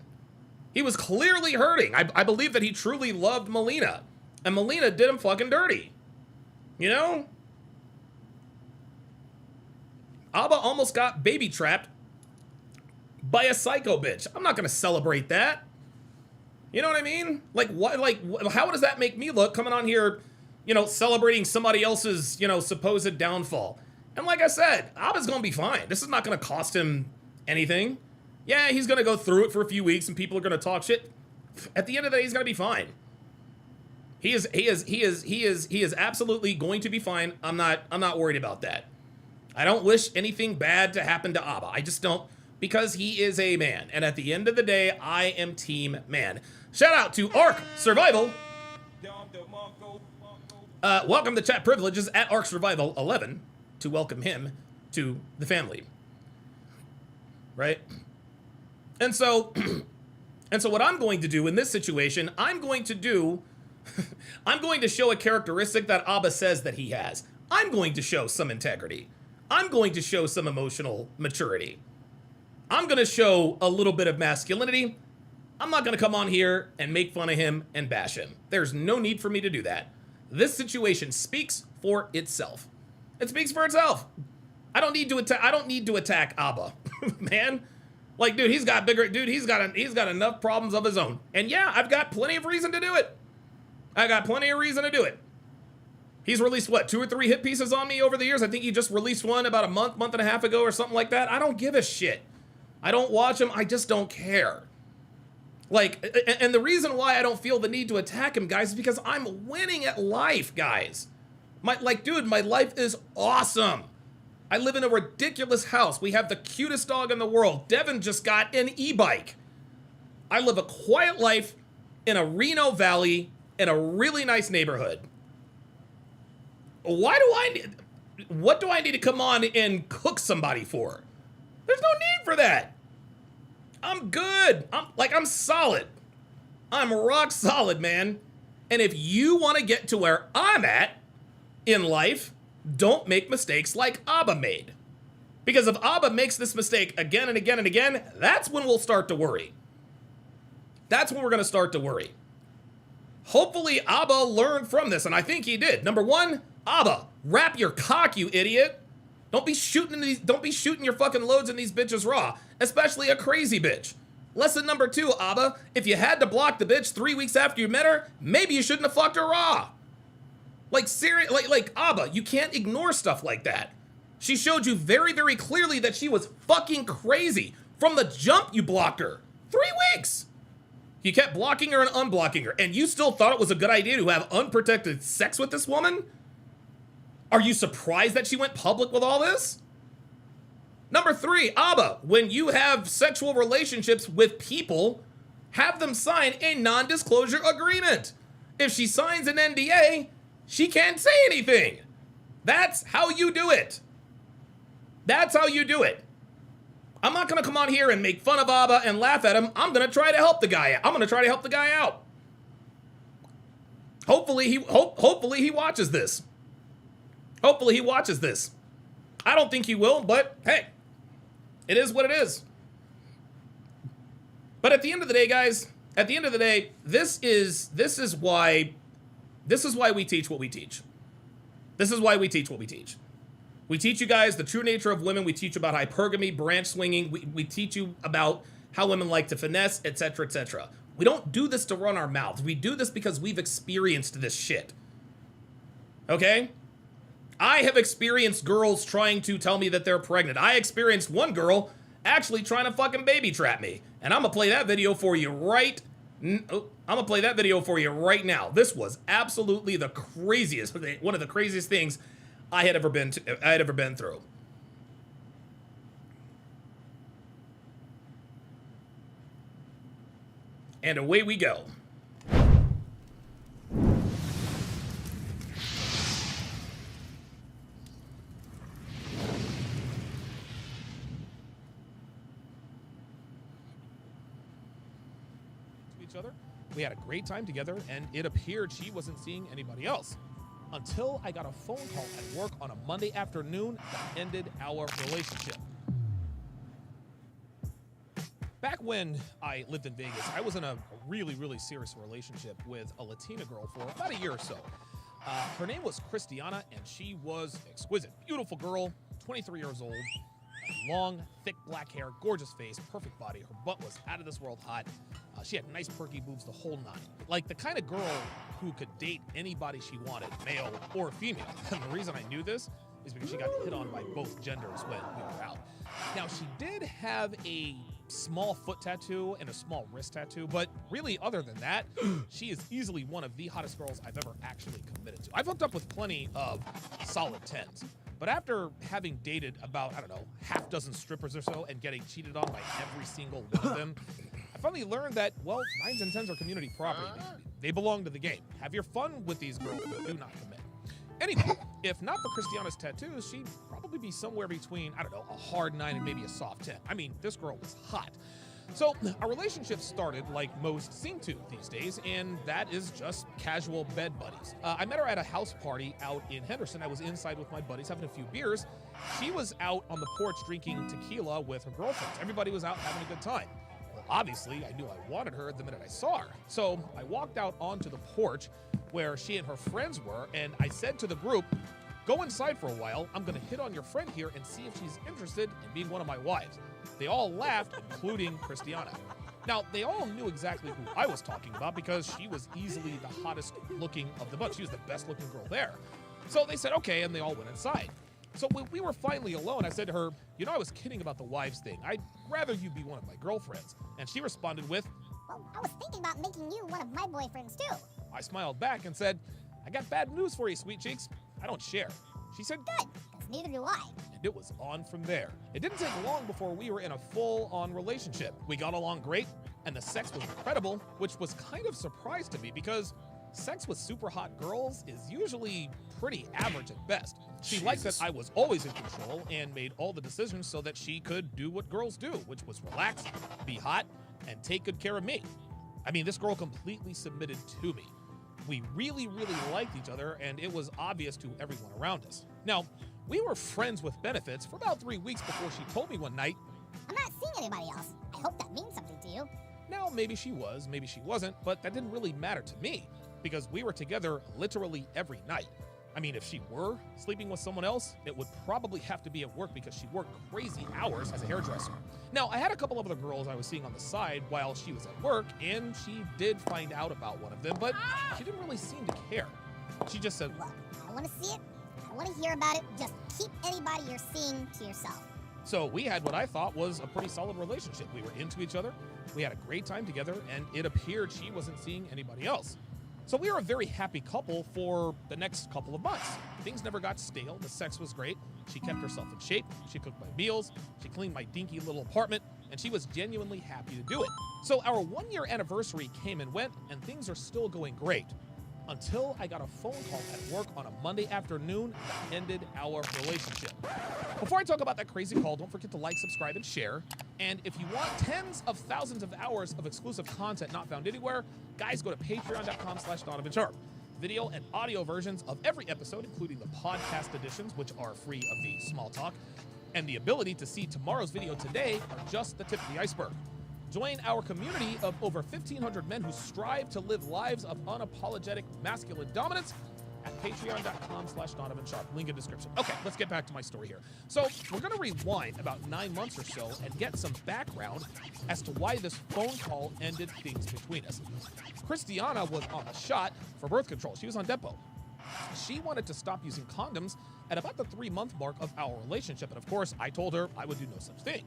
He was clearly hurting. I believe that he truly loved Melina, and Melina did him fucking dirty. You know? Abba almost got baby trapped by a psycho bitch. I'm not gonna celebrate that. You know what I mean? Like, what? Like, how does that make me look coming on here, you know, celebrating somebody else's, you know, supposed downfall? And like I said, Abba's gonna be fine. This is not gonna cost him anything. Yeah, he's gonna go through it for a few weeks, and people are gonna talk shit. At the end of the day, he's gonna be fine. He is absolutely going to be fine. I'm not worried about that. I don't wish anything bad to happen to Abba. I just don't, because he is a man. And at the end of the day, I am team man. Shout out to Ark Survival. Welcome to chat privileges at Ark Survival 11 to welcome him to the family. Right? And so what I'm going to do in this situation, I'm going to show a characteristic that Abba says that he has. I'm going to show some integrity. I'm going to show some emotional maturity. I'm going to show a little bit of masculinity. I'm not going to come on here and make fun of him and bash him. There's no need for me to do that. This situation speaks for itself. It speaks for itself. I don't need to attack Abba, man. Like, dude, he's got enough problems of his own. And yeah, I've got plenty of reason to do it. He's released, what, 2 or 3 hit pieces on me over the years? I think he just released one about a month and a half ago or something like that. I don't give a shit. I don't watch him. I just don't care. Like, and the reason why I don't feel the need to attack him, guys, is because I'm winning at life, guys. My life is awesome. I live in a ridiculous house. We have the cutest dog in the world. Devin just got an e-bike. I live a quiet life in a Reno Valley in a really nice neighborhood. What do I need to come on and cook somebody for? There's no need for that. I'm good. I'm solid. I'm rock solid, man. And if you want to get to where I'm at in life, don't make mistakes like Abba made. Because if Abba makes this mistake again and again and again, that's when we'll start to worry. That's when we're going to start to worry. Hopefully Abba learned from this, and I think he did. Number 1, Abba, wrap your cock, you idiot. Don't be shooting your fucking loads in these bitches raw, especially a crazy bitch. Lesson number 2, Abba. If you had to block the bitch 3 weeks after you met her, maybe you shouldn't have fucked her raw. Like, like, Abba, you can't ignore stuff like that. She showed you very, very clearly that she was fucking crazy. From the jump, you blocked her. 3 weeks. You kept blocking her and unblocking her, and you still thought it was a good idea to have unprotected sex with this woman? Are you surprised that she went public with all this? Number 3, Abba, when you have sexual relationships with people, have them sign a non-disclosure agreement. If she signs an NDA, she can't say anything. That's how you do it. That's how you do it. I'm not gonna come on here and make fun of Abba and laugh at him. I'm gonna try to help the guy out. I'm gonna try to help the guy out. Hopefully he watches this. Hopefully he watches this. I don't think he will, but hey, it is what it is. But at the end of the day, guys, at the end of the day, this is why we teach what we teach. This is why we teach what we teach. We teach you guys the true nature of women. We teach you about hypergamy, branch swinging. We teach you about how women like to finesse, etc., etc. We don't do this to run our mouths. We do this because we've experienced this shit. Okay? I have experienced girls trying to tell me that they're pregnant. I experienced one girl actually trying to fucking baby trap me. And I'm gonna play that video for you right now. This was absolutely the craziest, one of the craziest things I had ever been through. And away we go. Each other. We had a great time together, and it appeared she wasn't seeing anybody else. Until I got a phone call at work on a Monday afternoon that ended our relationship. Back when I lived in Vegas, I was in a really, really serious relationship with a Latina girl for about a year or so. Her name was Christiana, and she was exquisite. Beautiful girl, 23 years old, long, thick black hair, gorgeous face, perfect body. Her butt was out of this world hot. She had nice perky boobs, the whole nine. Like the kind of girl who could date anybody she wanted, male or female. And the reason I knew this is because she got hit on by both genders when we were out. Now, she did have a small foot tattoo and a small wrist tattoo, but really, other than that, she is easily one of the hottest girls I've ever actually committed to. I've hooked up with plenty of solid 10s. But after having dated about, I don't know, half dozen strippers or so and getting cheated on by every single one of them, I finally learned that, well, 9s and 10s are community property. They belong to the game. Have your fun with these girls, but do not commit. Anyway, if not for Christiana's tattoos, she'd probably be somewhere between, I don't know, a hard 9 and maybe a soft 10. I mean, this girl was hot. So our relationship started like most seem to these days, and that is just casual bed buddies. I met her at a house party out in Henderson. I was inside with my buddies having a few beers. She was out on the porch drinking tequila with her girlfriends. Everybody was out having a good time. Well, obviously, I knew I wanted her the minute I saw her. So I walked out onto the porch where she and her friends were, and I said to the group, "Go inside for a while. I'm gonna hit on your friend here and see if she's interested in being one of my wives." They all laughed, including Christiana. Now, they all knew exactly who I was talking about because she was easily the hottest looking of the bunch. She was the best looking girl there. So they said, okay, and they all went inside. So when we were finally alone, I said to her, "You know, I was kidding about the wives thing. I'd rather you be one of my girlfriends." And she responded with, "Well, I was thinking about making you one of my boyfriends too." I smiled back and said, "I got bad news for you, sweet cheeks. I don't share." She said, "Good, because neither do I." And it was on from there. It didn't take long before we were in a full-on relationship. We got along great, and the sex was incredible, which was kind of surprise to me because sex with super hot girls is usually pretty average at best. She liked that I was always in control and made all the decisions so that she could do what girls do, which was relax, be hot, and take good care of me. I mean, this girl completely submitted to me. We really, really liked each other, and it was obvious to everyone around us. Now, we were friends with benefits for about 3 weeks before she told me one night, "I'm not seeing anybody else. I hope that means something to you." Now, maybe she was, maybe she wasn't, but that didn't really matter to me because we were together literally every night. I mean, if she were sleeping with someone else, it would probably have to be at work because she worked crazy hours as a hairdresser. Now, I had a couple of other girls I was seeing on the side while she was at work, and she did find out about one of them, but she didn't really seem to care. She just said, Look, I want to see it. I want to hear about it. Just keep anybody you're seeing to yourself. So we had what I thought was a pretty solid relationship. We were into each other, we had a great time together, and it appeared she wasn't seeing anybody else. So we were a very happy couple for the next couple of months. Things never got stale, the sex was great, she kept herself in shape, she cooked my meals, she cleaned my dinky little apartment, and she was genuinely happy to do it. So our 1-year anniversary came and went, and things are still going great. Until I got a phone call at work on a Monday afternoon that ended our relationship. Before I talk about that crazy call, don't forget to like, subscribe, and share. And if you want tens of thousands of hours of exclusive content not found anywhere, guys, go to patreon.com/DonovanSharp. Video and audio versions of every episode, including the podcast editions, which are free of the small talk, and the ability to see tomorrow's video today are just the tip of the iceberg. Join our community of over 1,500 men who strive to live lives of unapologetic masculine dominance at patreon.com/DonovanSharp. Link in description. Okay, let's get back to my story here. So we're going to rewind about 9 months or so and get some background as to why this phone call ended things between us. Christiana was on a shot for birth control. She was on Depo. She wanted to stop using condoms at about the 3-month mark of our relationship. And of course, I told her I would do no such thing.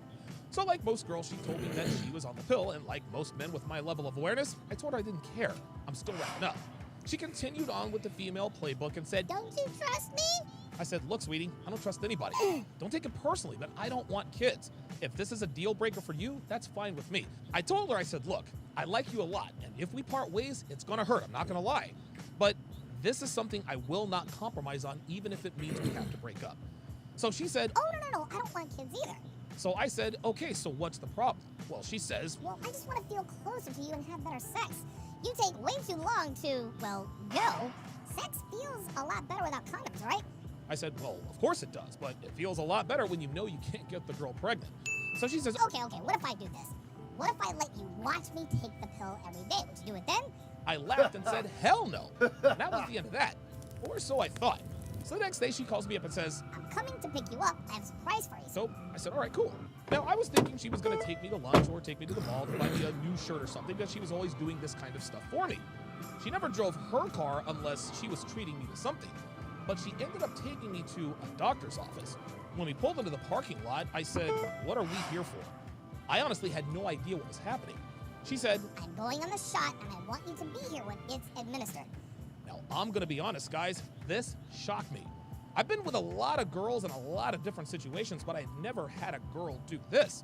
So like most girls, she told me that she was on the pill, and like most men with my level of awareness, I told her I didn't care. I'm still wrapping up. She continued on with the female playbook and said, "Don't you trust me?" I said, "Look, sweetie, I don't trust anybody. Don't take it personally, but I don't want kids. If this is a deal breaker for you, that's fine with me." I told her, I said, "Look, I like you a lot, and if we part ways, it's gonna hurt, I'm not gonna lie. But this is something I will not compromise on, even if it means we have to break up." So she said, "Oh, no, I don't want kids either." So I said, "Okay, so what's the problem?" Well, she says, "Well, I just want to feel closer to you and have better sex. You take way too long to, well, go. Sex feels a lot better without condoms, right?" I said, "Well, of course it does, but it feels a lot better when you know you can't get the girl pregnant." So she says, Okay, what if I do this? What if I let you watch me take the pill every day? Would you do it then?" I laughed and said, "Hell no." And that was the end of that. Or so I thought. So the next day she calls me up and says, "I'm coming to pick you up. I have a surprise for you." So I said, "All right, cool." Now I was thinking she was going to take me to lunch or take me to the mall to buy me a new shirt or something, because she was always doing this kind of stuff for me. She never drove her car unless she was treating me to something. But she ended up taking me to a doctor's office. When we pulled into the parking lot, I said, "What are we here for?" I honestly had no idea what was happening. She said, "I'm going on the shot, and I want you to be here when it's administered." Now, I'm going to be honest, guys, this shocked me. I've been with a lot of girls in a lot of different situations, but I've never had a girl do this.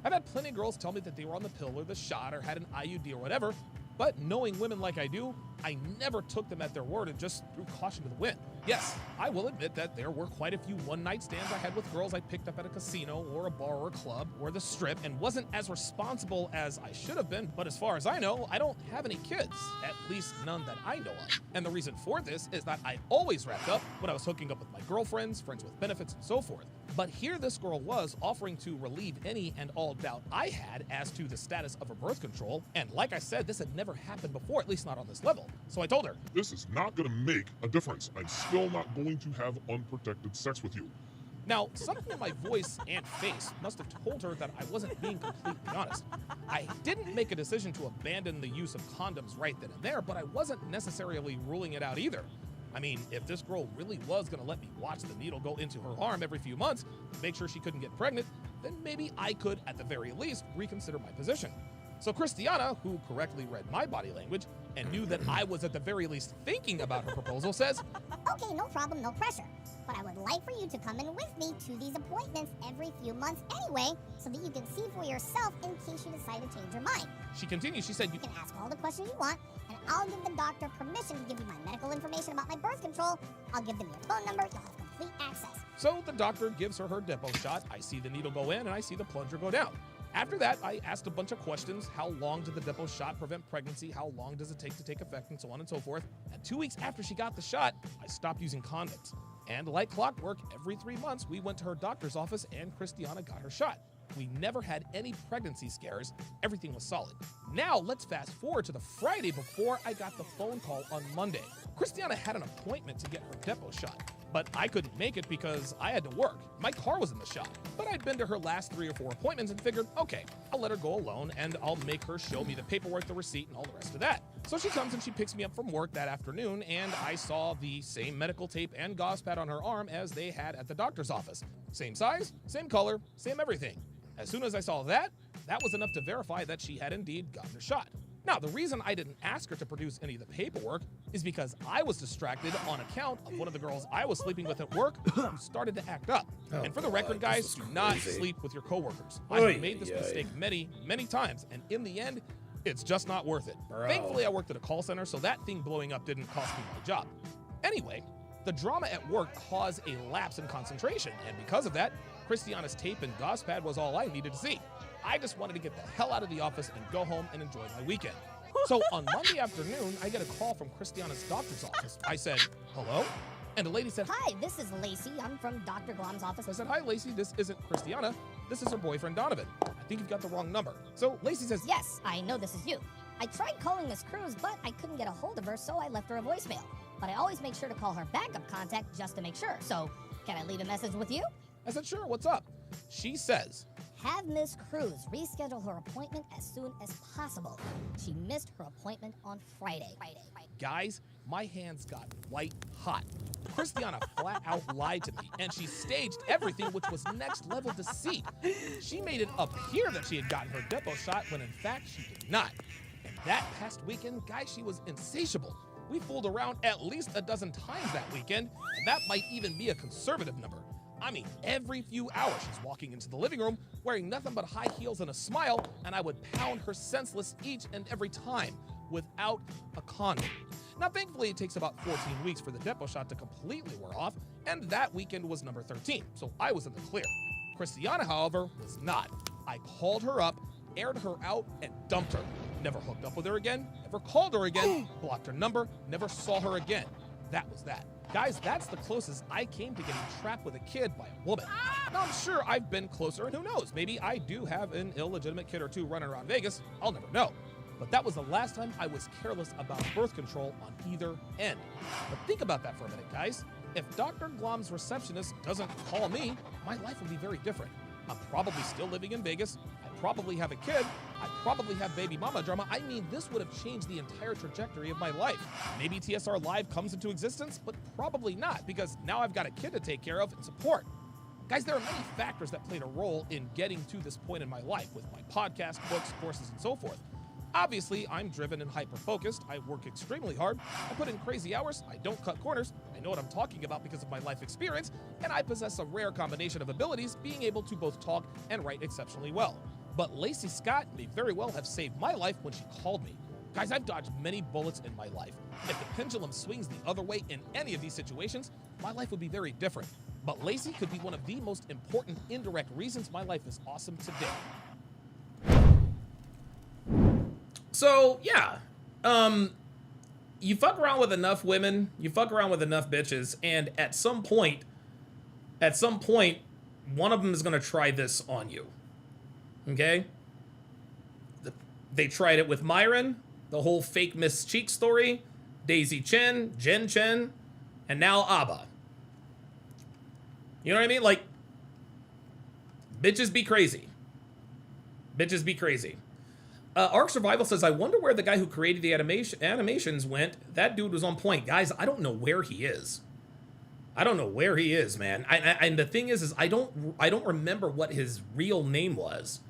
I've had plenty of girls tell me that they were on the pill or the shot or had an IUD or whatever, but knowing women like I do, I never took them at their word and just threw caution to the wind. Yes, I will admit that there were quite a few one-night stands I had with girls I picked up at a casino or a bar or a club or the strip, and wasn't as responsible as I should have been, but as far as I know, I don't have any kids, at least none that I know of. And the reason for this is that I always wrapped up when I was hooking up with my girlfriends, friends with benefits, and so forth. But here this girl was offering to relieve any and all doubt I had as to the status of her birth control, and like I said, this had never happened before, at least not on this level. So I told her, "This is not going to make a difference. I'm still not going to have unprotected sex with you." Now, something in my voice and face must have told her that I wasn't being completely honest. I didn't make a decision to abandon the use of condoms right then and there, but I wasn't necessarily ruling it out either. I mean, if this girl really was going to let me watch the needle go into her arm every few months to make sure she couldn't get pregnant, then maybe I could, at the very least, reconsider my position. So Christiana, who correctly read my body language and knew that I was at the very least thinking about her proposal, says, "Okay, no problem, no pressure. But I would like for you to come in with me to these appointments every few months anyway, so that you can see for yourself in case you decide to change your mind." She continues, she said, "You can ask all the questions you want, and I'll give the doctor permission to give you my medical information about my birth control. I'll give them your phone number. You'll have complete access." So the doctor gives her her Depo shot. I see the needle go in and I see the plunger go down. After that, I asked a bunch of questions. How long did the Depo shot prevent pregnancy? How long does it take effect? And so on and so forth. And 2 weeks after she got the shot, I stopped using condoms. And like clockwork, every 3 months, we went to her doctor's office and Christiana got her shot. We never had any pregnancy scares. Everything was solid. Now, let's fast forward to the Friday before I got the phone call on Monday. Christiana had an appointment to get her depot shot, but I couldn't make it because I had to work. My car was in the shop, but I'd been to her last 3 or 4 appointments and figured, okay, I'll let her go alone and I'll make her show me the paperwork, the receipt, and all the rest of that. So she comes and she picks me up from work that afternoon, and I saw the same medical tape and gauze pad on her arm as they had at the doctor's office. Same size, same color, same everything. As soon as I saw that, that was enough to verify that she had indeed gotten her shot. Now, the reason I didn't ask her to produce any of the paperwork is because I was distracted on account of one of the girls I was sleeping with at work who started to act up. Oh, and for the record, guys, do not sleep with your coworkers. Oy, I've made this mistake many, many times, and in the end, it's just not worth it. Bro. Thankfully, I worked at a call center, so that thing blowing up didn't cost me my job. Anyway, the drama at work caused a lapse in concentration, and because of that, Christiana's tape and gauze pad was all I needed to see. I just wanted to get the hell out of the office and go home and enjoy my weekend. So on Monday afternoon, I get a call from Christiana's doctor's office. I said, hello? And the lady said, Hi, this is Lacey. I'm from Dr. Glom's office. I said, hi, Lacey. This isn't Christiana. This is her boyfriend, Donovan. I think you've got the wrong number. So Lacey says, Yes, I know this is you. I tried calling Miss Cruz, but I couldn't get a hold of her, so I left her a voicemail. But I always make sure to call her backup contact just to make sure. So, can I leave a message with you? I said, sure, what's up? She says, have Miss Cruz reschedule her appointment as soon as possible. She missed her appointment on Friday. Guys, my hands got white hot. Christiana flat out lied to me, and she staged everything, which was next level deceit. She made it appear that she had gotten her depot shot when in fact she did not. And that past weekend, guys, she was insatiable. We fooled around at least a dozen times that weekend, and that might even be a conservative number. I mean, every few hours she's walking into the living room wearing nothing but high heels and a smile, and I would pound her senseless each and every time without a condom. Now, thankfully, it takes about 14 weeks for the depot shot to completely wear off, and that weekend was number 13, so I was in the clear. Christiana, however, was not. I called her up, aired her out, and dumped her. Never hooked up with her again, never called her again, blocked her number, never saw her again. That was that. Guys, that's the closest I came to getting trapped with a kid by a woman. Now, I'm sure I've been closer, and who knows, maybe I do have an illegitimate kid or two running around Vegas. I'll never know. But that was the last time I was careless about birth control on either end. But think about that for a minute, guys. If Dr. Glom's receptionist doesn't call me, my life would be very different. I'm probably still living in Vegas. I probably have a kid. I probably have baby mama drama. I mean, this would have changed the entire trajectory of my life. Maybe TSR Live comes into existence, but probably not, because now I've got a kid to take care of and support. Guys, there are many factors that played a role in getting to this point in my life with my podcast, books, courses, and so forth. Obviously, I'm driven and hyper-focused. I work extremely hard. I put in crazy hours. I don't cut corners. I know what I'm talking about because of my life experience, and I possess a rare combination of abilities, being able to both talk and write exceptionally well. But Lacey Scott may very well have saved my life when she called me. Guys, I've dodged many bullets in my life. If the pendulum swings the other way in any of these situations, my life would be very different. But Lacey could be one of the most important indirect reasons my life is awesome today. So, yeah. You fuck around with enough women, you fuck around with enough bitches, and at some point, one of them is going to try this on you. Okay? They tried it with Myron, the whole fake Miss Cheek story, Daisy Chen, Jen Chen, and now Abba. You know what I mean? Like, bitches be crazy. Bitches be crazy. Ark Survival says, I wonder where the guy who created the animations went. That dude was on point. Guys, I don't know where he is. I don't know where he is, man. And the thing is I don't remember what his real name was.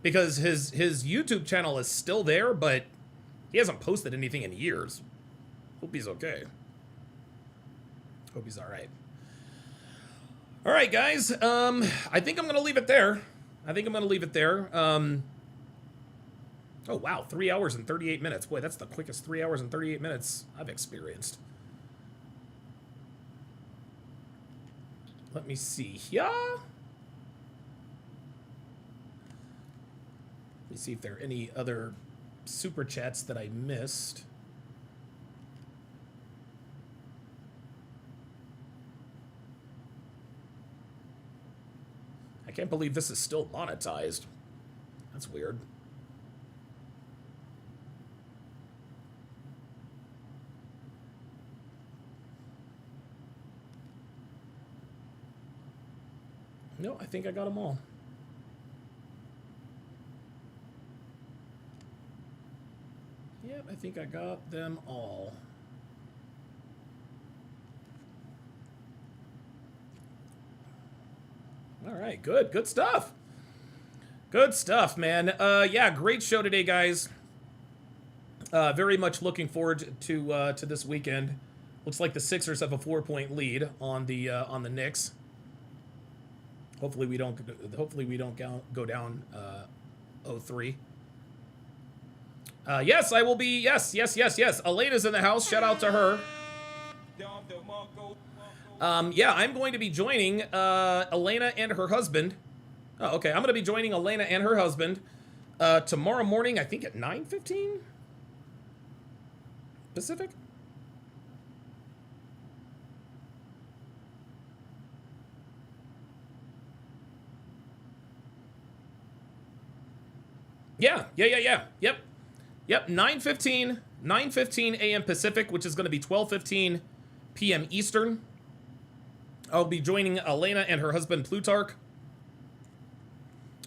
Because his YouTube channel is still there, but he hasn't posted anything in years. Hope he's okay. Hope he's all right. All right, guys. I think I'm going to leave it there. Oh, wow. 3 hours and 38 minutes. Boy, that's the quickest 3 hours and 38 minutes I've experienced. Let me see here. Let me see if there are any other super chats that I missed. I Can't believe this is still monetized. That's weird. No, I think I got them all. Yep, I think I got them all. All right, good. Good stuff. Good stuff, man. Yeah, great show today, guys. Very much looking forward to this weekend. Looks like the Sixers have a 4-point lead on the Knicks. Hopefully we don't go down 0-3. Yes, I will be. Yes. Elena's in the house. Shout out to her. Yeah, I'm going to be joining Elena and her husband. Oh, okay, I'm going to be joining Elena and her husband tomorrow morning, I think at 9:15 Pacific. Yeah. Yep, 9:15 a.m. Pacific, which is going to be 12:15 p.m. Eastern. I'll be joining Elena and her husband Plutarch.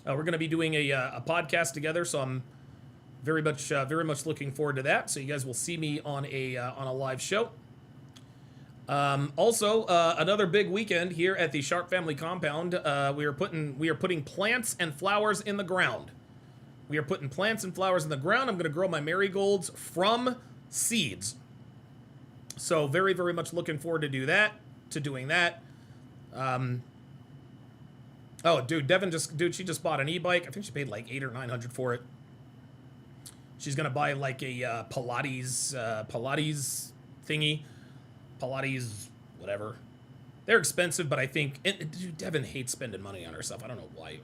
We're going to be doing a podcast together, so I'm very much looking forward to that. So you guys will see me on a live show. Also, another big weekend here at the Sharp Family Compound. We are putting plants and flowers in the ground. We are putting plants and flowers in the ground. I'm going to grow my marigolds from seeds. So very, very much looking forward to doing that. Oh, dude, she just bought an e-bike. I think she paid like $800 or $900 for it. She's gonna buy like a Pilates thingy, Pilates whatever. They're expensive, but I think dude, Devin hates spending money on herself. I don't know why.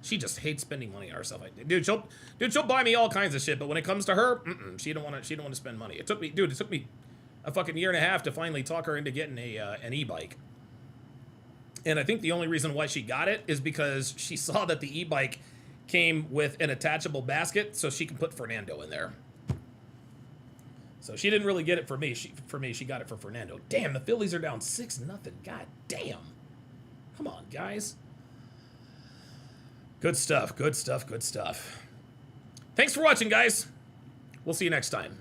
She just hates spending money on herself. Dude, she'll buy me all kinds of shit, but when it comes to her, she don't want to spend money. It took me a fucking year and a half to finally talk her into getting an e-bike. And I think the only reason why she got it is because she saw that the e-bike came with an attachable basket, so she can put Fernando in there. So she didn't really get it for me. She got it for Fernando. Damn, the Phillies are down 6-0. God damn. Come on, guys. Good stuff. Thanks for watching, guys. We'll see you next time.